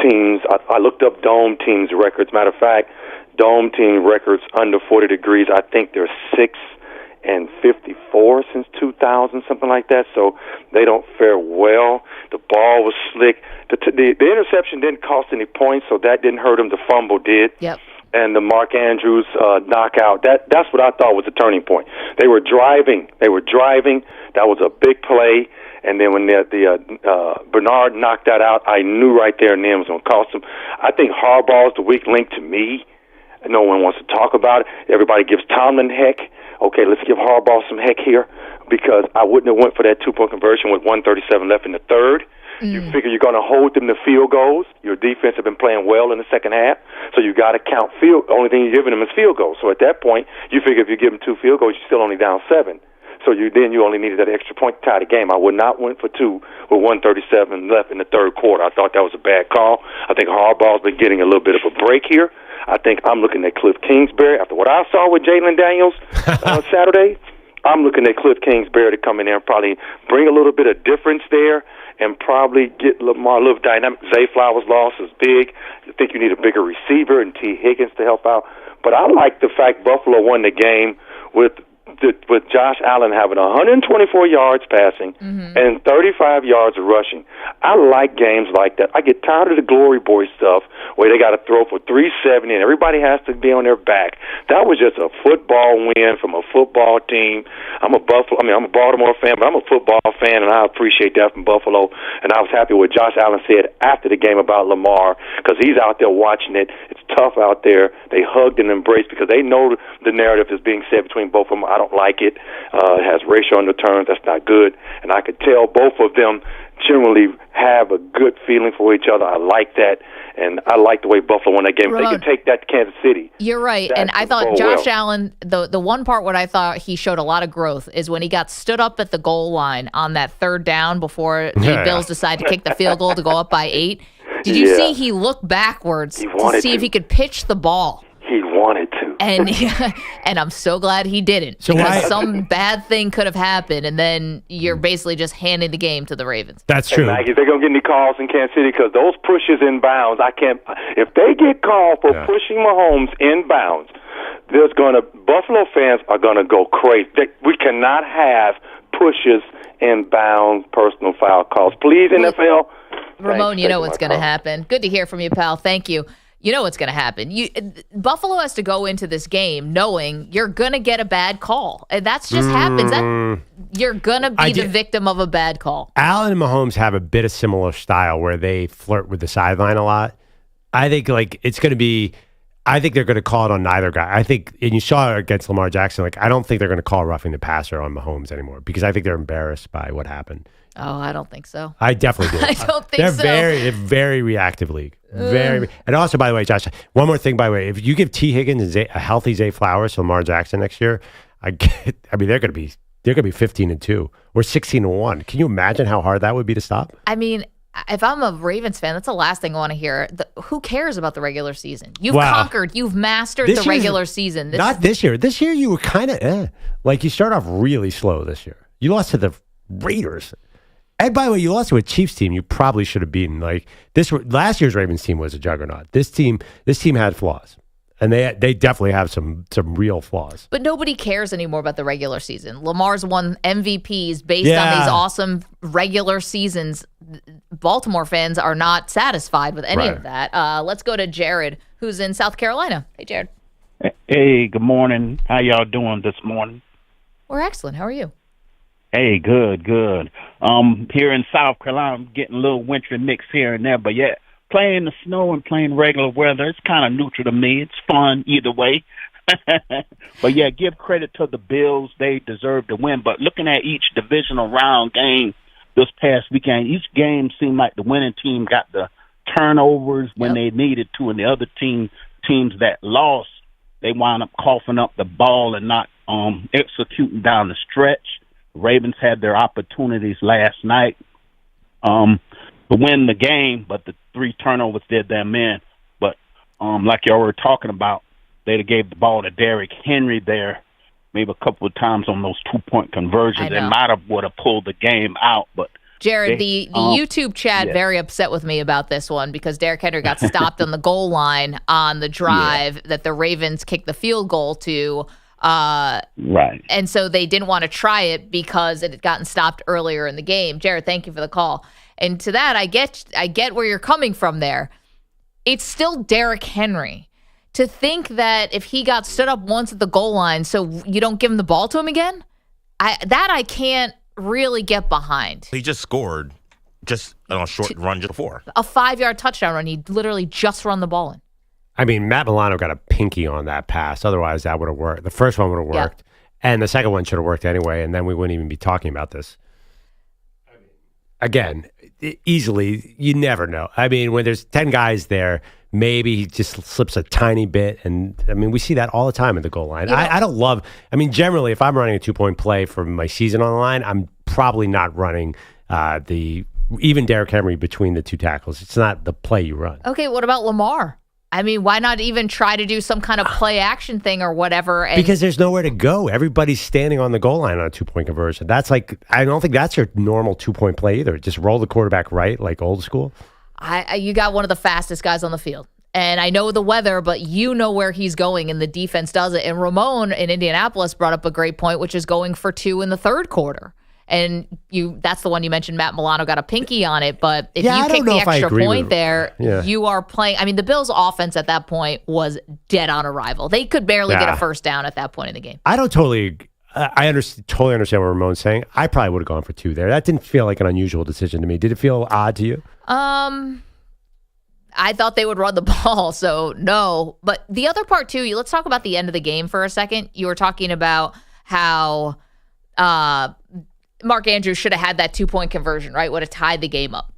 teams, I looked up dome teams' records. Matter of fact, dome team records under 40 degrees, I think they're 6-54 since 2000, something like that. So they don't fare well. The ball was slick. The interception didn't cost any points, so that didn't hurt him. The fumble did. Yep. And the Mark Andrews knockout, that's what I thought was a turning point. They were driving. That was a big play. And then when Bernard knocked that out, I knew right there and then it was going to cost him. I think Harbaugh's the weak link to me. No one wants to talk about it. Everybody gives Tomlin heck. Okay, let's give Harbaugh some heck here because I wouldn't have went for that 2-point conversion with 1:37 left in the third. You figure you're going to hold them to field goals. Your defense have been playing well in the second half, so you got to count field. The only thing you're giving them is field goals. So at that point, you figure if you give them 2 field goals, you're still only down 7. So you only needed that extra point to tie the game. I would not went for 2 with 1:37 left in the third quarter. I thought that was a bad call. I think Harbaugh's been getting a little bit of a break here. I think I'm looking at Cliff Kingsbury after what I saw with Jalen Daniels Saturday. I'm looking at Cliff Kingsbury to come in there and probably bring a little bit of difference there and probably get Lamar a little dynamic. Zay Flowers' loss is big. I think you need a bigger receiver and T. Higgins to help out. But I like the fact Buffalo won the game with Josh Allen having 124 yards passing and 35 yards rushing. I like games like that. I get tired of the glory boy stuff where they got to throw for 370 and everybody has to be on their back. That was just a football win from a football team. I'm a Baltimore fan, but I'm a football fan, and I appreciate that from Buffalo. And I was happy with Josh Allen said after the game about Lamar because he's out there watching it. It's tough out there. They hugged and embraced because they know the narrative is being said between both of them. I don't like it. It has racial undertones. That's not good. And I could tell both of them generally have a good feeling for each other. I like that. And I like the way Buffalo won that game. They could take that to Kansas City. You're right. And I thought Josh Allen, the one part where I thought he showed a lot of growth is when he got stood up at the goal line on that third down before the Bills decided to kick the field goal to go up by 8. Did you see he looked backwards to see if he could pitch the ball? He wanted to. And I'm so glad he didn't. So because some bad thing could have happened, and then you're basically just handing the game to the Ravens. That's true. Hey, Maggie, they're going to get any calls in Kansas City because those pushes in bounds, if they get called for pushing Mahomes in bounds, Buffalo fans are going to go crazy. We cannot have pushes in bounds, personal foul calls. Please, NFL. Ramon, you know what's going to happen. Good to hear from you, pal. Thank you. You know what's going to happen. Buffalo has to go into this game knowing you're going to get a bad call. And that's just happens. You're going to be the victim of a bad call. Allen and Mahomes have a bit of similar style where they flirt with the sideline a lot. I think it's going to be I think they're going to call it on neither guy. I think, and you saw it against Lamar Jackson, I don't think they're going to call roughing the passer on Mahomes anymore because I think they're embarrassed by what happened. Oh, I don't think so. I definitely do. I don't think so. They're very reactive league. And also, by the way, Josh, one more thing, by the way, if you give T. Higgins a healthy Zay Flowers to Lamar Jackson next year, they're going to be 15-2 or 16-1. Can you imagine how hard that would be to stop? I mean, if I'm a Ravens fan, that's the last thing I want to hear. Who cares about the regular season? You've conquered, you've mastered the regular season. Not this year. This year you were kind of you start off really slow this year. You lost to the Raiders. And by the way, you lost to a Chiefs team you probably should have beaten. Last year's Ravens team was a juggernaut. This team had flaws. And they definitely have some real flaws. But nobody cares anymore about the regular season. Lamar's won MVPs based on these awesome regular seasons. Baltimore fans are not satisfied with any of that. Let's go to Jared, who's in South Carolina. Hey, Jared. Hey, good morning. How y'all doing this morning? We're excellent. How are you? Hey, good. Here in South Carolina, I'm getting a little wintry mix here and there, but yeah. Playing the snow and playing regular weather, it's kind of neutral to me. It's fun either way. But, yeah, give credit to the Bills. They deserve to win. But looking at each divisional round game this past weekend, each game seemed like the winning team got the turnovers when they needed to, and the other teams that lost, they wound up coughing up the ball and not executing down the stretch. The Ravens had their opportunities last night to win the game, but the 3 turnovers did them in. But like y'all were talking about, they gave the ball to Derrick Henry there maybe a couple of times on those 2-point conversions. They might have would have pulled the game out. But Jared, the YouTube chat very upset with me about this one because Derrick Henry got stopped on the goal line on the drive that the Ravens kicked the field goal to. Right. And so they didn't want to try it because it had gotten stopped earlier in the game. Jared, thank you for the call. And to that, I get where you're coming from there. It's still Derrick Henry. To think that if he got stood up once at the goal line, so you don't give him the ball to him again, I can't really get behind. He just scored just on a short run just before. A 5-yard touchdown run. He literally just run the ball in. I mean, Matt Milano got a pinky on that pass. Otherwise, that would have worked. The first one would have worked. And the second one should have worked anyway, and then we wouldn't even be talking about this. Again, easily, you never know. I mean, when there's 10 guys there, maybe he just slips a tiny bit. And, I mean, we see that all the time at the goal line. I don't love – I mean, generally, if I'm running a 2-point play for my season on the line, I'm probably not running even Derrick Henry between the 2 tackles. It's not the play you run. Okay, what about Lamar? I mean, why not even try to do some kind of play action thing or whatever? And because there's nowhere to go. Everybody's standing on the goal line on a 2-point conversion. That's like, I don't think that's your normal 2-point play either. Just roll the quarterback right, like old school. You got one of the fastest guys on the field. And I know the weather, but you know where he's going, and the defense does it. And Ramon in Indianapolis brought up a great point, which is going for 2 in the third quarter. And that's the one you mentioned. Matt Milano got a pinky on it, but if you kick the extra point there, you are playing. I mean, the Bills' offense at that point was dead on arrival. They could barely get a first down at that point in the game. I don't totally. Totally understand what Ramon's saying. I probably would have gone for 2 there. That didn't feel like an unusual decision to me. Did it feel odd to you? I thought they would run the ball, so no. But the other part too. Let's talk about the end of the game for a second. You were talking about how Mark Andrews should have had that 2-point conversion, right? Would have tied the game up.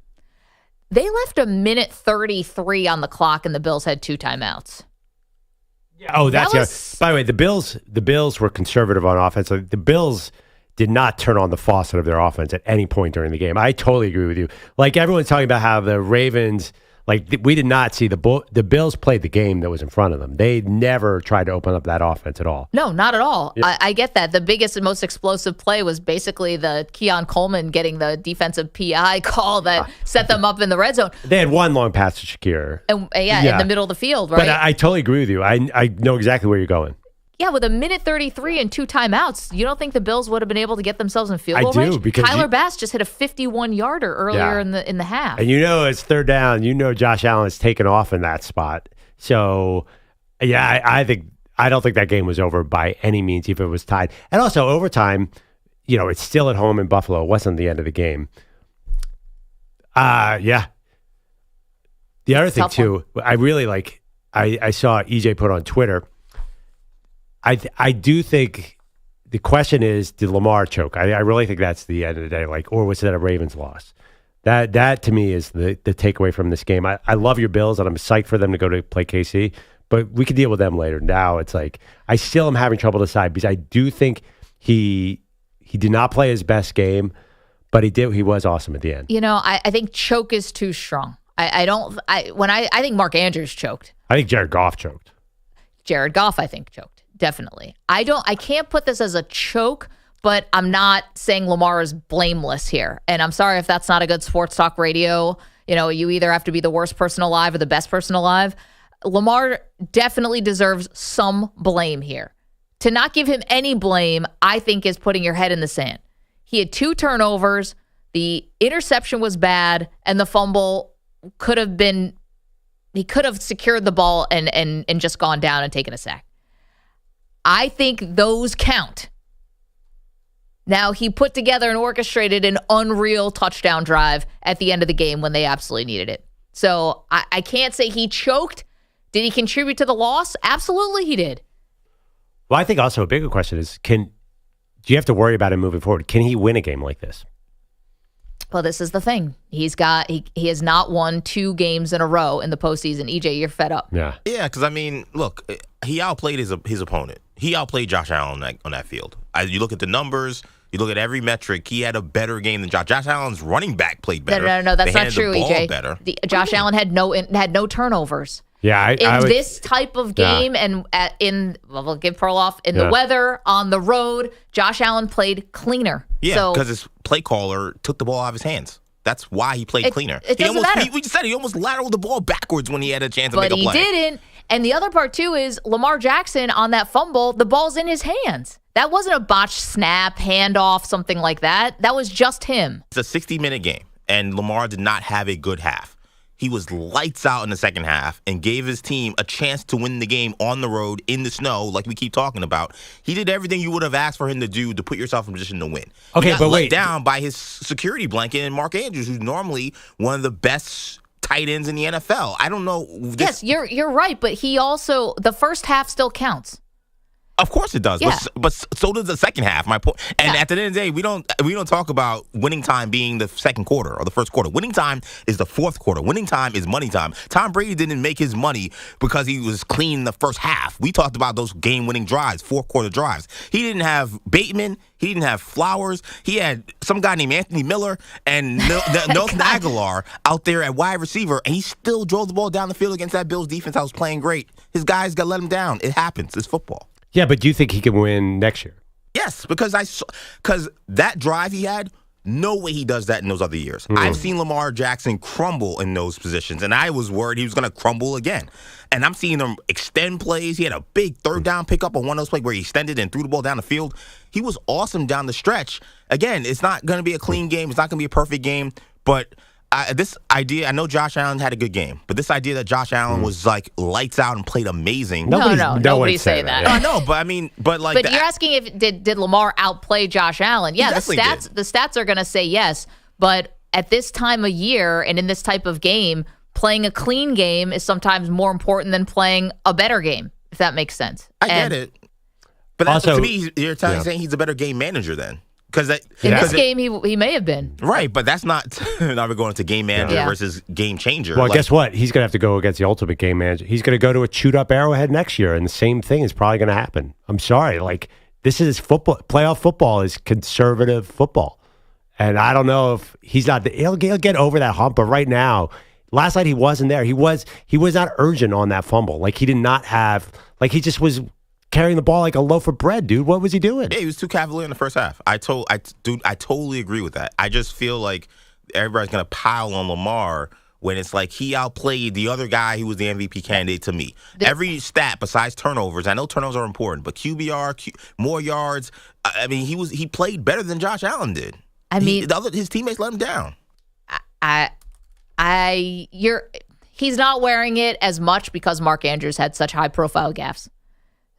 They left a minute 33 on the clock, and the Bills had 2 timeouts. Oh, that's by the way, the Bills were conservative on offense. The Bills did not turn on the faucet of their offense at any point during the game. I totally agree with you. Like everyone's talking about how the Ravens, like we did not see the Bills played the game that was in front of them. They never tried to open up that offense at all. No, not at all. Yeah. I get that. The biggest and most explosive play was basically the Keon Coleman getting the defensive PI call that set them up in the red zone. They had one long pass to Shakir. And, in the middle of the field, right? But I totally agree with you. I know exactly where you're going. Yeah, with a minute 33 and 2 timeouts, you don't think the Bills would have been able to get themselves in field goal range? Because Tyler Bass just hit a 51-yarder earlier in the half. And it's third down. Josh Allen is taken off in that spot. So, I don't think that game was over by any means, if it was tied. And also overtime, it's still at home in Buffalo. It wasn't the end of the game. The other thing too, I really like. I saw EJ put on Twitter. I do think the question is, did Lamar choke? I really think that's the end of the day. Or was it a Ravens loss? That to me is the takeaway from this game. I love your Bills, and I'm psyched for them to go to play KC, but we could deal with them later. Now it's like I still am having trouble to decide because I do think he did not play his best game, but he was awesome at the end. I think choke is too strong. I think Mark Andrews choked. I think Jared Goff choked. Jared Goff, I think, choked. Definitely. I can't put this as a choke, but I'm not saying Lamar is blameless here. And I'm sorry if that's not a good sports talk radio. You either have to be the worst person alive or the best person alive. Lamar definitely deserves some blame here. To not give him any blame, I think, is putting your head in the sand. He had 2 turnovers. The interception was bad, and the fumble he could have secured the ball and just gone down and taken a sack. I think those count. Now, he put together and orchestrated an unreal touchdown drive at the end of the game when they absolutely needed it. So I can't say he choked. Did he contribute to the loss? Absolutely he did. Well, I think also a bigger question is, do you have to worry about him moving forward? Can he win a game like this? Well, this is the thing. He has not won 2 games in a row in the postseason. EJ, you're fed up. Yeah. Yeah, because, look, he outplayed his opponent. He outplayed Josh Allen on that field. You look at the numbers, you look at every metric, he had a better game than Josh. Josh Allen's running back played better. No, that's not true, the ball EJ. Better. Josh Allen had no turnovers. Yeah, this type of game and we'll give Perloff in the weather on the road, Josh Allen played cleaner. Yeah, because his play caller took the ball out of his hands. That's why he played cleaner. It doesn't matter. We just said he almost lateraled the ball backwards when he had a chance to make a play. But he didn't. And the other part, too, is Lamar Jackson on that fumble, the ball's in his hands. That wasn't a botched snap, handoff, something like that. That was just him. It's a 60-minute game, and Lamar did not have a good half. He was lights out in the second half and gave his team a chance to win the game on the road in the snow, like we keep talking about. He did everything you would have asked for him to do to put yourself in position to win. Okay, he got but let wait. down by his security blanket and Mark Andrews, who's normally one of the best tight ends in the NFL. I don't know. Yes, you're right, but he also, the first half still counts. Of course it does, Yeah. but so does the second half. My point, and at the end of the day, we don't talk about winning time being the second quarter or the first quarter. Winning time is the fourth quarter. Winning time is money time. Tom Brady didn't make his money because he was clean in the first half. We talked about those game-winning drives, fourth quarter drives. He didn't have Bateman. He didn't have Flowers. He had some guy named Anthony Miller and Nelson Aguilar out there at wide receiver, and he still drove the ball down the field against that Bills defense that was playing great. His guys got let him down. It happens. It's football. Yeah, but do you think he can win next year? Yes, because that drive he had, no way he does that in those other years. I've seen Lamar Jackson crumble in those positions, and I was worried he was going to crumble again. And I'm seeing him extend plays. He had a big third down pickup on one of those plays where he extended and threw the ball down the field. He was awesome down the stretch. Again, it's not going to be a clean game. It's not going to be a perfect game, but this idea, I know Josh Allen had a good game, but this idea that Josh Allen was like lights out and played amazing. Nobody's saying that. I know, but I mean, but you're asking if did Lamar outplay Josh Allen? Yeah, the stats are going to say yes, but at this time of year and in this type of game, playing a clean game is sometimes more important than playing a better game, if that makes sense. I get it. But also, to me, you're saying he's a better game manager then. In this game, he may have been. Right, but that's not now we're going into game manager versus game changer. Well, guess what? He's going to have to go against the ultimate game manager. He's going to go to a chewed-up Arrowhead next year, and the same thing is probably going to happen. I'm sorry. This is football. Playoff football is conservative football. And I don't know if he'll get over that hump, but right now, last night he wasn't there. He was not urgent on that fumble. He did not have, he just was carrying the ball like a loaf of bread, dude. What was he doing? Yeah, he was too cavalier in the first half. I totally agree with that. I just feel like everybody's gonna pile on Lamar when it's like he outplayed the other guy who was the MVP candidate to me. Every stat besides turnovers, I know turnovers are important, but QBR, more yards. I mean, he played better than Josh Allen did. I mean, his teammates let him down. He's not wearing it as much because Mark Andrews had such high profile gaffes.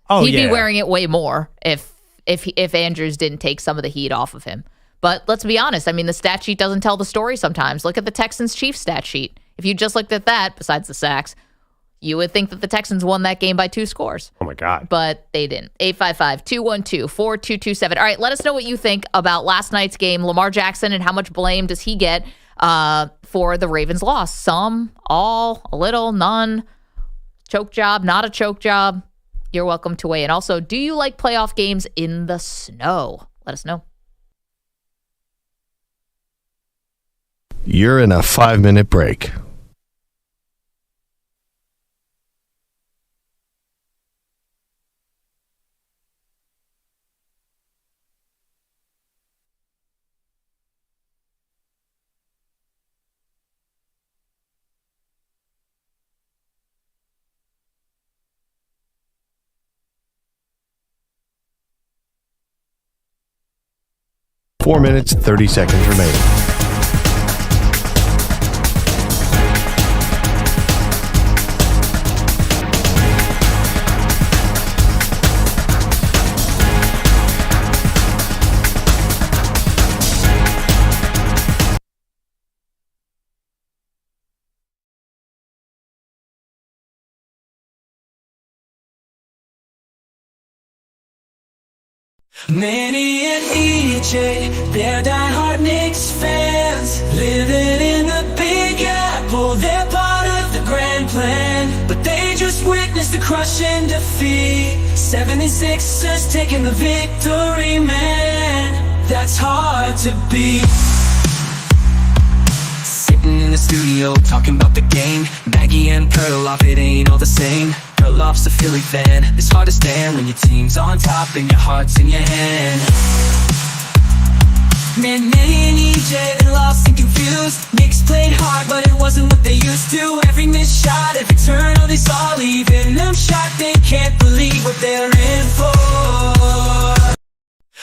He'd be wearing it way more if Andrews didn't take some of the heat off of him. But let's be honest. I mean, the stat sheet doesn't tell the story sometimes. Look at the Texans-Chiefs stat sheet. If you just looked at that, besides the sacks, you would think that the Texans won that game by 2 scores. Oh, my God. But they didn't. 855-212-4227. All right, let us know what you think about last night's game. Lamar Jackson, and how much blame does he get for the Ravens' loss? Some, all, a little, none. Choke job, not a choke job. You're welcome to weigh in. Also, do you like playoff games in the snow? Let us know. You're in a 5-minute break. Four minutes, 30 seconds remaining. Manny and EJ, they're diehard Knicks fans, living in the Big Apple. They're part of the grand plan, but they just witnessed the crushing defeat. 76ers taking the victory, man. That's hard to beat. Sitting in the studio, talking about the game. Maggie and Perloff, it ain't all the same. Perloff's a Philly fan. It's hard to stand when your team's on top and your heart's in your hand. Man, Manny and EJ, they lost and confused. Knicks played hard, but it wasn't what they used to. Every missed shot, every turn, oh, they saw leaving them shot. They can't believe what they're in for.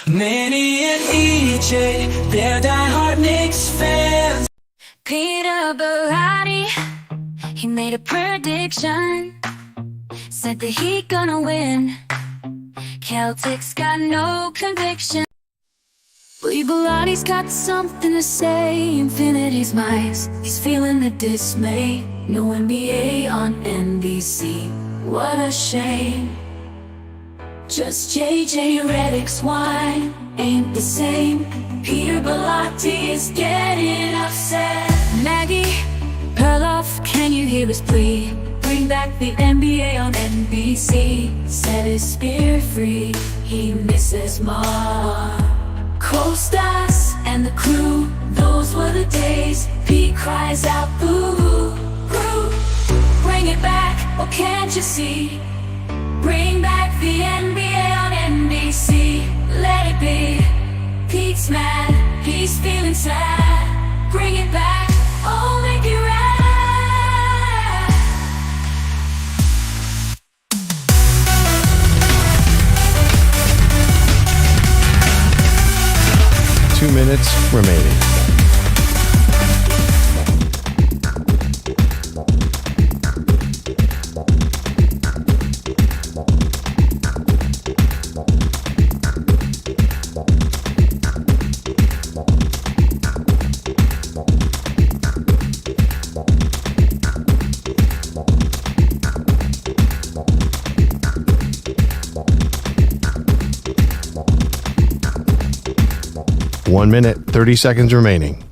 Manny and EJ, they're diehard Knicks fans. Peter Berardi, he made a prediction, said that he gonna win. Celtics got no conviction. Believe Berardi's got something to say. Infinity's mice, he's feeling the dismay. No NBA on NBC, what a shame. Just JJ Redick's wine ain't the same. Peter Bellotti is getting upset. Maggie, Perloff, can you hear us plea? Bring back the NBA on NBC. Set his spirit free, he misses Mar. Co-stars and the crew, those were the days. Pete cries out boo, boo. Bring it back, oh can't you see? Bring back the NBA on NBC. Let it be. Pete's mad, he's feeling sad. Bring it back, oh make it right. 2 minutes remaining. One minute, 30 seconds remaining.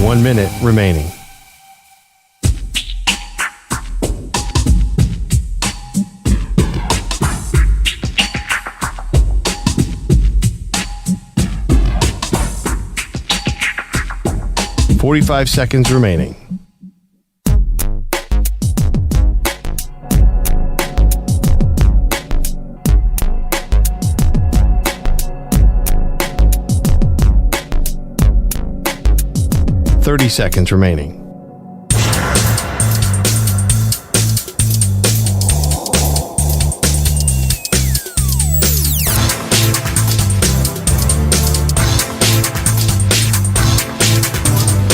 One minute remaining. .45 seconds remaining. .30 seconds remaining.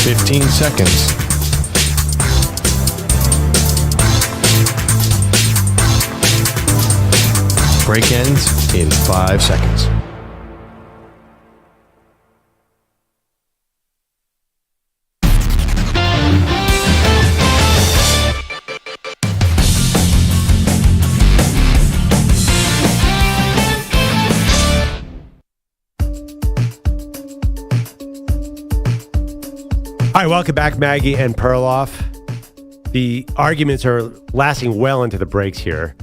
.15 seconds. Break ends in 5 seconds. All right, welcome back, Maggie and Perloff. The arguments are lasting well into the breaks here.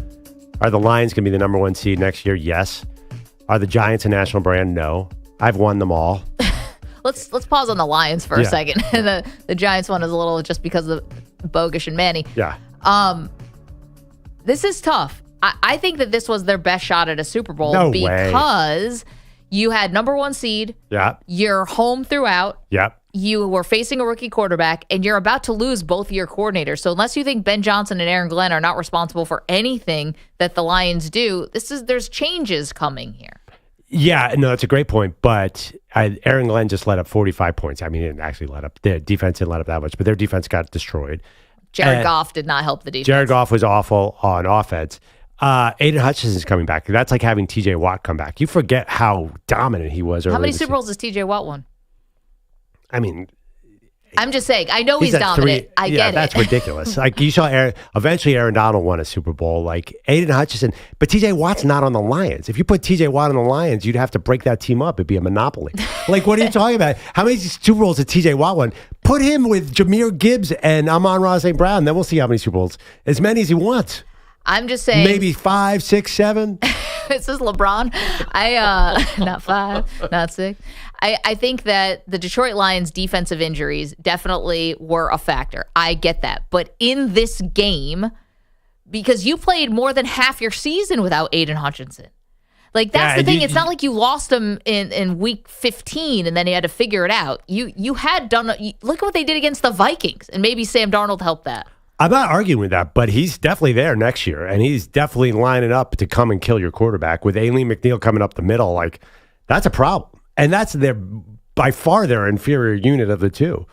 Are the Lions going to be the number one seed next year? Yes. Are the Giants a national brand? No. I've won them all. Let's pause on the Lions for a second. The Giants one is a little just because of Bogusch and Manny. Yeah. This is tough. I think that this was their best shot at a Super Bowl because you had number one seed. Yeah. You're home throughout. Yep. You were facing a rookie quarterback, and you're about to lose both of your coordinators. So unless you think Ben Johnson and Aaron Glenn are not responsible for anything that the Lions do, there's changes coming here. Yeah, no, that's a great point. But Aaron Glenn just let up 45 points. I mean, he didn't actually let up. Their defense didn't let up that much, but their defense got destroyed. Jared Goff did not help the defense. Jared Goff was awful on offense. Aiden Hutchinson's coming back. That's like having TJ Watt come back. You forget how dominant he was. How many Super Bowls has TJ Watt won? I mean, I'm just saying. I know he's dominant. I get it. That's ridiculous. Like you saw, eventually Aaron Donald won a Super Bowl. Like Aiden Hutchinson, but TJ Watt's not on the Lions. If you put TJ Watt on the Lions, you'd have to break that team up. It'd be a monopoly. Like, what are you talking about? How many Super Bowls did TJ Watt won? Put him with Jahmyr Gibbs and Amon-Ra St. Brown. Then we'll see how many Super Bowls. As many as he wants. I'm just saying. Maybe 5, 6, 7. This is LeBron. Not 5, not 6. I think that the Detroit Lions' defensive injuries definitely were a factor. I get that. But in this game, because you played more than half your season without Aiden Hutchinson. Like, that's the thing. It's not like you lost him in week 15 and then you had to figure it out. You had done. Look at what they did against the Vikings, and maybe Sam Darnold helped that. I'm not arguing with that, but he's definitely there next year, and he's definitely lining up to come and kill your quarterback with Aileen McNeil coming up the middle. Like, That's a problem. And that's by far their inferior unit of the two.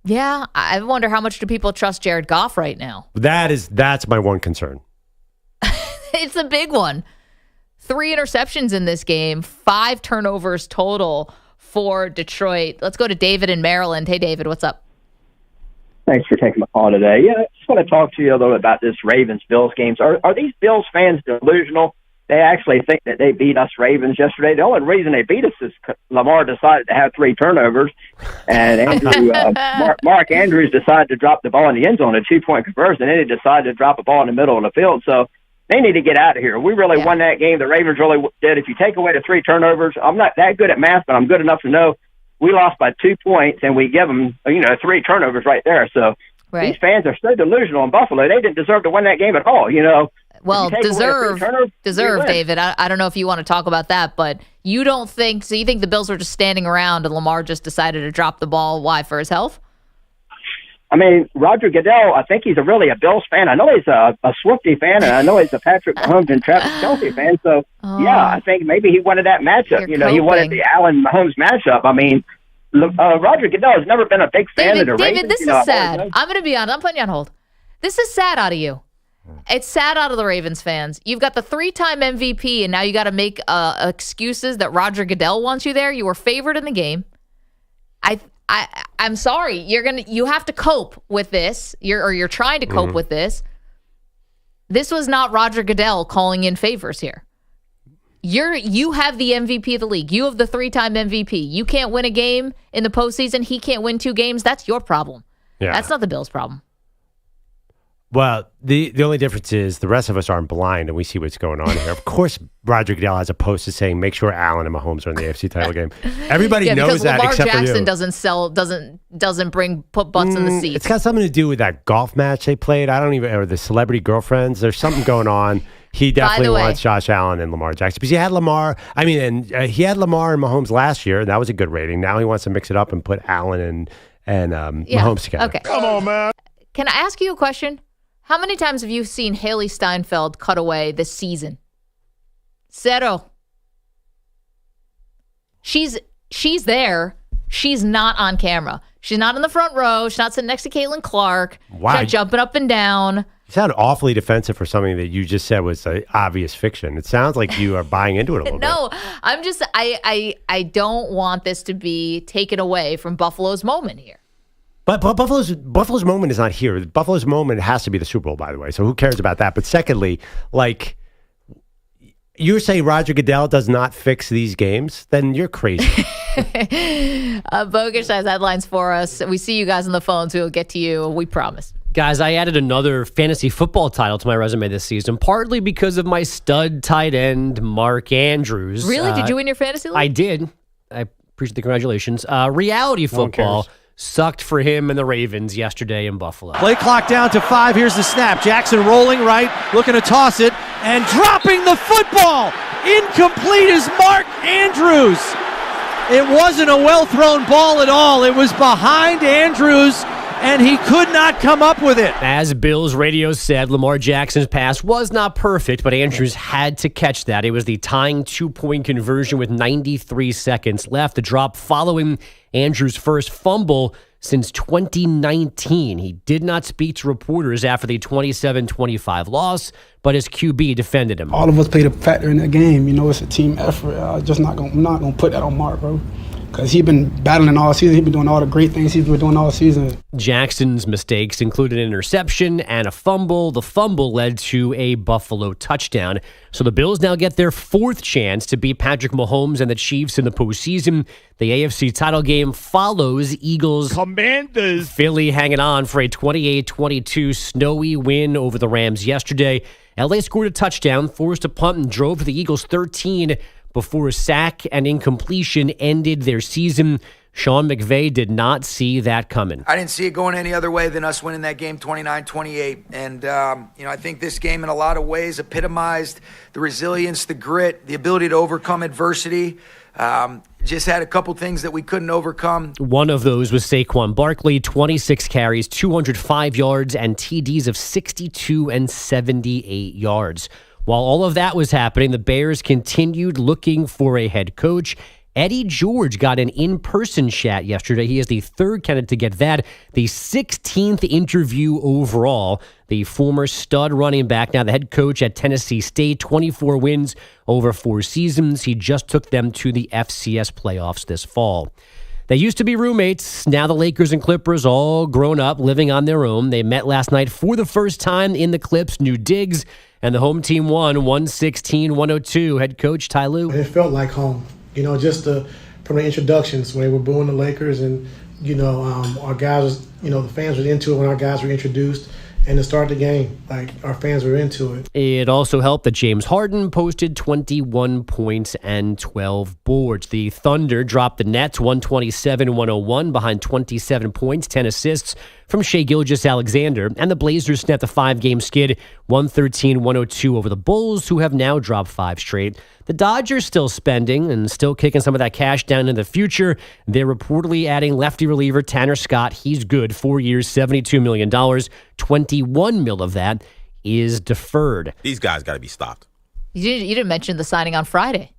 Yeah, I wonder how much do people trust Jared Goff right now? That's my one concern. It's a big one. 3 interceptions in this game, 5 turnovers total for Detroit. Let's go to David in Maryland. Hey, David, what's up? Thanks for taking my call today. Yeah, I just want to talk to you a little bit about this Ravens-Bills games. Are these Bills fans delusional? They actually think that they beat us Ravens yesterday. The only reason they beat us is Lamar decided to have 3 turnovers, and Mark Andrews decided to drop the ball in the end zone, a 2-point conversion, and then he decided to drop a ball in the middle of the field. So they need to get out of here. We really won that game. The Ravens really did. If you take away the 3 turnovers, I'm not that good at math, but I'm good enough to know we lost by 2 points, and we give them 3 turnovers right there. So these fans are so delusional in Buffalo. They didn't deserve to win that game at all. Well, deserve, David. I don't know if you want to talk about that, but you think the Bills were just standing around and Lamar just decided to drop the ball? Why? For his health? I mean, Roger Goodell, I think he's really a Bills fan. I know he's a Swiftie fan, and I know he's a Patrick Mahomes and Travis Kelce fan. So, yeah, I think maybe he wanted that matchup. He wanted the Allen-Mahomes matchup. I mean, Roger Goodell has never been a big fan of the Ravens. David, this is sad. I'm going to be honest. I'm putting you on hold. This is sad out of you. It's sad out of the Ravens fans. You've got the 3-time MVP, and now you got to make excuses that Roger Goodell wants you there. You were favored in the game. I'm sorry. You have to cope with this. You're trying to cope with this. This was not Roger Goodell calling in favors here. You have the MVP of the league. You have the 3-time MVP. You can't win a game in the postseason. He can't win 2 games. That's your problem. Yeah. That's not the Bills' problem. Well, the only difference is the rest of us aren't blind and we see what's going on here. Of course, Roger Goodell has a post saying, make sure Allen and Mahomes are in the AFC title game. Everybody knows that Lamar except Jackson for you. doesn't put butts in the seats. It's got something to do with that golf match they played. Or the celebrity girlfriends. There's something going on. He definitely wants Josh Allen and Lamar Jackson because he had Lamar. He had Lamar and Mahomes last year. And that was a good rating. Now he wants to mix it up and put Allen and Mahomes together. Okay. Come on, man. Can I ask you a question? How many times have you seen Haley Steinfeld cut away this season? 0. She's there. She's not on camera. She's not in the front row. She's not sitting next to Caitlin Clark. Wow. She's not jumping up and down. You sound awfully defensive for something that you just said was obvious fiction. It sounds like you are buying into it a little bit. No, I'm just I don't want this to be taken away from Buffalo's moment here. But Buffalo's moment is not here. Buffalo's moment has to be the Super Bowl, by the way. So who cares about that? But secondly, you say Roger Goodell does not fix these games, then you're crazy. Bogusch has headlines for us. We see you guys on the phone, so we'll get to you. We promise. Guys, I added another fantasy football title to my resume this season, partly because of my stud tight end, Mark Andrews. Really? Did you win your fantasy league? I did. I appreciate the congratulations. Reality football sucked for him and the Ravens yesterday in Buffalo. Play clock down to 5. Here's the snap. Jackson rolling right, looking to toss it, and dropping the football. Incomplete is Mark Andrews. It wasn't a well-thrown ball at all. It was behind Andrews, and he could not come up with it. As Bills radio said, Lamar Jackson's pass was not perfect, but Andrews had to catch that. It was the tying 2-point conversion with 93 seconds left. The drop following Andrews' first fumble since 2019. He did not speak to reporters after the 27-25 loss, but his QB defended him. All of us played a factor in that game. It's a team effort. I'm not gonna put that on Mark, bro. Because he's been battling all season. He's been doing all the great things he's been doing all season. Jackson's mistakes included an interception and a fumble. The fumble led to a Buffalo touchdown. So the Bills now get their 4th chance to beat Patrick Mahomes and the Chiefs in the postseason. The AFC title game follows Eagles. Commanders. Philly hanging on for a 28-22 snowy win over the Rams yesterday. LA scored a touchdown, forced a punt, and drove to the Eagles 13 before a sack and incompletion ended their season. Sean McVay did not see that coming. I didn't see it going any other way than us winning that game 29-28. And, I think this game in a lot of ways epitomized the resilience, the grit, the ability to overcome adversity. Just had a couple things that we couldn't overcome. One of those was Saquon Barkley, 26 carries, 205 yards, and TDs of 62 and 78 yards. While all of that was happening, the Bears continued looking for a head coach. Eddie George got an in-person chat yesterday. He is the third candidate to get that, the 16th interview overall. The former stud running back, now the head coach at Tennessee State, 24 wins over 4 seasons. He just took them to the FCS playoffs this fall. They used to be roommates. Now the Lakers and Clippers all grown up, living on their own. They met last night for the first time in the Clips, new digs, and the home team won 116-102. Head coach Ty Lue. It felt like home. Just from the introductions when they were booing the Lakers and, our guys, the fans were into it when our guys were introduced. And to start the game, our fans were into it. It also helped that James Harden posted 21 points and 12 boards. The Thunder dropped the Nets 127-101 behind 27 points, 10 assists from Shai Gilgeous-Alexander. And the Blazers snapped a 5-game skid, 113-102 over the Bulls, who have now dropped 5 straight. The Dodgers still spending and still kicking some of that cash down in the future. They're reportedly adding lefty reliever Tanner Scott. He's good. 4 years, $72 million. 21 mil of that is deferred. These guys got to be stopped. You didn't mention the signing on Friday.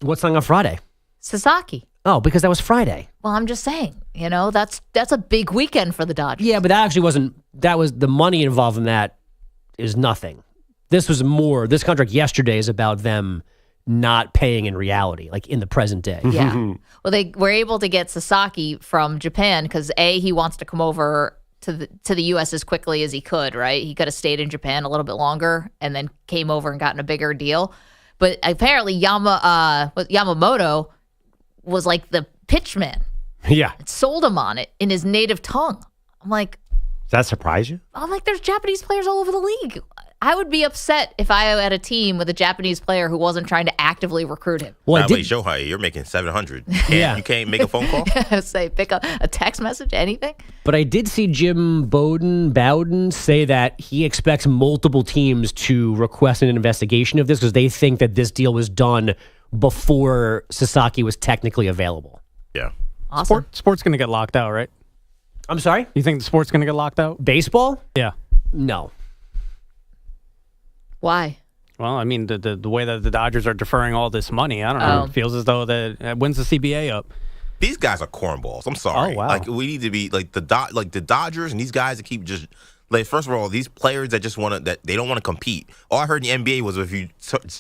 What signing on Friday? Sasaki. Oh, because that was Friday. Well, I'm just saying, that's a big weekend for the Dodgers. Yeah, but that actually wasn't. That was the money involved in that is nothing. This was more. This contract yesterday is about them not paying in reality, like in the present day. Yeah. Well, they were able to get Sasaki from Japan because he wants to come over to the U.S. as quickly as he could. Right? He could have stayed in Japan a little bit longer and then came over and gotten a bigger deal. But apparently Yamamoto was like the pitch man. Yeah. It sold him on it in his native tongue. I'm like, does that surprise you? There's Japanese players all over the league. I would be upset if I had a team with a Japanese player who wasn't trying to actively recruit him. Well, wait, Shohei, you're making $700. You can't make a phone call? Say, pick up a text message, anything? But I did see Jim Bowden say that he expects multiple teams to request an investigation of this because they think that this deal was done before Sasaki was technically available. Yeah. Awesome. Sport's going to get locked out, right? I'm sorry? You think the sport's going to get locked out? Baseball? Yeah. No. Why? Well, I mean, the way that the Dodgers are deferring all this money, I don't know. It feels as though that when's the CBA up? These guys are cornballs. I'm sorry. Oh, wow. We need to be like the Dodgers and these guys that keep just first of all, these players that just that they don't want to compete. All I heard in the NBA was if you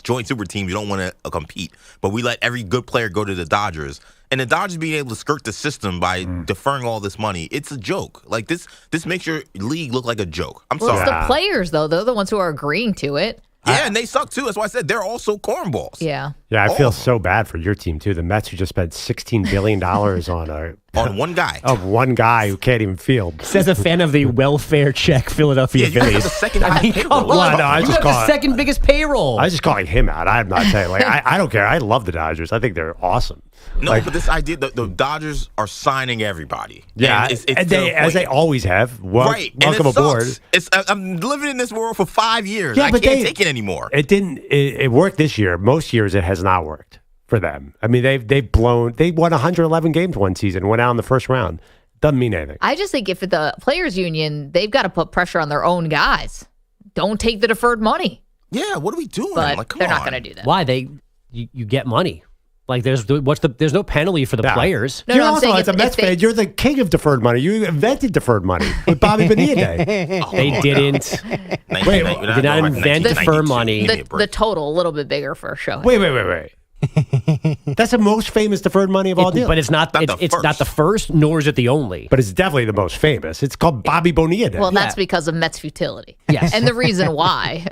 join super teams, you don't want to compete. But we let every good player go to the Dodgers. And the Dodgers being able to skirt the system by deferring all this money, it's a joke. This makes your league look like a joke. I'm sorry. It's the players, though. They're the ones who are agreeing to it. Yeah, and they suck, too. That's why I said they're also cornballs. Yeah. Yeah, I feel so bad for your team, too. The Mets who just spent $16 billion on one guy. Of one guy who can't even field. Says a fan of the welfare check Philadelphia Phillies. You have the second highest come payroll. on. No, I You just have the call it- second biggest payroll. I was just calling him out. I'm not saying, I don't care. I love the Dodgers. I think they're awesome. No, but this idea, the Dodgers are signing everybody. Yeah, and it's and as they always have. Right. Welcome and it aboard. Sucks. I'm living in this world for 5 years. Yeah, I but can't take it anymore. It didn't. It worked this year. Most years it has not worked for them. I mean, they won 111 games one season, went out in the first round. Doesn't mean anything. I just think if the players union, they've got to put pressure on their own guys. Don't take the deferred money. Yeah, what are we doing? But they're not going to do that. Why? You get money. Like there's no penalty for the players. You're also, as a Mets fan, you're the king of deferred money. You invented deferred money with Bobby Bonilla Day. They didn't. Wait, did not invent deferred money. The total, a little bit bigger for a show. Wait. That's the most famous deferred money of all deals. But it's not the first, nor is it the only. But it's definitely the most famous. It's called Bobby Bonilla Day. Well, that's because of Mets futility. Yes. And the reason why.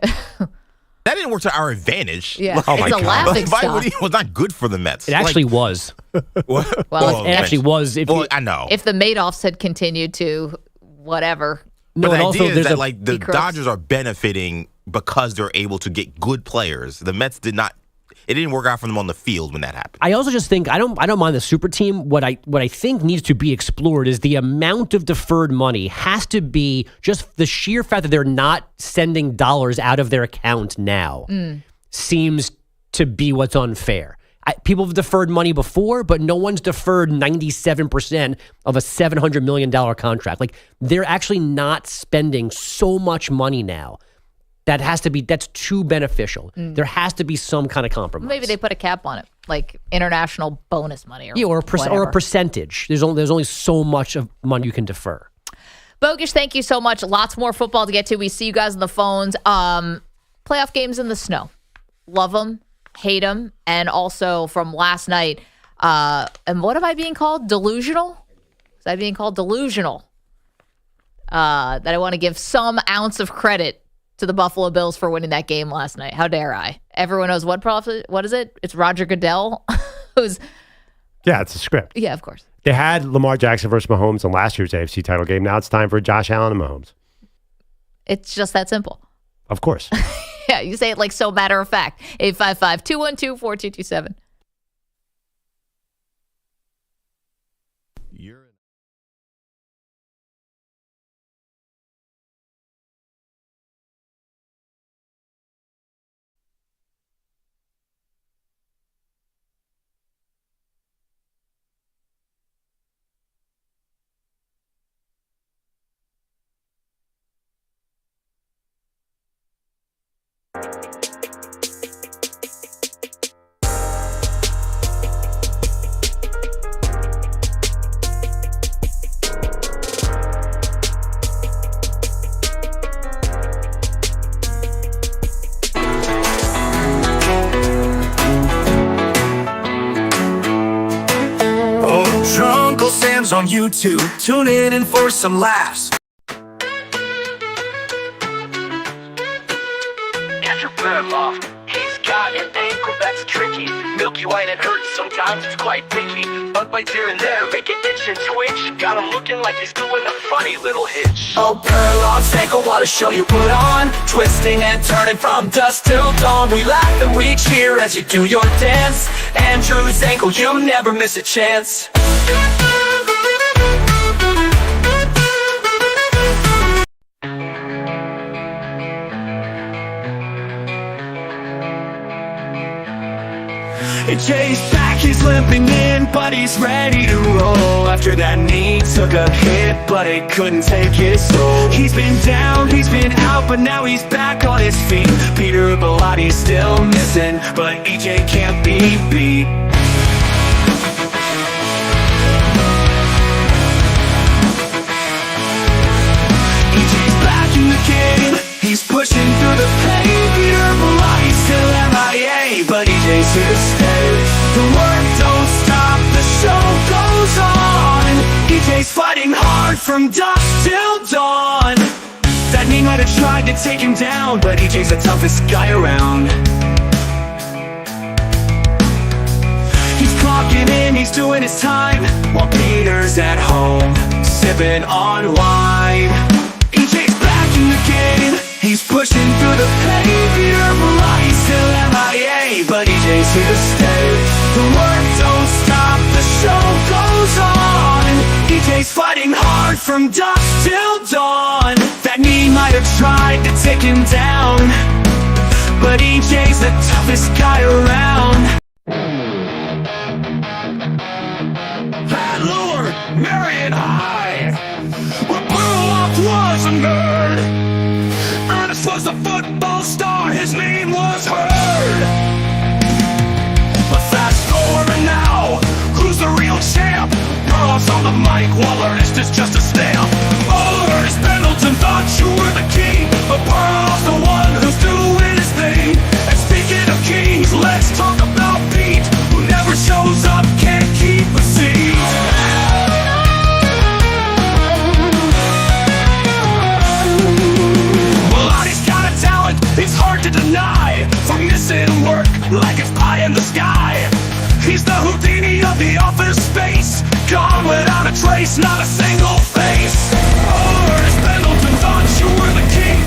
That didn't work to our advantage. Yeah. Oh my it's a God. laughing stock. It was not good for the Mets. It actually was. What? Well, it actually was. I know. If the Madoffs had continued to whatever. But the also idea is there's that the Dodgers are benefiting because they're able to get good players. The Mets did not. It didn't work out for them on the field when that happened. I also just think I don't mind the super team. What I think needs to be explored is the amount of deferred money has to be just the sheer fact that they're not sending dollars out of their account now seems to be what's unfair. People have deferred money before, but no one's deferred 97% of a $700 million contract. Like they're actually not spending so much money now. That's too beneficial. There has to be some kind of compromise. Maybe they put a cap on it, like international bonus money or a percentage. There's only so much of money you can defer. Bogusch, thank you so much. Lots more football to get to. We see you guys on the phones. Playoff games in the snow. Love them, hate them, and also from last night. And what am I being called? Delusional? Is I being called delusional? That I want to give some ounce of credit to the Buffalo Bills for winning that game last night. How dare I? Everyone knows what is it? It's Roger Goodell. Yeah, it's a script. Yeah, of course. They had Lamar Jackson versus Mahomes in last year's AFC title game. Now it's time for Josh Allen and Mahomes. It's just that simple. Of course. Yeah, you say it like so matter of fact. 855-212-4227. On YouTube, tune in and for some laughs. Andrew Perloff, he's got an ankle that's tricky. Milky white and hurts, sometimes it's quite picky. Bug bites here and there, make it itch and twitch. Got him looking like he's doing a funny little hitch. Oh, Perloff's ankle, what a show you put on. Twisting and turning from dusk till dawn. We laugh and we cheer as you do your dance. Andrew's ankle, you'll never miss a chance. Jay's back, he's limping in, but he's ready to roll. After that knee took a hit, but it couldn't take his soul. He's been down, he's been out, but now he's back on his feet. Peter Belotti's still missing, but EJ can't be beat. EJ's back in the game, he's pushing through the pain. Peter Belotti's still MIA, but EJ's here to stay. The work don't stop, the show goes on. EJ's fighting hard from dusk till dawn. That knee might have tried to take him down, but EJ's the toughest guy around. He's clocking in, he's doing his time, while Peter's at home, sipping on wine. EJ's back in the game, he's pushing through the pain. Peter Belotti's still MIA, but EJ's here to stay. The work don't stop, the show goes on. EJ's fighting hard from dusk till dawn. That knee might have tried to take him down, but EJ's the toughest guy around. Bad Lord, Marion High, where Perloff was a nerd. Ernest was a football star, his name was heard. But fast forward now, who's the real champ? Perloff's on the mic while Ernest is just a stamp. Oh, Ernest Pendleton thought you were the king, but Perloff's the one who's doing his thing. And speaking of kings, let's talk about Pete, who never shows up, can't keep a seat. It's hard to deny, from missing work like it's pie in the sky. He's the Houdini of the office space, gone without a trace, not a single face. Oh, Ernest Pendleton thought you were the king.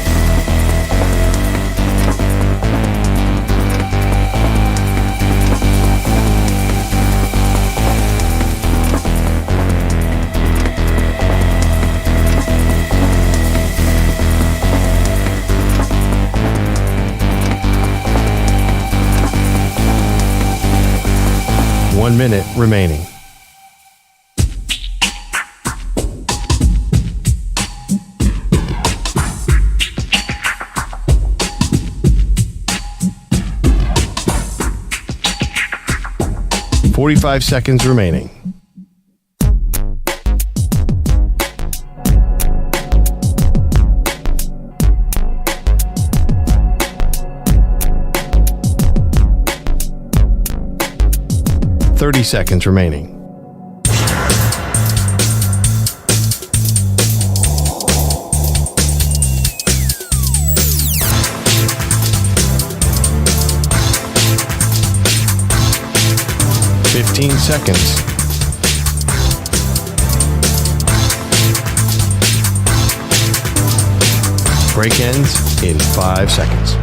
One minute remaining. 45 seconds remaining. Thirty seconds remaining. 15 seconds. Break ends in 5 seconds.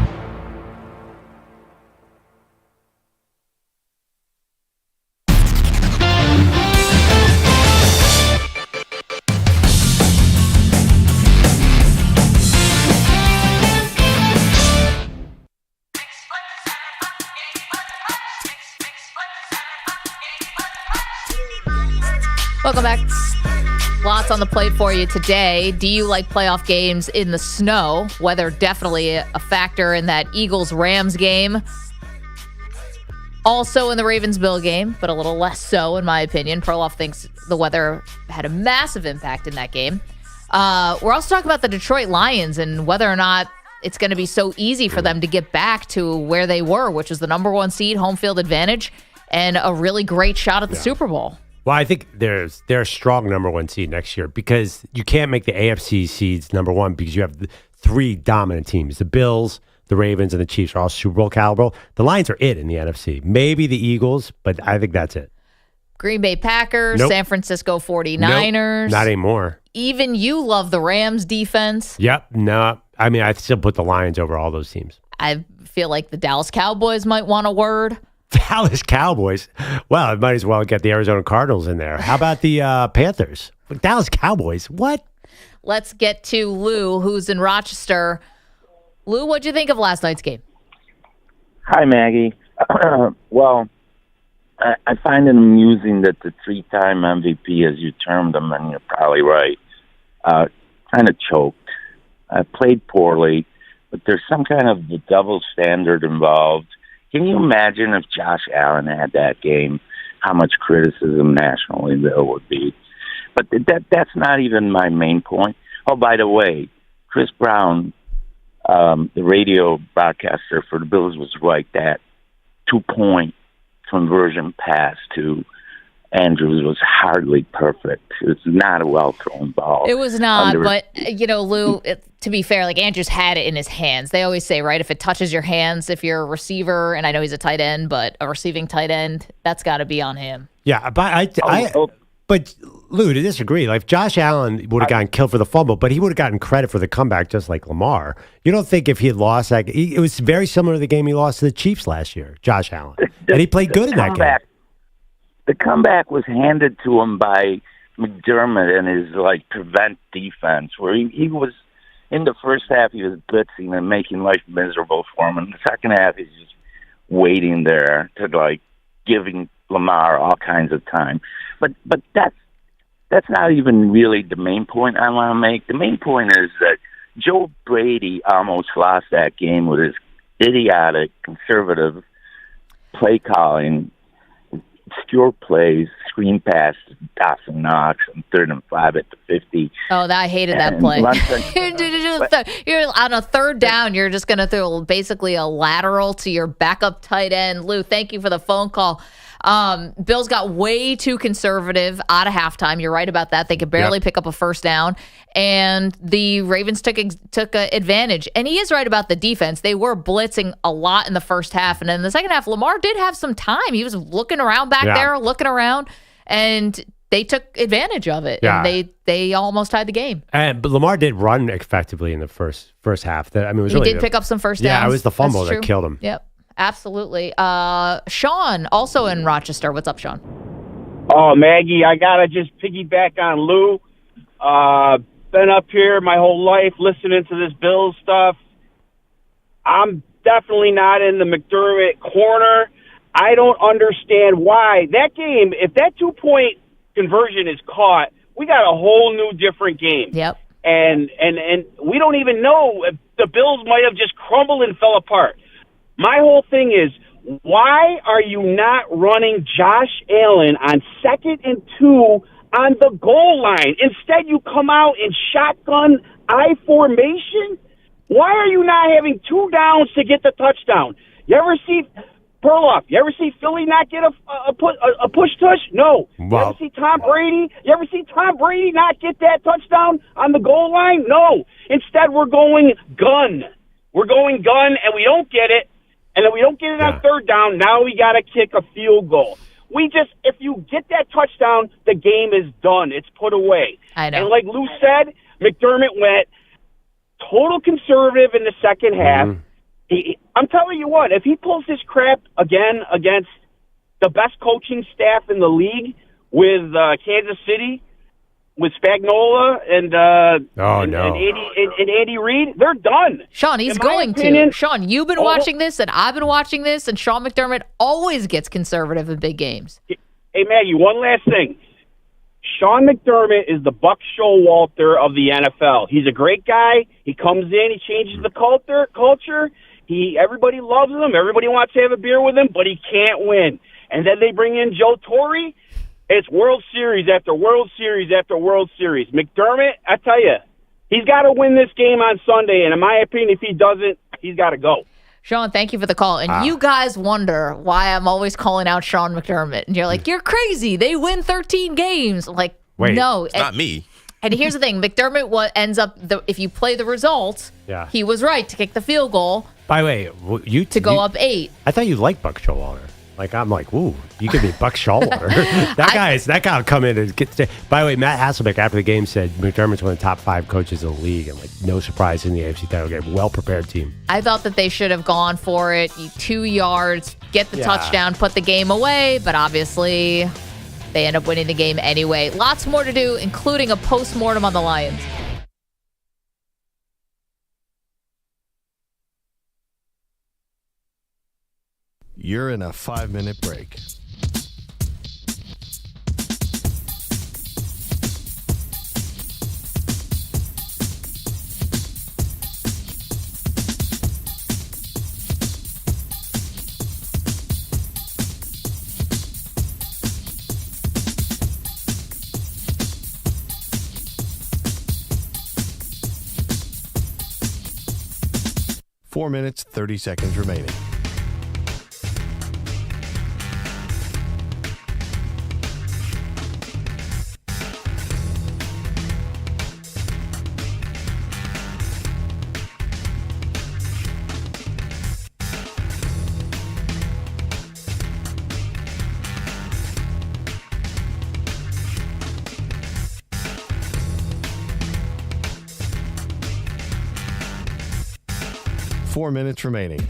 Welcome back. Lots on the plate for you today. Do you like playoff games in the snow? Weather definitely a factor in that Eagles-Rams game. Also in the Ravens-Bill game, but a little less so, in my opinion. Perloff thinks the weather had a massive impact in that game. We're also talking about the Detroit Lions and whether or not it's going to be so easy for them to get back to where they were, which is the number one seed, home field advantage, and a really great shot at the Super Bowl. Well, I think they're a strong number one seed next year because you can't make the AFC seeds number one because you have the three dominant teams. The Bills, the Ravens, and the Chiefs are all Super Bowl caliber. The Lions are it in the NFC. Maybe the Eagles, but I think that's it. Green Bay Packers, Nope. San Francisco 49ers. Nope, not anymore. Even you love the Rams defense. Yep. No. I mean, I still put the Lions over all those teams. I feel like the Dallas Cowboys might want a word. Dallas Cowboys. Well, I might as well get the Arizona Cardinals in there. How about the Panthers? Dallas Cowboys. What? Let's get to Lou, who's in Rochester. Lou, what'd you think of last night's game? Hi, Maggie. Well, I find it amusing that the three-time MVP, as you termed him, and you're probably right, kind of choked. Played poorly, but there's some kind of double standard involved. Can you imagine if Josh Allen had that game, how much criticism nationally there would be? But that's not even my main point. Oh, by the way, Chris Brown, the radio broadcaster for the Bills, was right. That 2-point conversion pass to Andrews was hardly perfect. It was not a well-thrown ball. It was not, but, Lou, to be fair, like Andrews had it in his hands. They always say, right, if it touches your hands, if you're a receiver, and I know he's a tight end, but a receiving tight end, that's got to be on him. Yeah, but but Lou, to disagree, like Josh Allen would have gotten killed for the fumble, but he would have gotten credit for the comeback just like Lamar. You don't think if he had lost that, it was very similar to the game he lost to the Chiefs last year, Josh Allen, and he played good in that game. The comeback was handed to him by McDermott and his prevent defense, where he was in the first half he was blitzing and making life miserable for him. In the second half, he's just waiting there to giving Lamar all kinds of time. But that's not even really the main point I want to make. The main point is that Joe Brady almost lost that game with his idiotic conservative play calling. Obscure plays, screen pass to Dawson Knox on 3rd and 5 at the 50. Oh, I hated that play. You're on a third down. You're just going to throw basically a lateral to your backup tight end. Lou, thank you for the phone call. Bills got way too conservative out of halftime. You're right about that. They could barely pick up a first down, and the Ravens took advantage. And he is right about the defense. They were blitzing a lot in the first half, and in the second half, Lamar did have some time. He was looking around back there, and they took advantage of it. Yeah. And they almost tied the game. But Lamar did run effectively in the first half. It was he really did pick up some first downs. Yeah, it was the fumble that killed him. Yep. Absolutely. Sean, also in Rochester. What's up, Sean? Oh, Maggie, I got to just piggyback on Lou. Been up here my whole life listening to this Bills stuff. I'm definitely not in the McDermott corner. I don't understand why. That game, if that 2-point conversion is caught, we got a whole new different game. Yep. And we don't even know if the Bills might have just crumbled and fell apart. My whole thing is, Why are you not running Josh Allen on 2nd and 2 on the goal line? Instead, you come out in shotgun I formation. Why are you not having 2 downs to get the touchdown? You ever see Perloff? You ever see Philly not get a push tush? No. Wow. You ever see Tom Brady? You ever see Tom Brady not get that touchdown on the goal line? No. Instead, we're going gun. We're going gun, and we don't get it. And then we don't get it on 3rd down. Now we got to kick a field goal. If you get that touchdown, the game is done. It's put away. I know. And like Lou said, McDermott went total conservative in the second half. I'm telling you what, if he pulls this crap again against the best coaching staff in the league with Kansas City, with Spagnuolo and Andy Reid, they're done. Sean, he's going to. Sean, you've been watching this, and I've been watching this, and Sean McDermott always gets conservative in big games. Hey, Maggie, one last thing. Sean McDermott is the Buck Showalter of the NFL. He's a great guy. He comes in, he changes the culture. Everybody loves him. Everybody wants to have a beer with him, but he can't win. And then they bring in Joe Torre. It's World Series after World Series after World Series. McDermott, I tell you, he's got to win this game on Sunday, and in my opinion, if he doesn't, he's got to go. Sean, thank you for the call. And you guys wonder why I'm always calling out Sean McDermott. And you're like, you're crazy. They win 13 games. I'm like, wait, no. It's not me. And here's the thing. McDermott ends up, if you play the result, he was right to kick the field goal. By the way, to go up 8. I thought you liked Buck Showalter. Like, I'm like, ooh, you could be Buck Showalter. that guy will come in and get. By the way, Matt Hasselbeck after the game said McDermott's one of the top 5 coaches in the league, and like no surprise in the AFC title game. Well prepared team. I thought that they should have gone for it. 2 yards, get the touchdown, put the game away, but obviously they end up winning the game anyway. Lots more to do, including a post-mortem on the Lions. You're in a 5-minute break. Four minutes, 30 seconds remaining. Four minutes remaining.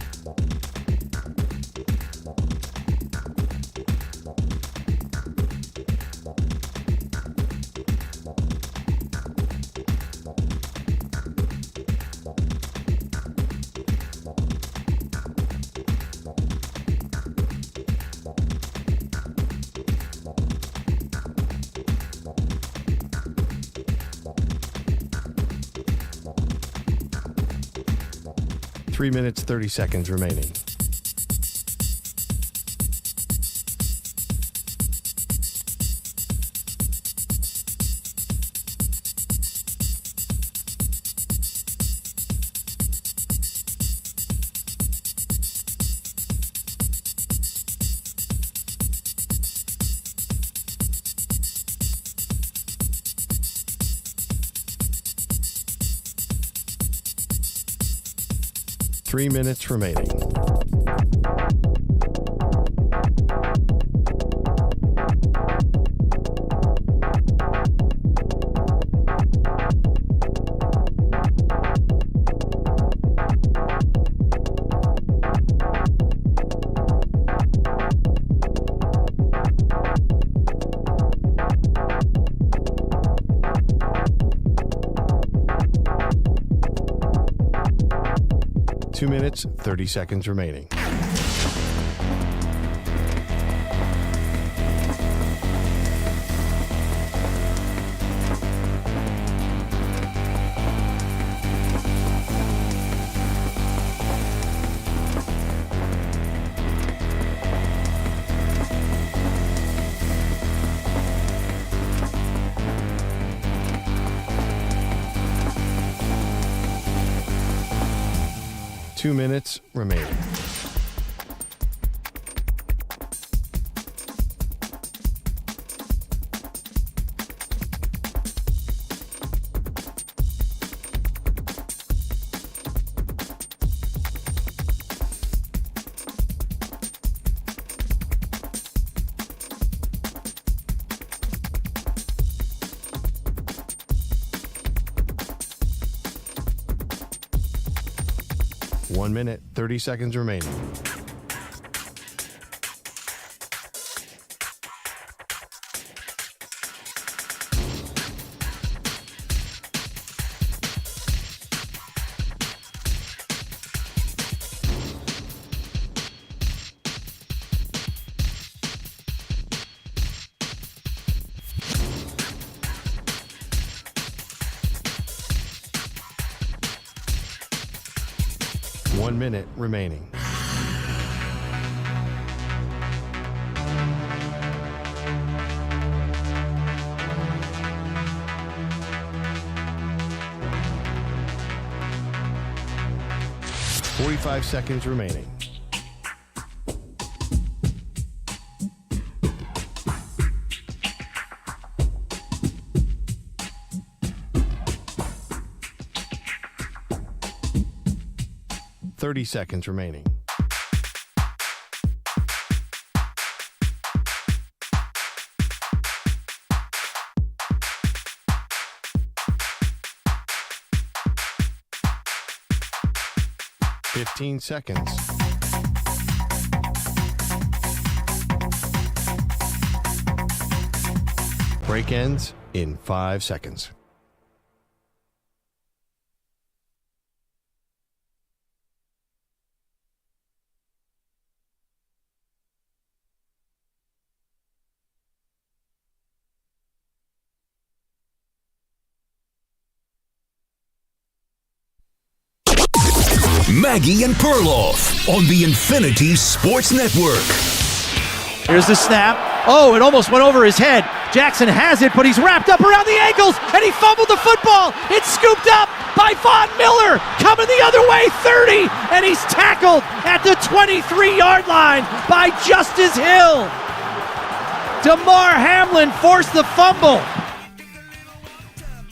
Three minutes, 30 seconds remaining. Three minutes remaining. Two minutes, 30 seconds remaining. 2 minutes remaining. One minute, 30 seconds remaining. One minute remaining. Forty-five seconds remaining. Thirty seconds remaining. Fifteen seconds. Break ends in 5 seconds. Maggie and Perloff on the Infinity Sports Network. Here's the snap. Oh, it almost went over his head. Jackson has it, but he's wrapped up around the ankles, and he fumbled the football. It's scooped up by Von Miller, coming the other way, 30, and he's tackled at the 23-yard line by Justice Hill. Damar Hamlin forced the fumble.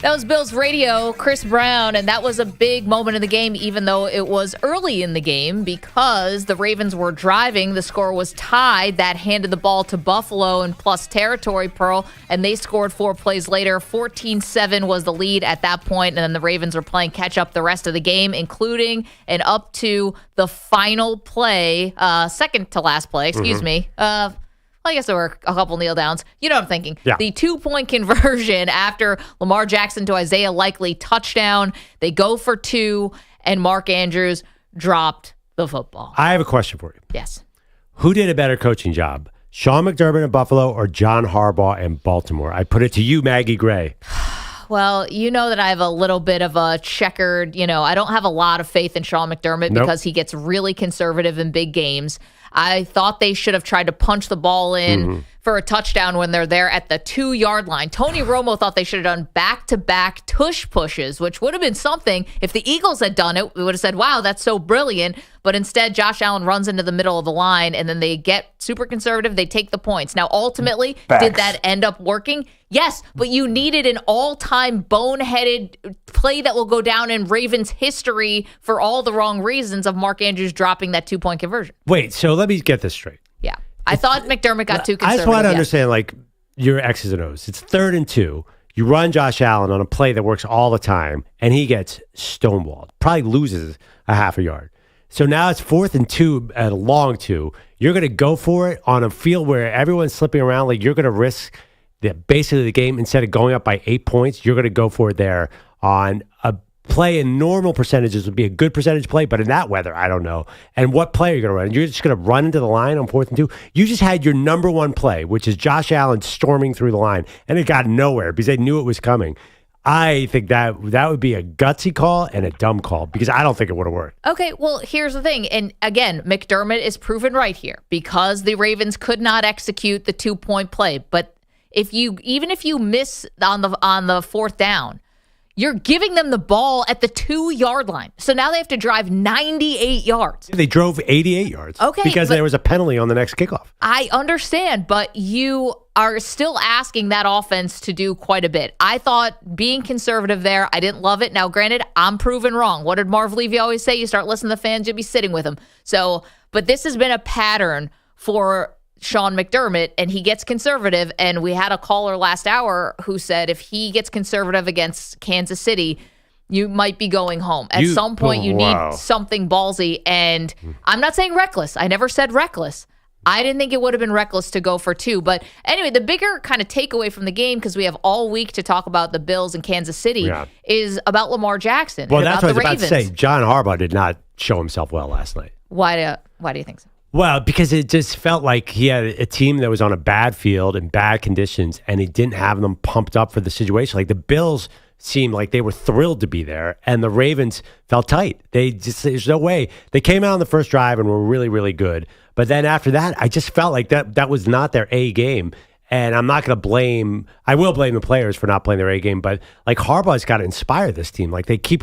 That was Bills radio, Chris Brown, and that was a big moment in the game, even though it was early in the game because the Ravens were driving. The score was tied. That handed the ball to Buffalo in plus territory, Pearl, and they scored 4 plays later. 14-7 was the lead at that point, and then the Ravens were playing catch-up the rest of the game, including and up to the final play, second to last play, excuse me, I guess there were a couple kneel downs. You know what I'm thinking. Yeah. The 2-point conversion after Lamar Jackson to Isaiah Likely touchdown. They go for 2, and Mark Andrews dropped the football. I have a question for you. Yes. Who did a better coaching job? Sean McDermott in Buffalo or John Harbaugh in Baltimore? I put it to you, Maggie Gray. Well, you know that I have a little bit of a checkered, I don't have a lot of faith in Sean McDermott because he gets really conservative in big games. I thought they should have tried to punch the ball in for a touchdown when they're there at the 2-yard line. Tony Romo thought they should have done back-to-back tush pushes, which would have been something. If the Eagles had done it, we would have said, wow, that's so brilliant. But instead, Josh Allen runs into the middle of the line, and then they get super conservative. They take the points. Now, ultimately, did that end up working? Yes, but you needed an all-time boneheaded play that will go down in Ravens history for all the wrong reasons of Mark Andrews dropping that 2-point conversion. Wait, so let me get this straight. Yeah. I thought McDermott got too conservative. I just want to understand, your X's and O's. It's 3rd and 2. You run Josh Allen on a play that works all the time, and he gets stonewalled. Probably loses a half a yard. So now it's 4th and 2 at a long 2. You're going to go for it on a field where everyone's slipping around. You're going to risk basically the game. Instead of going up by 8 points, you're going to go for it there on a play in normal percentages would be a good percentage play, but in that weather, I don't know. And what play are you going to run? You're just going to run into the line on 4th and 2? You just had your number one play, which is Josh Allen storming through the line, and it got nowhere because they knew it was coming. I think that would be a gutsy call and a dumb call because I don't think it would have worked. Okay, well, here's the thing. And again, McDermott is proven right here because the Ravens could not execute the 2-point play. But even if you miss on the 4th down, You're giving them the ball at the 2-yard line. So now they have to drive 98 yards. They drove 88 yards. Okay. Because there was a penalty on the next kickoff. I understand, but you are still asking that offense to do quite a bit. I thought being conservative there, I didn't love it. Now, granted, I'm proven wrong. What did Marv Levy always say? You start listening to the fans, you'll be sitting with them. So, but this has been a pattern for Sean McDermott, and he gets conservative. And we had a caller last hour who said if he gets conservative against Kansas City, you might be going home. At some point, you need something ballsy. And I'm not saying reckless. I never said reckless. I didn't think it would have been reckless to go for 2. But anyway, the bigger kind of takeaway from the game, because we have all week to talk about the Bills and Kansas City, is about Lamar Jackson. Well, and that's what I was Ravens. about to say. John Harbaugh did not show himself well last night. Why do you think so? Well, because it just felt like he had a team that was on a bad field in bad conditions, and he didn't have them pumped up for the situation. Like the Bills seemed like they were thrilled to be there, and the Ravens felt tight. There's no way. They came out on the first drive and were really, really good. But then after that, I just felt like that was not their A game. And I'm not going to I will blame the players for not playing their A game, but like Harbaugh's got to inspire this team. Like they keep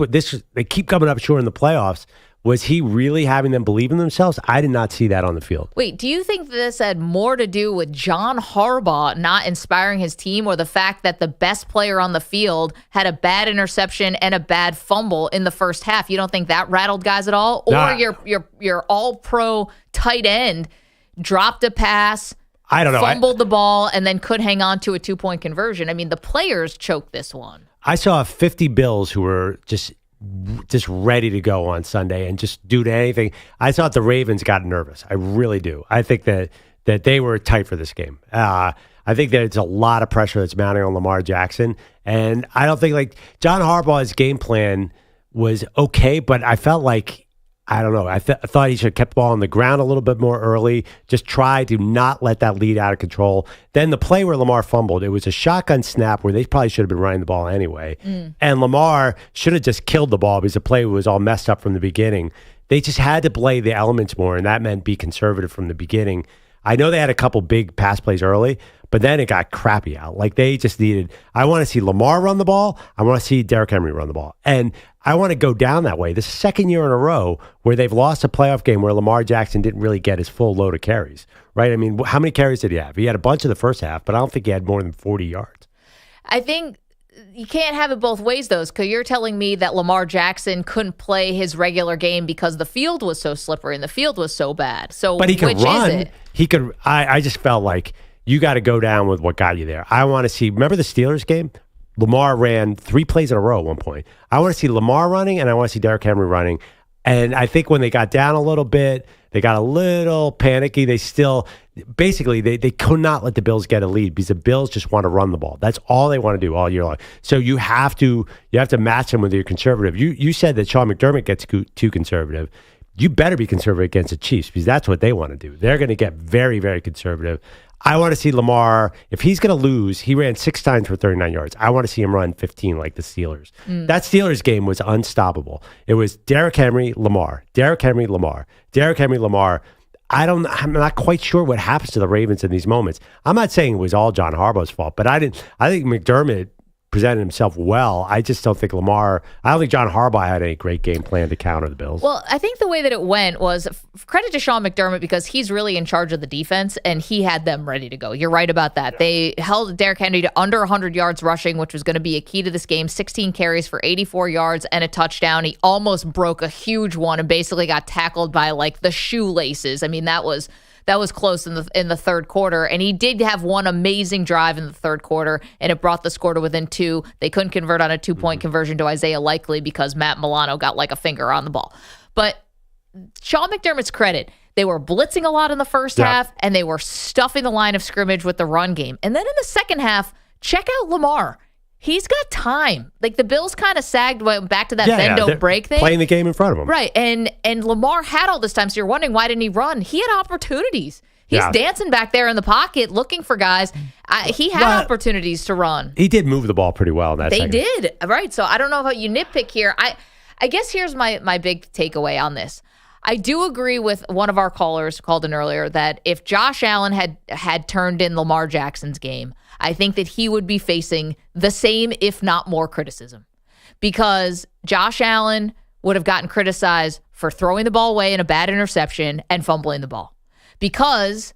coming up short in the playoffs. Was he really having them believe in themselves? I did not see that on the field. Wait, do you think this had more to do with John Harbaugh not inspiring his team, or the fact that the best player on the field had a bad interception and a bad fumble in the first half? You don't think that rattled guys at all? Or your all-pro tight end dropped a pass, I don't know, fumbled the ball, and then could hang on to a 2-point conversion? I mean, the players choked this one. I saw 50 Bills who were just ready to go on Sunday and just do anything. I thought the Ravens got nervous. I really do. I think that they were tight for this game. I think that it's a lot of pressure that's mounting on Lamar Jackson. And I don't think like John Harbaugh's game plan was okay, but I felt like, I don't know. I thought he should have kept the ball on the ground a little bit more early. Just try to not let that lead out of control. Then the play where Lamar fumbled, it was a shotgun snap where they probably should have been running the ball anyway. And Lamar should have just killed the ball because the play was all messed up from the beginning. They just had to play the elements more, and that meant be conservative from the beginning. I know they had a couple big pass plays early, but then it got crappy out. Like they just needed, I want to see Lamar run the ball. I want to see Derrick Henry run the ball. And I want to go down that way. This is the second year in a row where they've lost a playoff game where Lamar Jackson didn't really get his full load of carries, right? I mean, how many carries did he have? He had a bunch in the first half, but I don't think he had more than 40 yards. I think you can't have it both ways, though, because you're telling me that Lamar Jackson couldn't play his regular game because the field was so slippery and the field was so bad. So, but he could which run. Is it? He could. I just felt like you got to go down with what got you there. I want to see. Remember the Steelers game? Lamar ran 3 plays in a row at one point. I want to see Lamar running, and I want to see Derrick Henry running. And I think when they got down a little bit, they got a little panicky. They still, basically, they could not let the Bills get a lead because the Bills just want to run the ball. That's all they want to do all year long. So you have to match them with your conservative. You said that Sean McDermott gets too conservative. You better be conservative against the Chiefs because that's what they want to do. They're going to get very, very conservative. I want to see Lamar, if he's going to lose, he ran 6 times for 39 yards. I want to see him run 15 like the Steelers. That Steelers game was unstoppable. It was Derrick Henry, Lamar, Derrick Henry, Lamar, Derrick Henry, Lamar. I'm not quite sure what happens to the Ravens in these moments. I'm not saying it was all John Harbaugh's fault, but I think McDermott presented himself well. I just don't think I don't think John Harbaugh had any great game plan to counter the Bills. Well, I think the way that it went was credit to Sean McDermott because he's really in charge of the defense and he had them ready to go. You're right about that. Yeah. They held Derrick Henry to under 100 yards rushing, which was going to be a key to this game. 16 carries for 84 yards and a touchdown. He almost broke a huge one and basically got tackled by like the shoelaces. I mean, that was close in the third quarter, and he did have one amazing drive in the third quarter, and it brought the score to within 2. They couldn't convert on a 2-point conversion to Isaiah Likely because Matt Milano got like a finger on the ball. But Sean McDermott's credit, they were blitzing a lot in the first half, and they were stuffing the line of scrimmage with the run game. And then in the second half, check out Lamar. He's got time. Like the Bills kind of sagged, went back to that bend don't break thing. Playing the game in front of him. Right. And Lamar had all this time. So you're wondering, why didn't he run? He had opportunities. He's dancing back there in the pocket looking for guys. He had opportunities to run. He did move the ball pretty well in that They second. did. Right. So I don't know how you nitpick here. I guess here's my big takeaway on this. I do agree with one of our callers called in earlier that if Josh Allen had turned in Lamar Jackson's game, I think that he would be facing the same, if not more, criticism. because Josh Allen would have gotten criticized for throwing the ball away in a bad interception and fumbling the ball. Because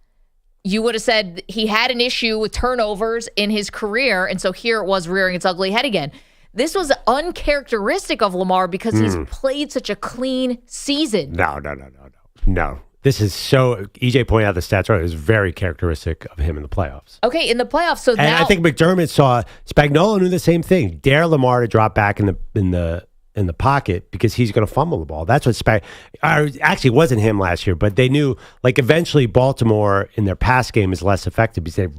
you would have said he had an issue with turnovers in his career, and so here it was rearing its ugly head again. This was uncharacteristic of Lamar because he's played such a clean season. No. This is so, EJ pointed out the stats right. It was very characteristic of him in the playoffs. Okay, in the playoffs. So and now, I think McDermott saw Spagnuolo knew the same thing. Dare Lamar to drop back in the pocket because he's going to fumble the ball. That's what actually it wasn't him last year, but they knew like eventually Baltimore in their pass game is less effective because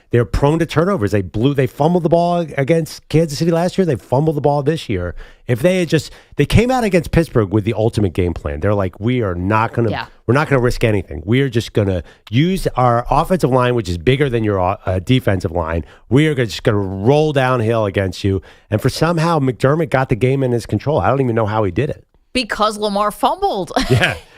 they're prone to turnovers. They fumbled the ball against Kansas City last year. They fumbled the ball this year. If they came out against Pittsburgh with the ultimate game plan. They're like, we're not going to risk anything. We're just going to use our offensive line, which is bigger than your defensive line. We are just going to roll downhill against you. And for somehow McDermott got the game in his control. I don't even know how he did it. Because Lamar fumbled.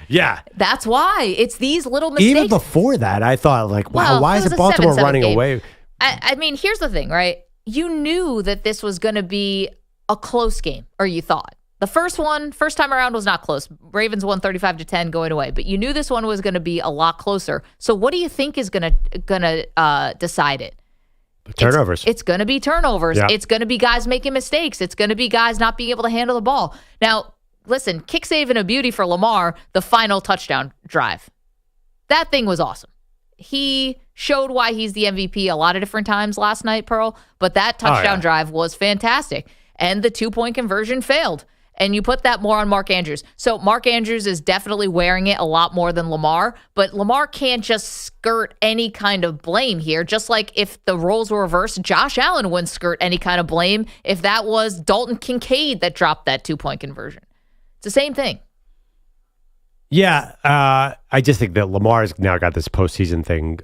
Yeah. That's why. It's these little mistakes. Even before that, I thought, like, wow, why is it Baltimore running game. away? I mean, here's the thing, right? You knew that this was going to be a close game, or you thought. The first time around was not close. Ravens won 35-10 going away, but you knew this one was going to be a lot closer. So what do you think is going to decide it? Turnovers. It's going to be turnovers. Yeah. It's going to be guys making mistakes. It's going to be guys not being able to handle the ball. Now, listen, kick save and a beauty for Lamar, the final touchdown drive. That thing was awesome. He showed why he's the MVP a lot of different times last night, Pearl, but that touchdown drive was fantastic. And the 2-point conversion failed. And you put that more on Mark Andrews. So Mark Andrews is definitely wearing it a lot more than Lamar, but Lamar can't just skirt any kind of blame here. Just like if the roles were reversed, Josh Allen wouldn't skirt any kind of blame if that was Dalton Kincaid that dropped that 2-point conversion. It's the same thing. Yeah, I just think that Lamar's now got this postseason thing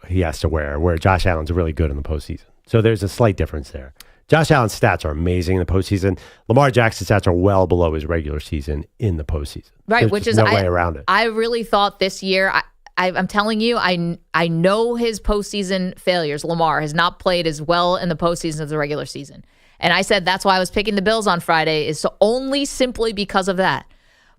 he has to wear, where Josh Allen's really good in the postseason. So there's a slight difference there. Josh Allen's stats are amazing in the postseason. Lamar Jackson's stats are well below his regular season in the postseason. Right, There's which is no way around it. I really thought this year, I'm telling you, I know his postseason failures. Lamar has not played as well in the postseason as the regular season. And I said that's why I was picking the Bills on Friday, is so only simply because of that.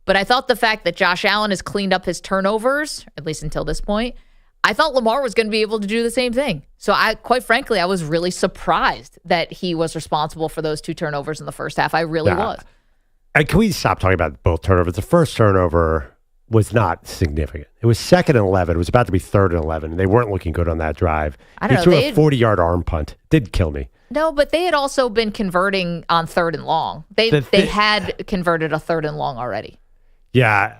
But I thought the fact that Josh Allen has cleaned up his turnovers, at least until this point, I thought Lamar was going to be able to do the same thing. So quite frankly, I was really surprised that he was responsible for those 2 turnovers in the first half. I really was. And can we stop talking about both turnovers? The first turnover was not significant. It was 2nd and 11. It was about to be 3rd and 11. They weren't looking good on that drive. He threw a 40-yard arm punt. Did kill me. No, but they had also been converting on 3rd and long. They had converted a 3rd and long already. Yeah.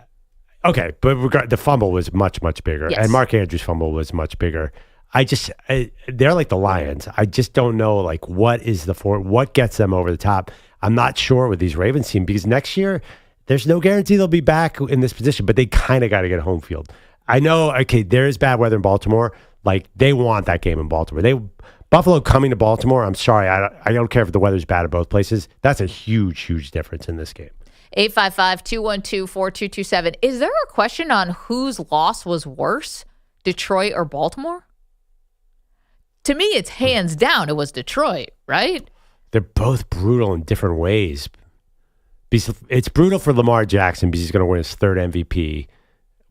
Okay, but the fumble was much, much bigger. Yes. And Mark Andrews' fumble was much bigger. They're like the Lions. I just don't know, like, what gets them over the top. I'm not sure with these Ravens team, because next year, there's no guarantee they'll be back in this position, but they kind of got to get home field. I know, okay, there is bad weather in Baltimore. Like, they want that game in Baltimore. Buffalo coming to Baltimore, I'm sorry, I don't care if the weather's bad at both places. That's a huge, huge difference in this game. 855-212-4227. Is there a question on whose loss was worse, Detroit or Baltimore? To me, it's hands down. It was Detroit, right? They're both brutal in different ways. It's brutal for Lamar Jackson because he's going to win his 3rd MVP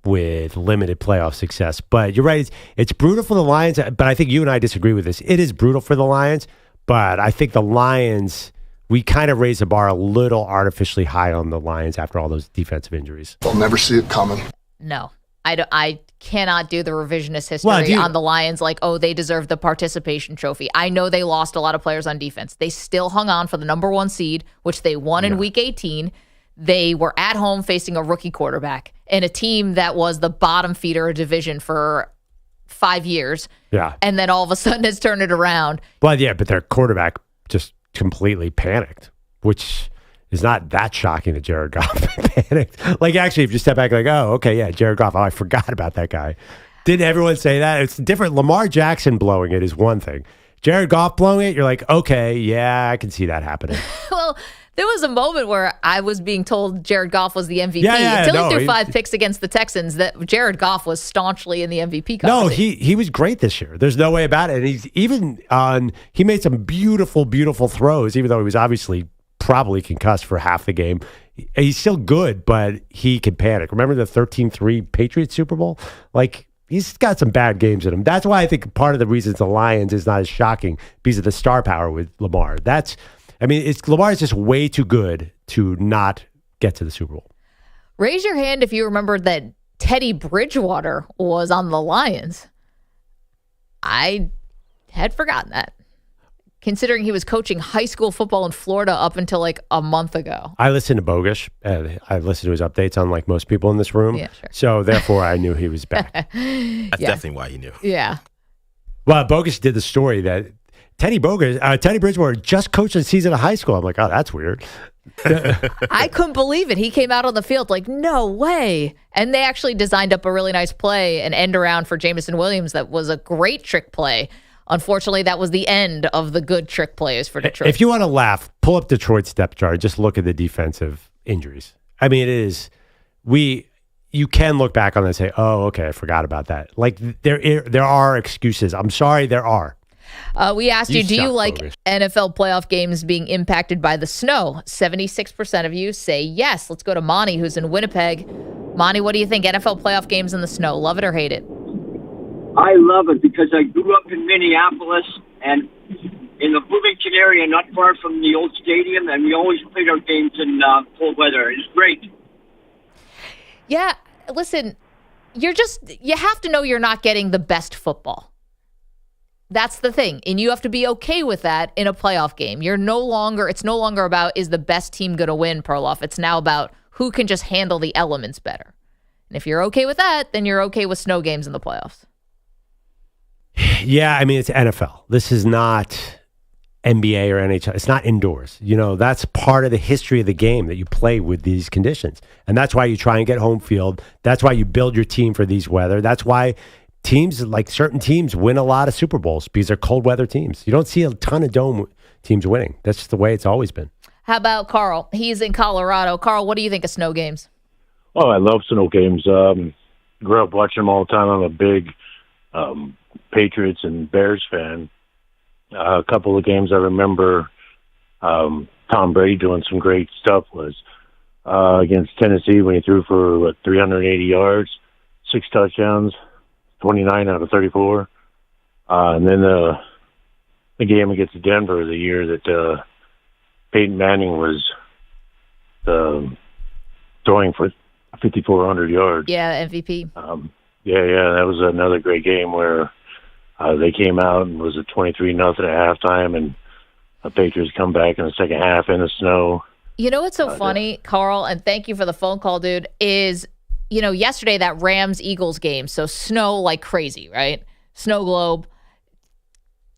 with limited playoff success. But you're right. It's brutal for the Lions. But I think you and I disagree with this. It is brutal for the Lions. But I think the Lions, we kind of raised the bar a little artificially high on the Lions after all those defensive injuries. They'll never see it coming. No, I cannot do the revisionist history on the Lions like, oh, they deserve the participation trophy. I know they lost a lot of players on defense. They still hung on for the number 1 seed, which they won in Week 18. They were at home facing a rookie quarterback and a team that was the bottom feeder of division for 5 years. Yeah. And then all of a sudden it's turned it around. Well, yeah, but their quarterback just completely panicked, which is not that shocking that Jared Goff panicked. Like, actually, if you step back, like, oh, okay, yeah, Jared Goff, I forgot about that guy. Didn't everyone say that? It's different. Lamar Jackson blowing it is one thing. Jared Goff blowing it, you're like, okay, yeah, I can see that happening. Well, there was a moment where I was being told Jared Goff was the MVP until he threw 5 picks against the Texans. That Jared Goff was staunchly in the MVP conversation. No, he was great this year. There's no way about it. And he made some beautiful, beautiful throws, even though he was obviously probably concussed for half the game. He's still good, but he can panic. Remember the 13-3 Patriots Super Bowl? Like, he's got some bad games in him. That's why I think part of the reasons the Lions is not as shocking because of the star power with Lamar. Lamar is just way too good to not get to the Super Bowl. Raise your hand if you remember that Teddy Bridgewater was on the Lions. I had forgotten that, considering he was coaching high school football in Florida up until like a month ago. I listened to Bogusch. I listened to his updates, unlike most people in this room. Yeah, sure. So therefore, I knew he was back. That's definitely why you knew. Yeah. Well, Bogusch did the story that Teddy Bridgewater just coached a season of high school. I'm like, oh, that's weird. I couldn't believe it. He came out on the field like, no way. And they actually designed up a really nice play, an end around for Jameson Williams that was a great trick play. Unfortunately, that was the end of the good trick plays for Detroit. If you want to laugh, pull up Detroit's depth chart. Just look at the defensive injuries. I mean, it is you can look back on it and say, oh, okay, I forgot about that. Like there are excuses. I'm sorry, there are. We asked you, do you like NFL playoff games being impacted by the snow? 76% of you say yes. Let's go to Monty, who's in Winnipeg. Monty, what do you think? NFL playoff games in the snow, love it or hate it? I love it because I grew up in Minneapolis and in the Bloomington area, not far from the old stadium, and we always played our games in cold weather. It's great. Yeah, listen, you have to know you're not getting the best football. That's the thing. And you have to be okay with that in a playoff game. It's no longer about, is the best team going to win, Perloff? It's now about who can just handle the elements better. And if you're okay with that, then you're okay with snow games in the playoffs. Yeah, I mean, it's NFL. This is not NBA or NHL. It's not indoors. That's part of the history of the game that you play with these conditions. And that's why you try and get home field. That's why you build your team for these weather. That's why teams, like certain teams, win a lot of Super Bowls because they're cold weather teams. You don't see a ton of dome teams winning. That's just the way it's always been. How about Carl? He's in Colorado. Carl, what do you think of snow games? Oh, I love snow games. Grew up watching them all the time. I'm a big Patriots and Bears fan. A couple of games I remember Tom Brady doing some great stuff was against Tennessee when he threw for 380 yards, 6 touchdowns. 29 out of 34. And then the game against Denver, the year that Peyton Manning was throwing for 5,400 yards. Yeah, MVP. That was another great game where they came out and was a 23-0 at halftime, and the Patriots come back in the second half in the snow. You know what's so funny, Carl, and thank you for the phone call, dude, is yesterday that Rams-Eagles game, so snow like crazy, right? Snow globe.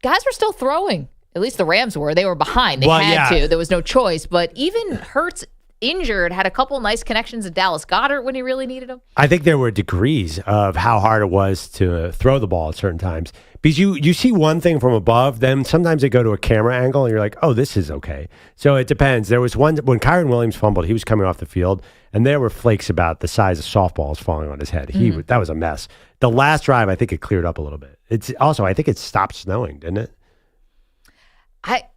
Guys were still throwing. At least the Rams were. They were behind. They had to. There was no choice. But even Hurts, injured, had a couple nice connections to Dallas Goedert when he really needed him. I think there were degrees of how hard it was to throw the ball at certain times. Because you see one thing from above, then sometimes they go to a camera angle, and you're like, oh, this is okay. So it depends. There was one, when Kyron Williams fumbled, he was coming off the field, and there were flakes about the size of softballs falling on his head. That was a mess. The last drive, I think it cleared up a little bit. I think it stopped snowing, didn't it?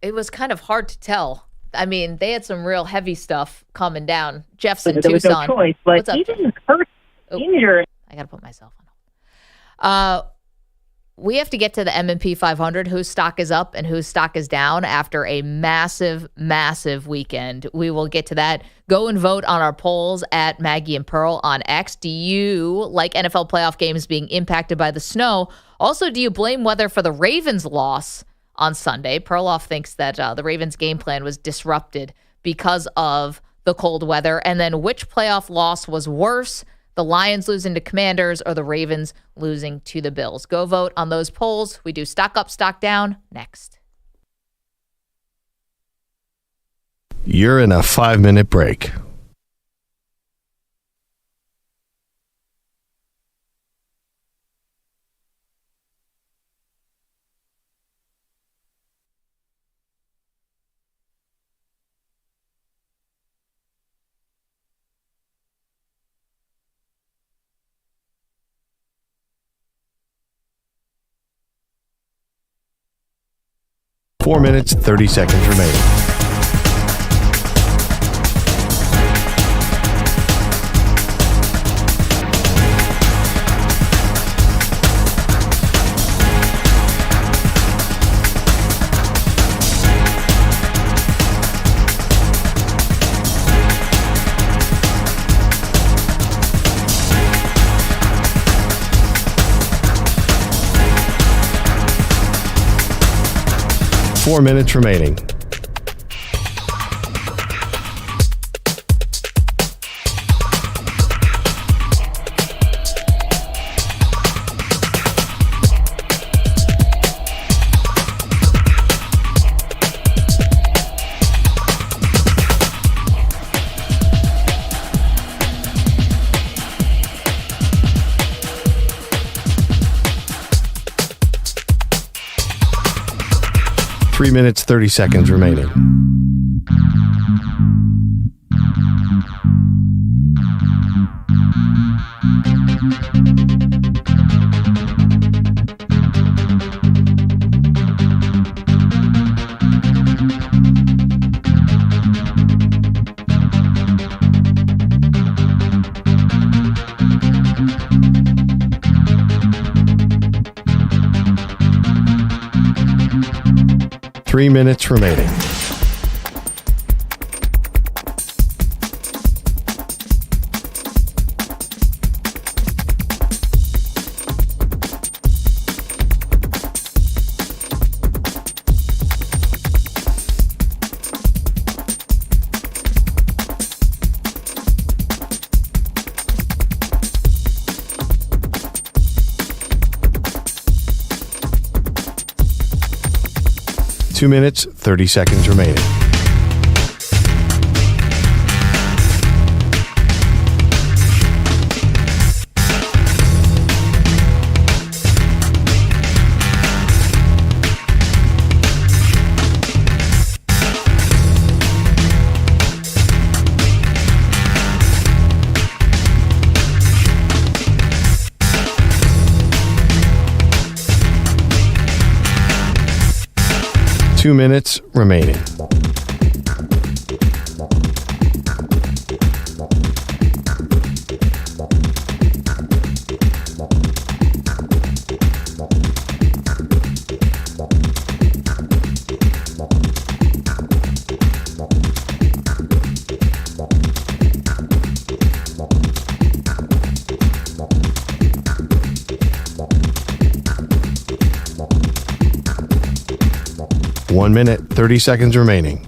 It was kind of hard to tell. I mean, they had some real heavy stuff coming down. Jeff's in Tucson. Tucson. Was no choice, but what's up, even Hurts injured. I got to put myself on hold. We have to get to the M&P 500, whose stock is up and whose stock is down after a massive, massive weekend. We will get to that. Go and vote on our polls at Maggie and Pearl on X. Do you like NFL playoff games being impacted by the snow? Also, do you blame weather for the Ravens' loss on Sunday? Perloff thinks that the Ravens' game plan was disrupted because of the cold weather. And then which playoff loss was worse? The Lions losing to Commanders or the Ravens losing to the Bills? Go vote on those polls. We do stock up, stock down next. You're in a 5-minute break. Four minutes, 30 seconds remaining. 4 minutes remaining. Three minutes, 30 seconds remaining. Three minutes remaining. Two minutes, 30 seconds remaining. Two minutes remaining. One minute, 30 seconds remaining.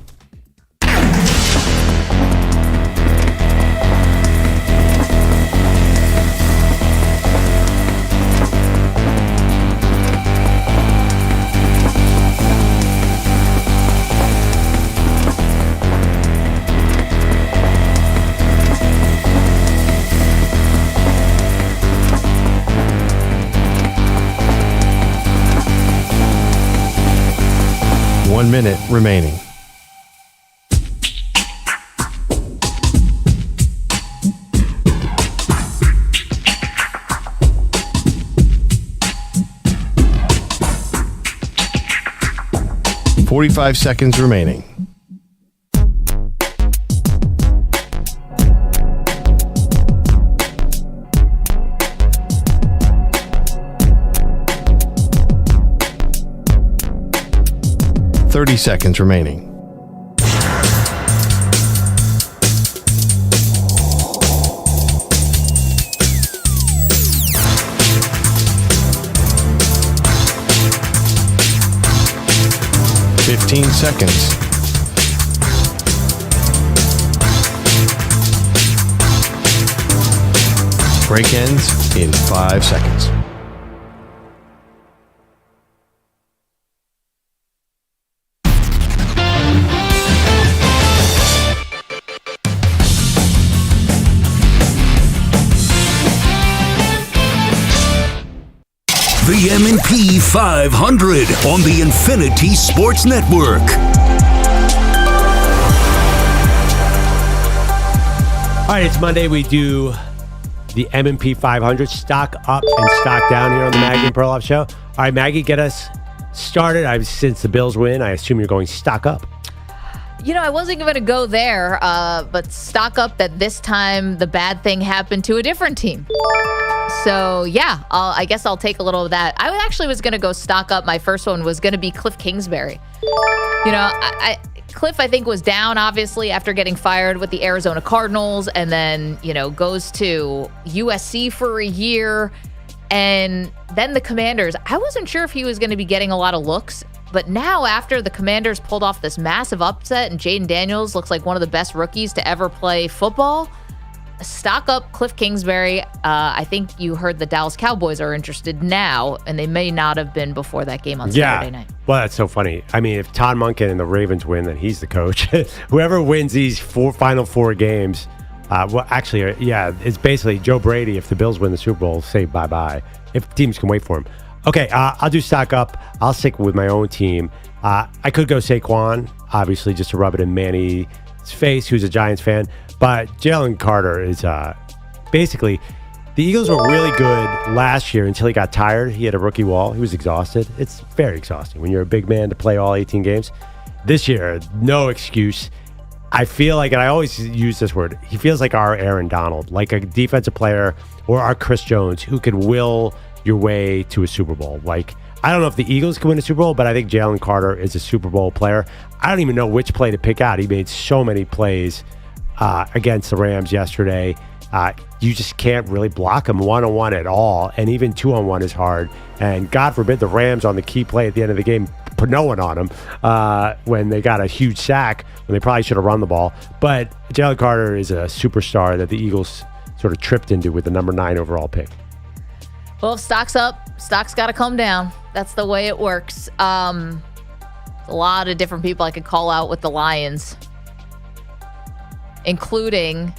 One minute remaining. .45 seconds remaining. .30 seconds remaining. .15 seconds. Break ends in 5 seconds. The M&P 500 on the Infinity Sports Network. All right, it's Monday. We do the M&P 500 stock up and stock down here on the Maggie and Perloff show. All right, Maggie, get us started. Since the Bills win, I assume you're going stock up. You know, I wasn't going to go there, but stock up that this time the bad thing happened to a different team. So, yeah, I guess I'll take a little of that. I actually was going to go stock up. My first one was going to be Cliff Kingsbury. You know, Cliff, I think, was down, obviously, after getting fired with the Arizona Cardinals and then, you know, goes to USC for a year. And then the Commanders, I wasn't sure if he was going to be getting a lot of looks. But now, after the Commanders pulled off this massive upset and Jaden Daniels looks like one of the best rookies to ever play football, stock up Cliff Kingsbury. I think you heard the Dallas Cowboys are interested now, and they may not have been before that game on Saturday night. Well, that's so funny. I mean, if Todd Monken and the Ravens win, then he's the coach. Whoever wins these final 4 games, it's basically Joe Brady. If the Bills win the Super Bowl, say bye-bye. If teams can wait for him. Okay, I'll do stock up. I'll stick with my own team. I could go Saquon, obviously, just to rub it in Manny's face, who's a Giants fan. But Jalen Carter is basically, the Eagles were really good last year until he got tired. He had a rookie wall. He was exhausted. It's very exhausting when you're a big man to play all 18 games. This year, no excuse. I feel like, and I always use this word, he feels like our Aaron Donald, like a defensive player, or our Chris Jones, who could will your way to a Super Bowl. Like, I don't know if the Eagles can win a Super Bowl, but I think Jalen Carter is a Super Bowl player. I don't even know which play to pick out. He made so many plays against the Rams yesterday. You just can't really block him one-on-one at all, and even 2-on-1 is hard. And God forbid the Rams on the key play at the end of the game put no one on him when they got a huge sack when they probably should have run the ball. But Jalen Carter is a superstar that the Eagles sort of tripped into with the number 9 overall pick. Well, if stock's up, stock's got to come down. That's the way it works. A lot of different people I could call out with the Lions, including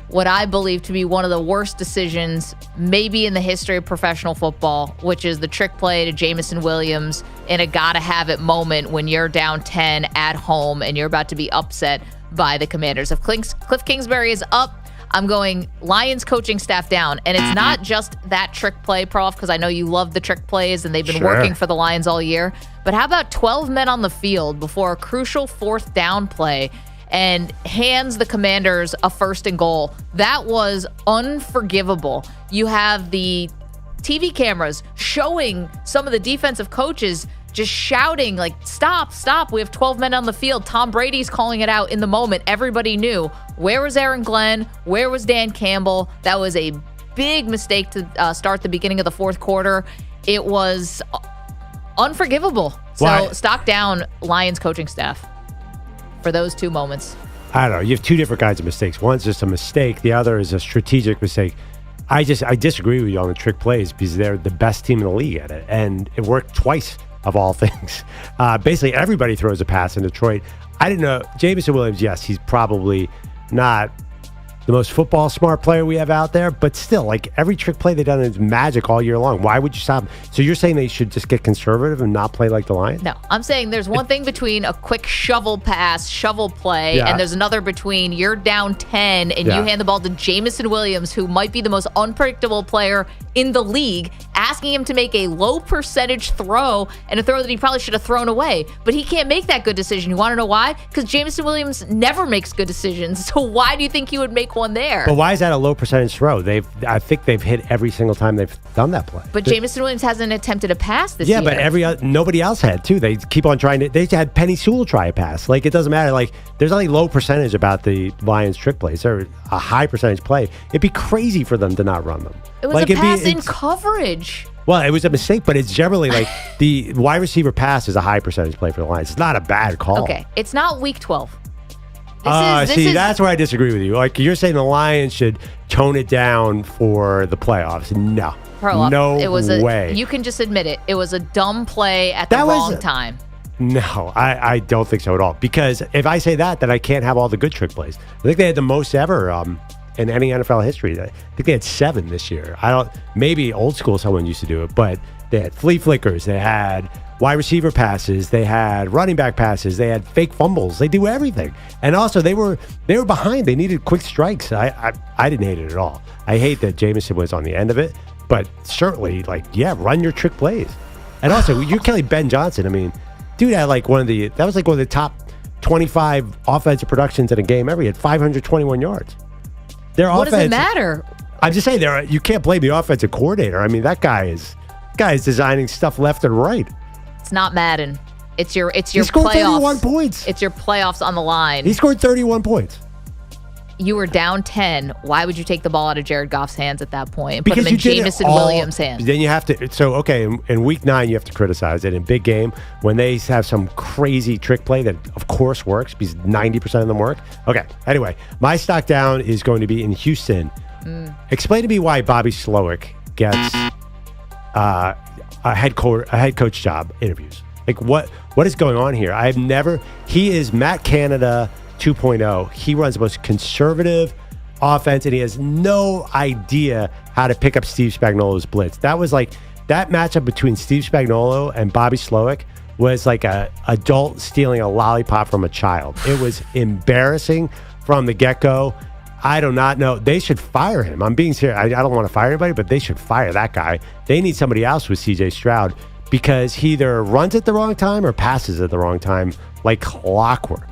what I believe to be one of the worst decisions maybe in the history of professional football, which is the trick play to Jameson Williams in a gotta-have-it moment when you're down 10 at home and you're about to be upset by the Commanders. If Cliff Kingsbury is up, I'm going Lions coaching staff down. And it's not just that trick play, Prof, because I know you love the trick plays and they've been working for the Lions all year. But how about 12 men on the field before a crucial 4th down play and hands the Commanders a 1st and goal? That was unforgivable. You have the TV cameras showing some of the defensive coaches just shouting, like, stop, we have 12 men on the field. Tom Brady's calling it out in the moment. Everybody knew. Where was Aaron Glenn? Where was Dan Campbell? That was a big mistake to start the beginning of the 4th quarter. It was unforgivable. So stock down Lions coaching staff for those 2 moments. I don't know. You have 2 different kinds of mistakes. One's just a mistake. The other is a strategic mistake. I disagree with you on the trick plays because they're the best team in the league at it. And it worked twice, of all things. Basically, everybody throws a pass in Detroit. I didn't know. Jameson Williams, yes, he's probably not the most football smart player we have out there, but still, like, every trick play they've done is magic all year long. Why would you stop? So you're saying they should just get conservative and not play like the Lions? No, I'm saying there's one thing between a quick shovel play, and there's another between you're down 10 and you hand the ball to Jameson Williams, who might be the most unpredictable player in the league, asking him to make a low percentage throw and a throw that he probably should have thrown away. But he can't make that good decision. You want to know why? Because Jameson Williams never makes good decisions. So why do you think he would make one there? But why is that a low percentage throw? I think they've hit every single time they've done that play. But Jameson Williams hasn't attempted a pass this year. Yeah, but nobody else had too. They keep on trying to. They had Penny Sewell try a pass. Like, it doesn't matter. Like, there's only low percentage about the Lions trick plays. They're a high percentage play. It'd be crazy for them to not run them. It was a pass in coverage. Well, it was a mistake, but it's generally like the wide receiver pass is a high percentage play for the Lions. It's not a bad call. Okay, it's not week 12. That's where I disagree with you. Like, you're saying the Lions should tone it down for the playoffs. No. Perloff, no way. You can just admit it. It was a dumb play at the wrong time. No, I don't think so at all. Because if I say that, then I can't have all the good trick plays. I think they had the most ever in any NFL history. I think they had 7 this year. Maybe old school someone used to do it, but they had flea flickers. They had wide receiver passes. They had running back passes. They had fake fumbles. They do everything. And also, they were behind. They needed quick strikes. I didn't hate it at all. I hate that Jameson was on the end of it, but certainly, run your trick plays. And also, you Kelly Ben Johnson. I mean, dude had one of the top 25 offensive productions in a game ever. He had 521 yards. What does it matter? I'm just saying, you can't blame the offensive coordinator. I mean, that guy is designing stuff left and right. It's not Madden. It's your he scored playoffs. 31 points. It's your playoffs on the line. He scored 31 points. you were down 10, why would you take the ball out of Jared Goff's hands at that point and Because put him in you did it Jameson all- Williams' hands? Then you have to. So, okay, in week 9, you have to criticize it. In big game, when they have some crazy trick play that, of course, works because 90% of them work. Okay, anyway, my stock down is going to be in Houston. Explain to me why Bobby Slowick gets a head coach job interviews. Like, what is going on here? He is Matt Canada 2.0. He runs the most conservative offense, and he has no idea how to pick up Steve Spagnuolo's blitz. That was like that matchup between Steve Spagnuolo and Bobby Slowick was like a adult stealing a lollipop from a child. It was embarrassing from the get-go. I do not know. They should fire him. I'm being serious. I don't want to fire anybody, but they should fire that guy. They need somebody else with CJ Stroud because he either runs at the wrong time or passes at the wrong time like clockwork.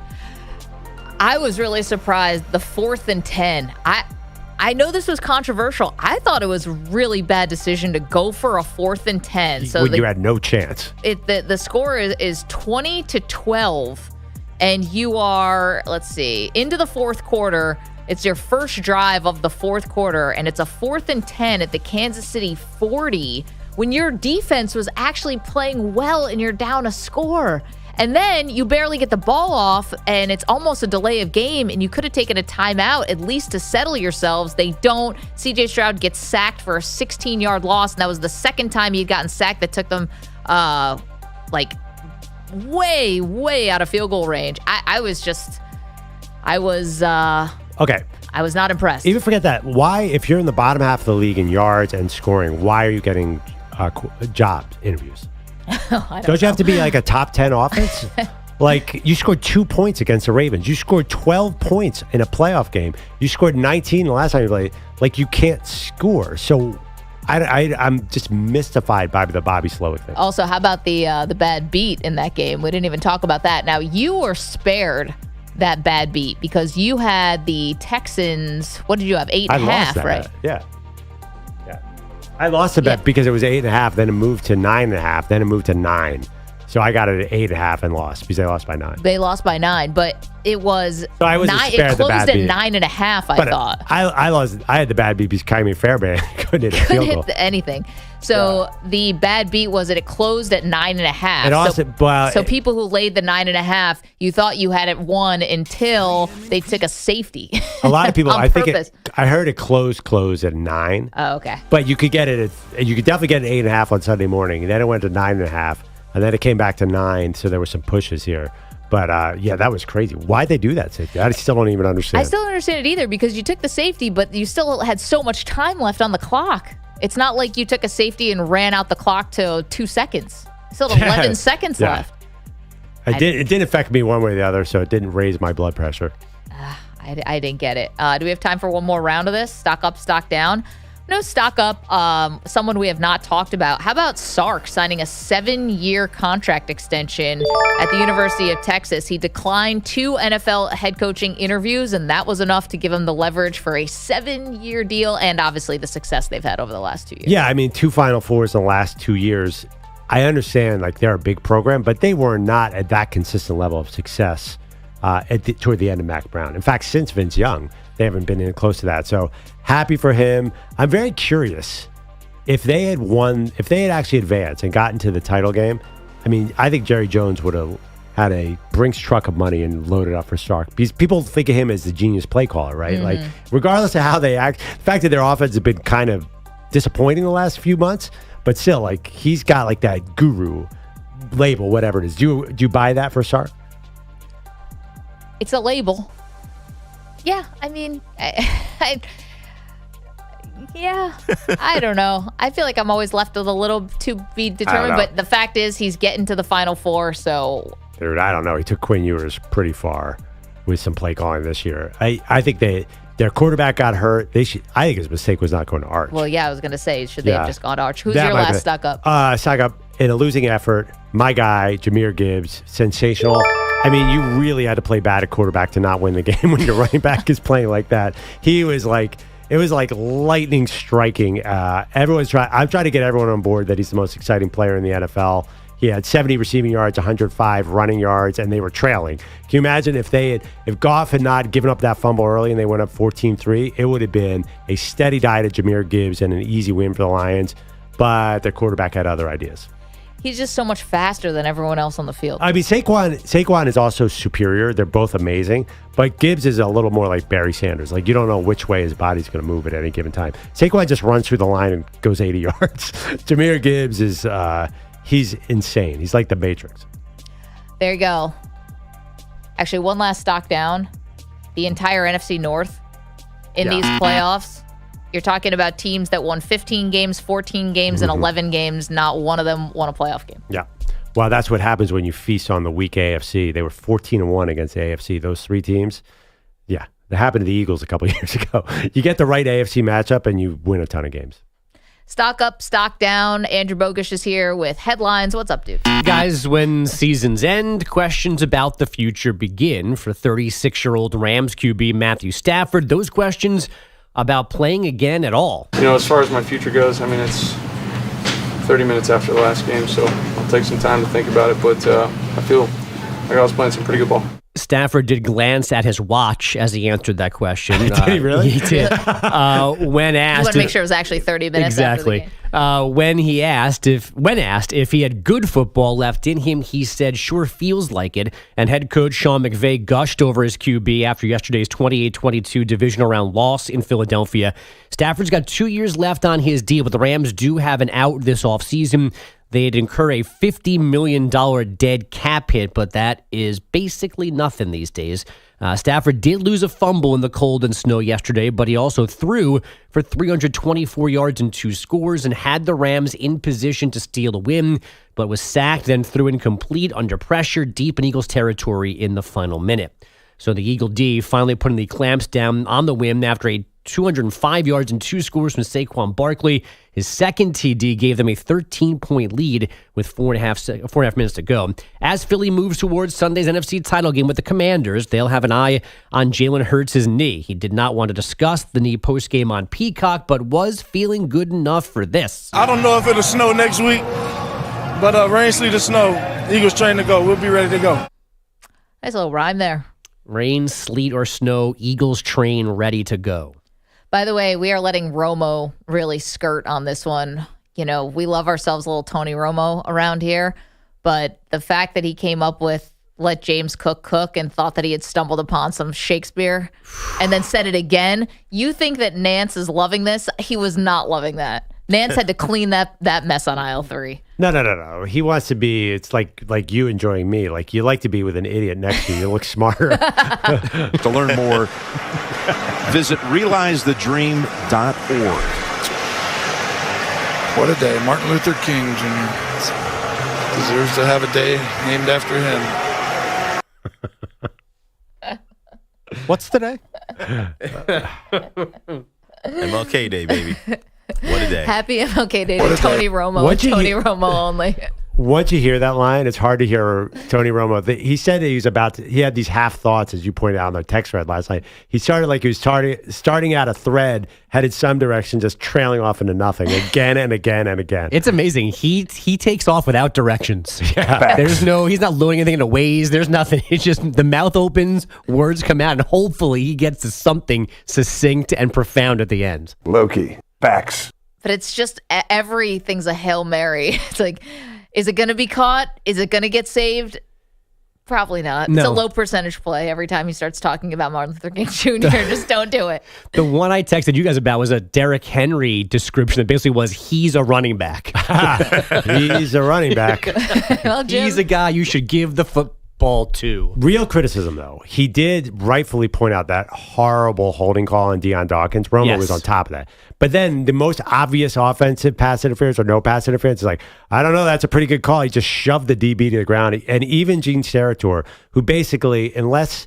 I was really surprised. The 4th and 10. I know this was controversial. I thought it was a really bad decision to go for a 4th and 10. So you had no chance. The score is 20-12, and you are, let's see, into the 4th quarter. It's your first drive of the 4th quarter, and it's a 4th and 10 at the Kansas City 40 when your defense was actually playing well and you're down a score. And then you barely get the ball off, and it's almost a delay of game, and you could have taken a timeout at least to settle yourselves. They don't. CJ Stroud gets sacked for a 16-yard loss, and that was the second time he had gotten sacked that took them way, way out of field goal range. I was not impressed. Even forget that. Why, if you're in the bottom half of the league in yards and scoring, why are you getting job interviews? Don't you have to be like a top 10 offense? Like, you scored 2 points against the Ravens. You scored 12 points in a playoff game. You scored 19 the last time you played. Like, you can't score. So I'm just mystified by the Bobby Slowick thing. Also, how about the bad beat in that game? We didn't even talk about that. Now, you were spared that bad beat because you had the Texans. What did you have? 8.5, right? Bet. Yeah. I lost the bet because it was 8.5, then it moved to 9.5, then it moved to 9. So I got it at 8.5 and lost because they lost by 9. They lost by 9, but it was so I wasn't 9. spared It closed the bad at beat. 9.5. I thought I lost. I had the bad beat because Kyrie Fairbairn couldn't hit a field goal. anything. So the bad beat was that it closed at 9.5. And also, so people who laid the 9.5, you thought you had it won until they took a safety. A lot of people, on I think purpose. I heard it closed at 9. Oh, okay. But you could get it you could definitely get it 8.5 on Sunday morning. And then it went to 9.5, and then it came back to 9. So there were some pushes here. But that was crazy. Why'd they do that safety? I still don't even understand. I still don't understand it either because you took the safety, but you still had so much time left on the clock. It's not like you took a safety and ran out the clock to 2 seconds. Still 11 seconds left. It didn't affect me one way or the other, so it didn't raise my blood pressure. I didn't get it. Do we have time for one more round of this? Stock up, stock down? No, stock up. Someone we have not talked about. How about Sark signing a 7-year contract extension at the University of Texas? He declined 2 NFL head coaching interviews, and that was enough to give him the leverage for a 7-year deal and obviously the success they've had over the last 2 years. Yeah, I mean, 2 Final Fours in the last 2 years. I understand, like, they're a big program, but they were not at that consistent level of success toward the end of Mac Brown. In fact, since Vince Young, they haven't been in close to that. So happy for him. I'm very curious if they had actually advanced and gotten to the title game. I mean, I think Jerry Jones would have had a Brinks truck of money and loaded up for Sark. Because people think of him as the genius play caller, right? Like, regardless of how they act, the fact that their offense has been kind of disappointing the last few months, but still, like, he's got like that guru label, whatever it is. Do you buy that for Sark? It's a label. Yeah, I mean, I don't know. I feel like I'm always left with a little to be determined, but the fact is he's getting to the Final Four, so. Dude, I don't know. He took Quinn Ewers pretty far with some play calling this year. I think their quarterback got hurt. I think his mistake was not going to Arch. Well, yeah, I was going to say, should they have just gone to Arch? Who's your last stock up? Stock up in a losing effort. My guy, Jahmyr Gibbs, sensational. I mean, you really had to play bad at quarterback to not win the game when your running back is playing like that. He was like, it was like lightning striking. I'm trying to get everyone on board that he's the most exciting player in the NFL. He had 70 receiving yards, 105 running yards, and they were trailing. Can you imagine if Goff had not given up that fumble early and they went up 14-3, it would have been a steady diet of Jahmyr Gibbs and an easy win for the Lions, but their quarterback had other ideas. He's just so much faster than everyone else on the field. I mean, Saquon is also superior. They're both amazing, but Gibbs is a little more like Barry Sanders. Like, you don't know which way his body's going to move at any given time. Saquon just runs through the line and goes 80 yards. Jahmyr Gibbs is he's insane. He's like the Matrix. There you go. Actually, one last stock down. The entire NFC North in these playoffs. You're talking about teams that won 15 games, 14 games, and 11 games. Not one of them won a playoff game. Yeah. Well, that's what happens when you feast on the weak AFC. They were 14-1 against the AFC. Those three teams. Yeah. That happened to the Eagles a couple of years ago. You get the right AFC matchup and you win a ton of games. Stock up, stock down. Andrew Bogusch is here with headlines. What's up, dude? Guys, when seasons end, questions about the future begin. For 36-year-old Rams QB Matthew Stafford, those questions about playing again at all. As far as my future goes, I mean, it's 30 minutes after the last game, so I'll take some time to think about it, but I feel like I was playing some pretty good ball. Stafford did glance at his watch as he answered that question. Did he really? He did. When asked, You want to make sure it was actually 30 minutes exactly. after the game. When asked if he had good football left in him, he said, "Sure feels like it." And head coach Sean McVay gushed over his QB after yesterday's 28-22 divisional round loss in Philadelphia. Stafford's got 2 years left on his deal, but the Rams do have an out this offseason. They'd incur a $50 million dead cap hit, but that is basically nothing these days. Stafford did lose a fumble in the cold and snow yesterday, but he also threw for 324 yards and 2 scores and had the Rams in position to steal the win, but was sacked, then threw incomplete under pressure deep in Eagles territory in the final minute. So the Eagle D finally putting the clamps down on the win after a 205 yards and 2 scores from Saquon Barkley. His second TD gave them a 13-point lead with 4.5 minutes to go. As Philly moves towards Sunday's NFC title game with the Commanders, they'll have an eye on Jalen Hurts' knee. He did not want to discuss the knee post-game on Peacock, but was feeling good enough for this. I don't know if it'll snow next week, but rain, sleet, or snow, Eagles train to go. We'll be ready to go. Nice little rhyme there. Rain, sleet, or snow, Eagles train ready to go. By the way, we are letting Romo really skirt on this one. We love ourselves a little Tony Romo around here, but the fact that he came up with let James cook and thought that he had stumbled upon some Shakespeare and then said it again. You think that Nance is loving this? He was not loving that. Nance had to clean that mess on aisle 3. No. He wants to be, it's like you enjoying me. Like, you like to be with an idiot next to you. You look smarter. To learn more, visit realizethedream.org. What a day. Martin Luther King Jr. deserves to have a day named after him. What's today? MLK Day, baby. What a day. Happy MLK Day to Tony Romo and Tony Romo only. Once you hear that line, it's hard to hear Tony Romo. He said that he had these half thoughts, as you pointed out in the text thread last night. He started like he was starting out a thread, headed some direction, just trailing off into nothing again and again and again. It's amazing. He takes off without directions. Yeah. He's not loading anything into Waze. There's nothing. It's just the mouth opens, words come out, and hopefully he gets to something succinct and profound at the end. Low-key. Facts. But it's just everything's a Hail Mary. It's like, is it going to be caught? Is it going to get saved? Probably not. No. It's a low percentage play every time he starts talking about Martin Luther King Jr. Just don't do it. The one I texted you guys about was a Derrick Henry description that basically was, he's a running back. He's a running back. Well, Jim, he's a guy you should give the football to. Real criticism, though. He did rightfully point out that horrible holding call on Deion Dawkins. Romo was on top of that. But then the most obvious offensive pass interference or no pass interference is like, I don't know, that's a pretty good call. He just shoved the DB to the ground. And even Gene Steratore, who basically, unless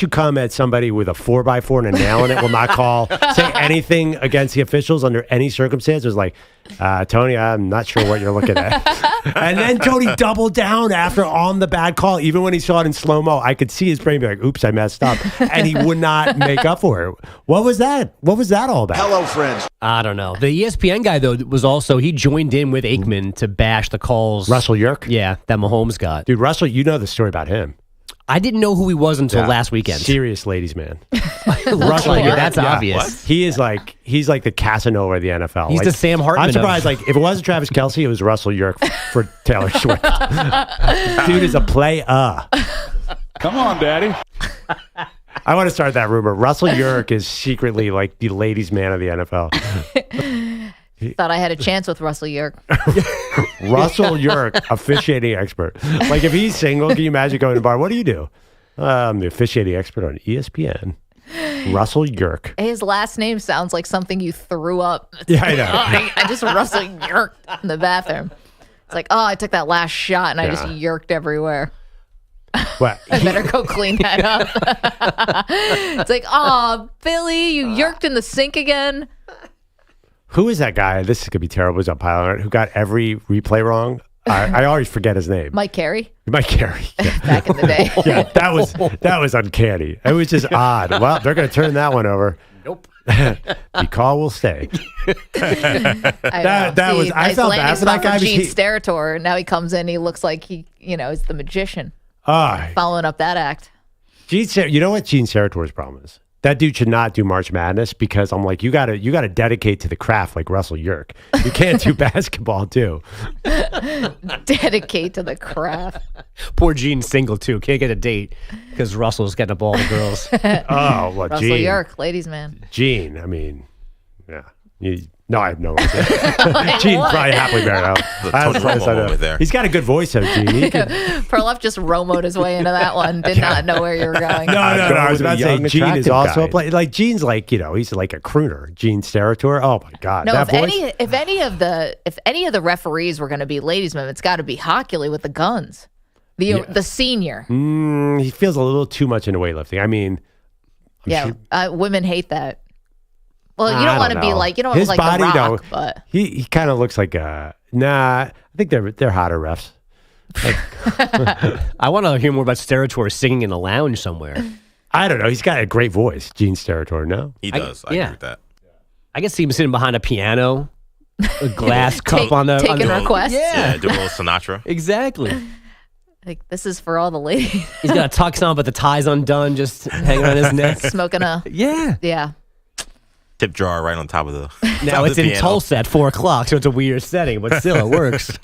you come at somebody with a 4x4 and a nail in it, will not say anything against the officials under any circumstance. It was like, Tony, I'm not sure what you're looking at. And then Tony doubled down after on the bad call. Even when he saw it in slow-mo, I could see his brain be like, oops, I messed up. And he would not make up for it. What was that? What was that all about? Hello, friends. I don't know. The ESPN guy, though, was also, he joined in with Aikman to bash the calls. Russell Yerk? Yeah, that Mahomes got. Dude, Russell, you know the story about him. I didn't know who he was until last weekend. Serious ladies man. Russell Yerk, that's obvious. What? He's like the Casanova of the NFL. He's the Sam Hartman. I'm surprised. Like if it wasn't Travis Kelce, it was Russell Yerk for Taylor Swift. Dude is a player. Come on, Daddy. I want to start that rumor. Russell Yerk is secretly like the ladies man of the NFL. Thought I had a chance with Russell Yerk. Russell Yerk, officiating expert. Like if he's single, can you imagine going to a bar? What do you do? I'm the officiating expert on ESPN. Russell Yerk. His last name sounds like something you threw up. Yeah, I know. I just Russell Yerk in the bathroom. It's like, I took that last shot and I just yerked everywhere. What? I better go clean that up. It's like, Billy, you yerked in the sink again. Who is that guy? This is going to be terrible. He's on Pilot, who got every replay wrong. I always forget his name. Mike Carey? Mike Carey. Yeah. Back in the day. Yeah, that was uncanny. It was just odd. Well, they're going to turn that one over. Nope. The call will stay. I felt bad for that guy. Gene Steratore. Now he comes in. He looks like he, is the magician. Following up that act. You know what Gene Seratore's problem is? That dude should not do March Madness because I'm like, you gotta dedicate to the craft like Russell Yerk. You can't do basketball too. Dedicate to the craft. Poor Gene's single too. Can't get a date because Russell's getting up all the girls. Russell Gene. Yerk, ladies man. Gene, I mean, yeah. No, I have no idea. Gene's probably happily married out. He's got a good voice, though, Gene. Perloff just Romo'd his way into that one. Did not know where you were going. No. I was about to say Gene is also a player. Like Gene's like, he's like a crooner. Gene Steratore. Oh my God. No, if any of the referees were going to be ladies' men, it's got to be Hockley with the guns. The senior. He feels a little too much into weightlifting. I mean, women hate that. Well, you don't want to be like, you don't his look like body, The Rock, but he kind of looks like I think they're hotter refs. I want to hear more about Steratore singing in a lounge somewhere. I don't know. He's got a great voice, Gene Steratore. No, he does. I agree with that. I can see him sitting behind a piano, a glass cup on the taking requests. Yeah, do a little Sinatra. Exactly. Like, this is for all the ladies. He's got a tux on, but the tie's undone, just hanging on his neck, smoking a yeah. Tip jar right on top of the. Now it's in Tulsa at 4:00, so it's a weird setting, but still it works.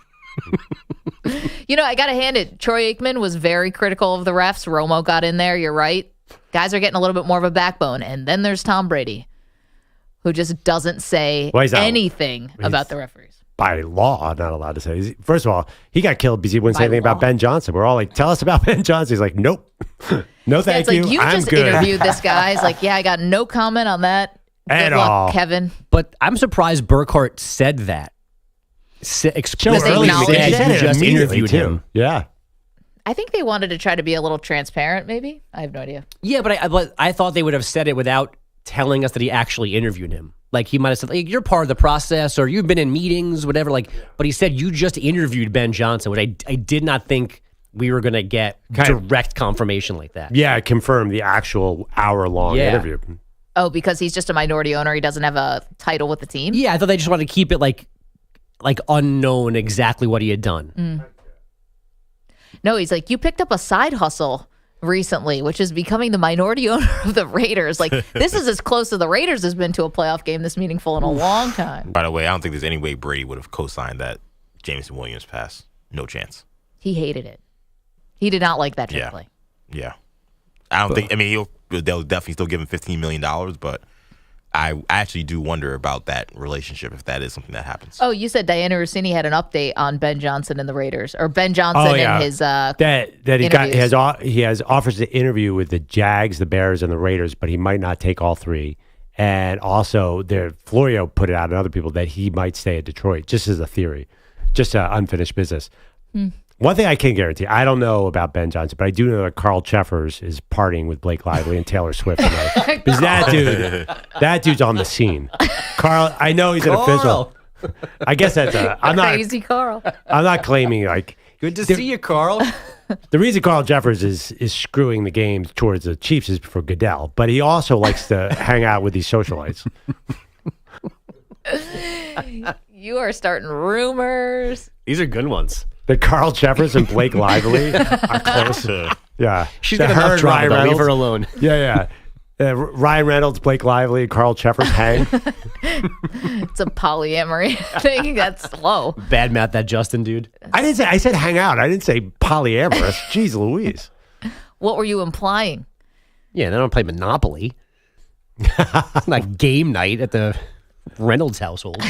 I got to hand it. Troy Aikman was very critical of the refs. Romo got in there. You're right. Guys are getting a little bit more of a backbone. And then there's Tom Brady, who just doesn't say anything about the referees. By law, not allowed to say. First of all, he got killed because he wouldn't say anything about Ben Johnson. We're all like, tell us about Ben Johnson. He's like, nope. No, thank you. It's like, you I'm just good. interviewed this guy. He's like, I got no comment on that. Good luck, Kevin. But I'm surprised Burkhardt said that. Explicitly said he just interviewed him. Yeah. I think they wanted to try to be a little transparent, maybe. I have no idea. Yeah, but I thought they would have said it without telling us that he actually interviewed him. Like, he might have said, like, you're part of the process, or you've been in meetings, whatever. Like, but he said, you just interviewed Ben Johnson, which I did not think we were going to get direct confirmation like that. Yeah, confirm the actual hour-long interview. Oh, because he's just a minority owner. He doesn't have a title with the team? Yeah, I thought they just wanted to keep it like unknown exactly what he had done. No, he's like, you picked up a side hustle recently, which is becoming the minority owner of the Raiders. Like, this is as close as the Raiders has been to a playoff game this meaningful in a long time. By the way, I don't think there's any way Brady would have co-signed that Jameson Williams pass. No chance. He hated it. He did not like that trick play. Yeah. I don't think, they'll definitely still give him $15 million, but I actually do wonder about that relationship if that is something that happens. Oh, you said Diana Rossini had an update on Ben Johnson and the Raiders, or Ben Johnson and his he has offers to interview with the Jags, the Bears, and the Raiders, but he might not take all three. And also, Florio put it out and other people that he might stay at Detroit, just as a theory, just unfinished business. One thing I can guarantee, I don't know about Ben Johnson, but I do know that Carl Cheffers is partying with Blake Lively and Taylor Swift tonight. Because that dude's on the scene. Carl, I know he's an official. I guess that's I'm not Crazy Carl. I'm not claiming like good to see you, Carl. The reason Carl Jeffers is screwing the game towards the Chiefs is for Goodell, but he also likes to hang out with these socialites. You are starting rumors. These are good ones. That Carl Jeffers and Blake Lively are close. Yeah. She's got enough drama. Leave her alone. Yeah. Ryan Reynolds, Blake Lively, and Carl Jeffers hang. It's a polyamory thing. That's low. Bad math, that Justin dude. I said hang out. I didn't say polyamorous. Jeez Louise. What were you implying? Yeah, they don't play Monopoly. It's not game night at the Reynolds household.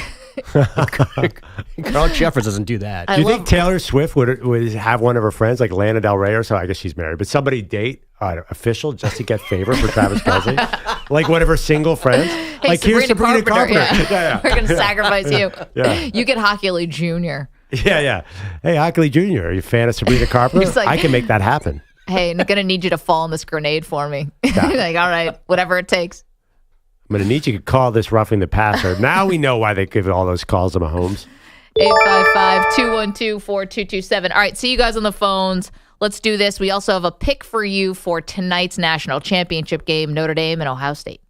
Carl Jeffers doesn't do that. Do you think Taylor Swift would have one of her friends like Lana Del Rey or so? I guess she's married, but somebody date official just to get favor for Travis Kelce? Like one of her single friends? Hey, like here's Sabrina Carpenter. Yeah. We're going to sacrifice you. Yeah. You get Hockey Lee Jr. Yeah. Hey, Hockley Jr., are you a fan of Sabrina Carpenter? Like, I can make that happen. Hey, I'm going to need you to fall in this grenade for me. Like, all right, whatever it takes. I'm going to need you to call this roughing the passer. Now we know why they give all those calls to Mahomes. 855-212-4227. All right, see you guys on the phones. Let's do this. We also have a pick for you for tonight's national championship game, Notre Dame and Ohio State.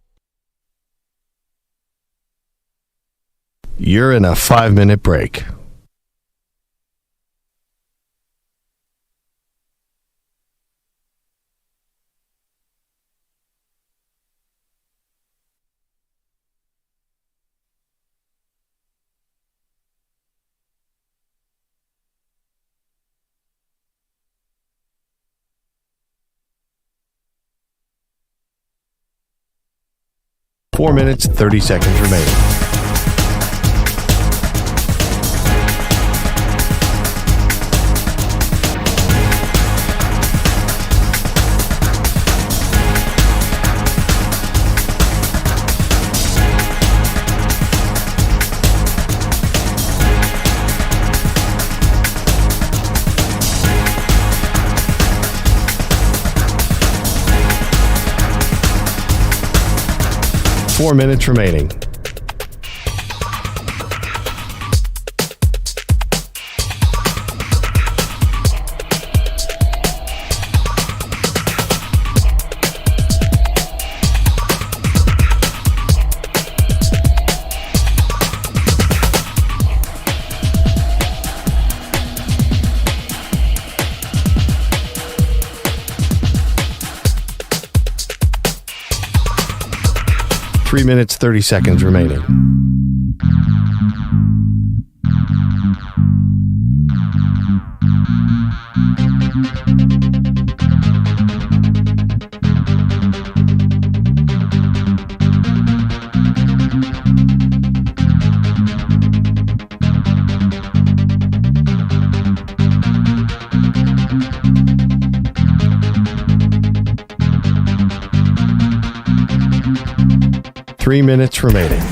You're in a 5-minute break. Four minutes, 30 seconds remaining. Four minutes remaining. Three minutes, 30 seconds remaining. Three minutes remaining.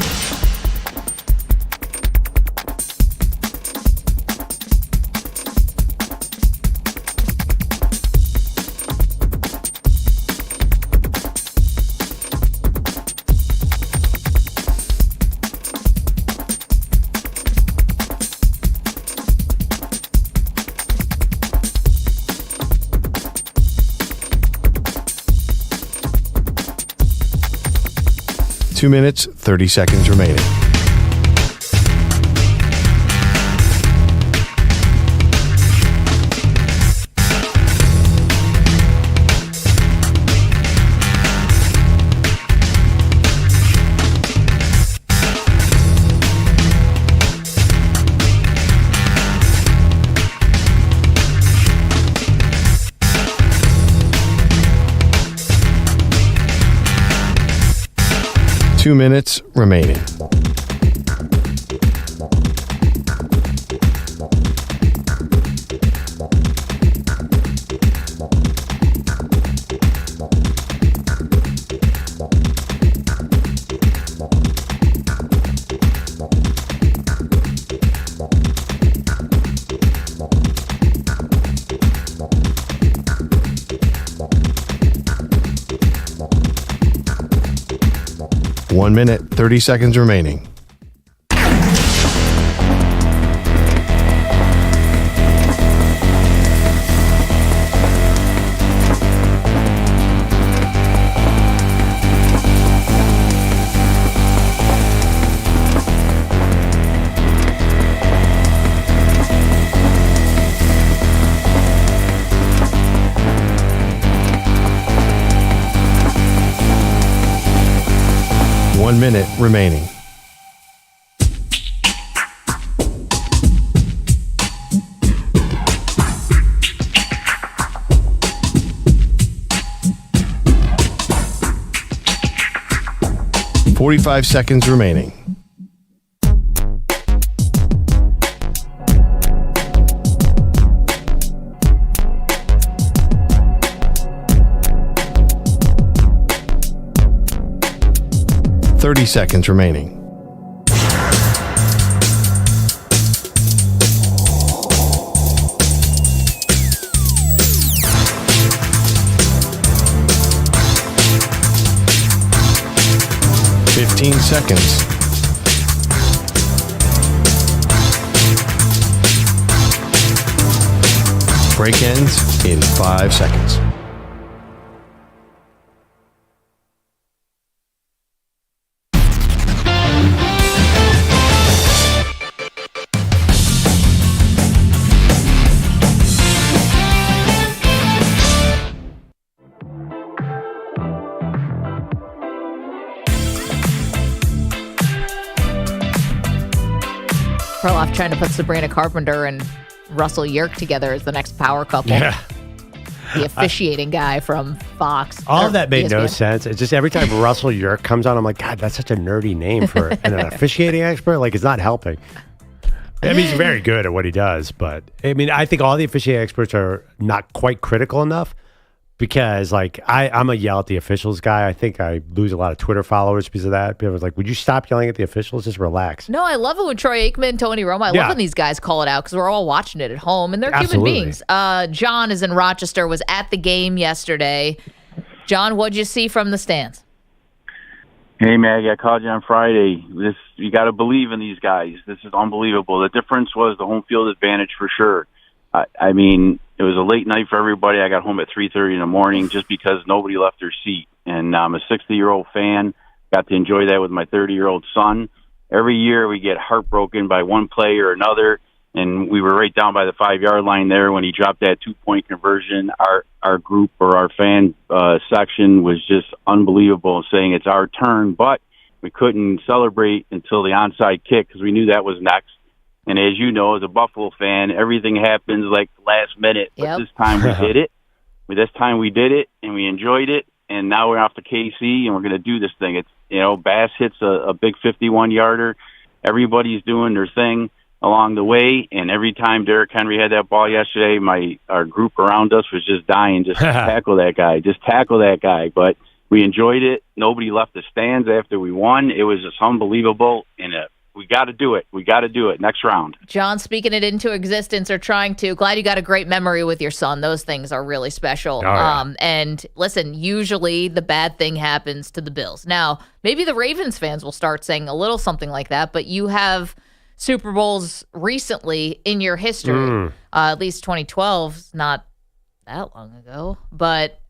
Two minutes, 30 seconds remaining. Two minutes remaining. One minute, 30 seconds remaining. 1 minute remaining. .45 seconds remaining. .30 seconds remaining. Seconds. Break ends in 5 seconds. Perloff trying to put Sabrina Carpenter and Russell Yerk together as the next power couple. Yeah. The officiating guy from Fox. All of that made no ESPN. sense. It's just every time Russell Yerk comes on, I'm like, God, that's such a nerdy name for an officiating expert. Like, it's not helping. I mean, he's very good at what he does, but I mean, I think all the officiating experts are not quite critical enough because, like, I'm a yell at the officials guy. I think I lose a lot of Twitter followers because of that. People are like, would you stop yelling at the officials? Just relax. No, I love it when Troy Aikman, Tony Romo. I love when these guys call it out because we're all watching it at home, and they're Absolutely. human beings. John is in Rochester, was at the game yesterday. John, what'd you see from the stands? Hey, Maggie, I called you on Friday. You got to believe in these guys. This is unbelievable. The difference was the home field advantage for sure. I mean, it was a late night for everybody. I got home at 3:30 in the morning just because nobody left their seat. And I'm a 60-year-old fan. Got to enjoy that with my 30-year-old son. Every year we get heartbroken by one play or another, and we were right down by the 5-yard line there when he dropped that 2-point conversion. Our group or our fan section was just unbelievable, saying it's our turn, but we couldn't celebrate until the onside kick because we knew that was next. And as you know, as a Buffalo fan, everything happens like last minute. But this time we did it. This time we did it, and we enjoyed it. And now we're off to KC, and we're going to do this thing. It's Bass hits a big 51-yarder. Everybody's doing their thing along the way. And every time Derrick Henry had that ball yesterday, our group around us was just dying. Just tackle that guy. Just tackle that guy. But we enjoyed it. Nobody left the stands after we won. It was just unbelievable. And we got to do it. We got to do it next round. John, speaking it into existence or trying to. Glad you got a great memory with your son. Those things are really special. And listen, usually the bad thing happens to the Bills. Now, maybe the Ravens fans will start saying a little something like that, but you have Super Bowls recently in your history. At least 2012 is not that long ago, but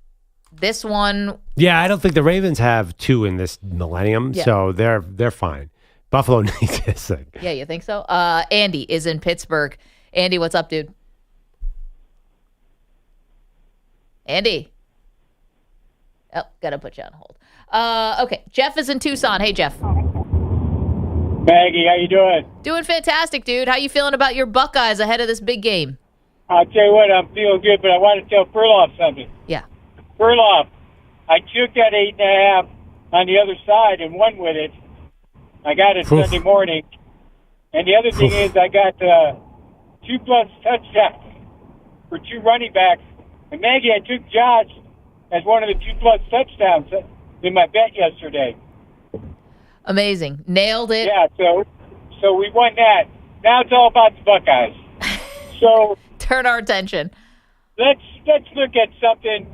this one. Yeah, I don't think the Ravens have two in this millennium, so they're fine. Buffalo needs this thing. Yeah, you think so? Andy is in Pittsburgh. Andy, what's up, dude? Andy. Oh, gotta put you on hold. Okay, Jeff is in Tucson. Hey, Jeff. Maggie, how you doing? Doing fantastic, dude. How you feeling about your Buckeyes ahead of this big game? I'll tell you what, I'm feeling good, but I want to tell Perloff something. Yeah. Perloff, I took that 8.5 on the other side and won with it. I got it Sunday morning. And the other thing is I got 2+ touchdowns for 2 running backs. And Maggie, I took Josh as one of the 2+ touchdowns in my bet yesterday. Amazing. Nailed it. Yeah, so we won that. Now it's all about the Buckeyes. So turn our attention. Let's look at something.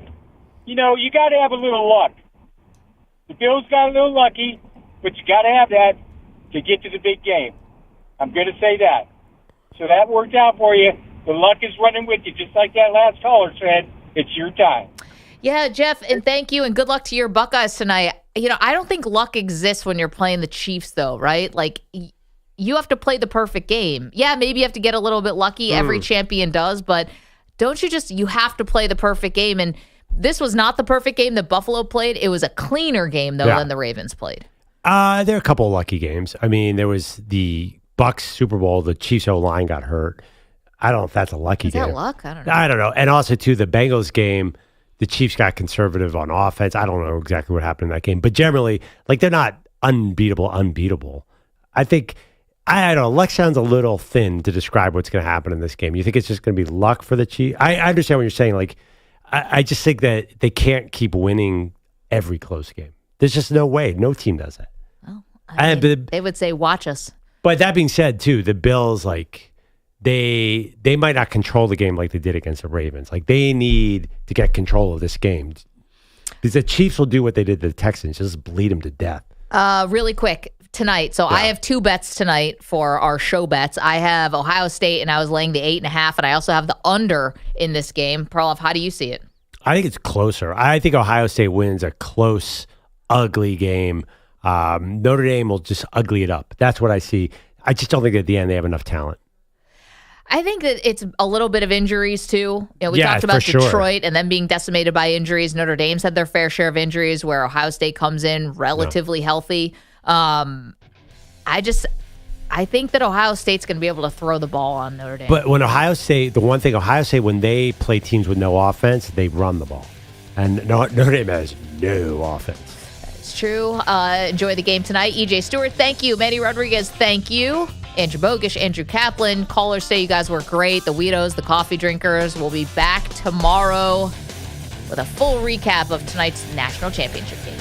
You got to have a little luck. The Bills got a little lucky, but you got to have that to get to the big game. I'm going to say that. So that worked out for you. The luck is running with you, just like that last caller said. It's your time. Yeah, Jeff, and thank you, and good luck to your Buckeyes tonight. I don't think luck exists when you're playing the Chiefs, though, right? Like, you have to play the perfect game. Yeah, maybe you have to get a little bit lucky. Every champion does, but don't you have to play the perfect game. And this was not the perfect game that Buffalo played. It was a cleaner game, though, than the Ravens played. There are a couple of lucky games. I mean, there was the Bucks Super Bowl. The Chiefs O-line got hurt. I don't know if that's a lucky game. Is that luck? I don't know. I don't know. And also, too, the Bengals game, the Chiefs got conservative on offense. I don't know exactly what happened in that game. But generally, like, they're not unbeatable. I think, I don't know, luck sounds a little thin to describe what's going to happen in this game. You think it's just going to be luck for the Chiefs? I understand what you're saying. Like, I just think that they can't keep winning every close game. There's just no way. No team does that. Well, I mean, they would say, watch us. But that being said, too, the Bills, like, they might not control the game like they did against the Ravens. Like, they need to get control of this game. Because the Chiefs will do what they did to the Texans, just bleed them to death. Really quick, tonight. So I have 2 bets tonight for our show bets. I have Ohio State, and I was laying the 8.5, and I also have the under in this game. Perloff, how do you see it? I think it's closer. I think Ohio State wins a close, ugly game. Notre Dame will just ugly it up. That's what I see. I just don't think at the end they have enough talent. I think that it's a little bit of injuries, too. You know, we talked about Detroit and them being decimated by injuries. Notre Dame's had their fair share of injuries where Ohio State comes in relatively healthy. I think that Ohio State's going to be able to throw the ball on Notre Dame. But when Ohio State, the one thing, Ohio State, when they play teams with no offense, they run the ball. And Notre Dame has no offense. It's true. Enjoy the game tonight. EJ Stewart, thank you. Manny Rodriguez, thank you. Andrew Bogusch, Andrew Kaplan. Callers say you guys were great. The Weedos, the coffee drinkers. We'll be back tomorrow with a full recap of tonight's national championship game.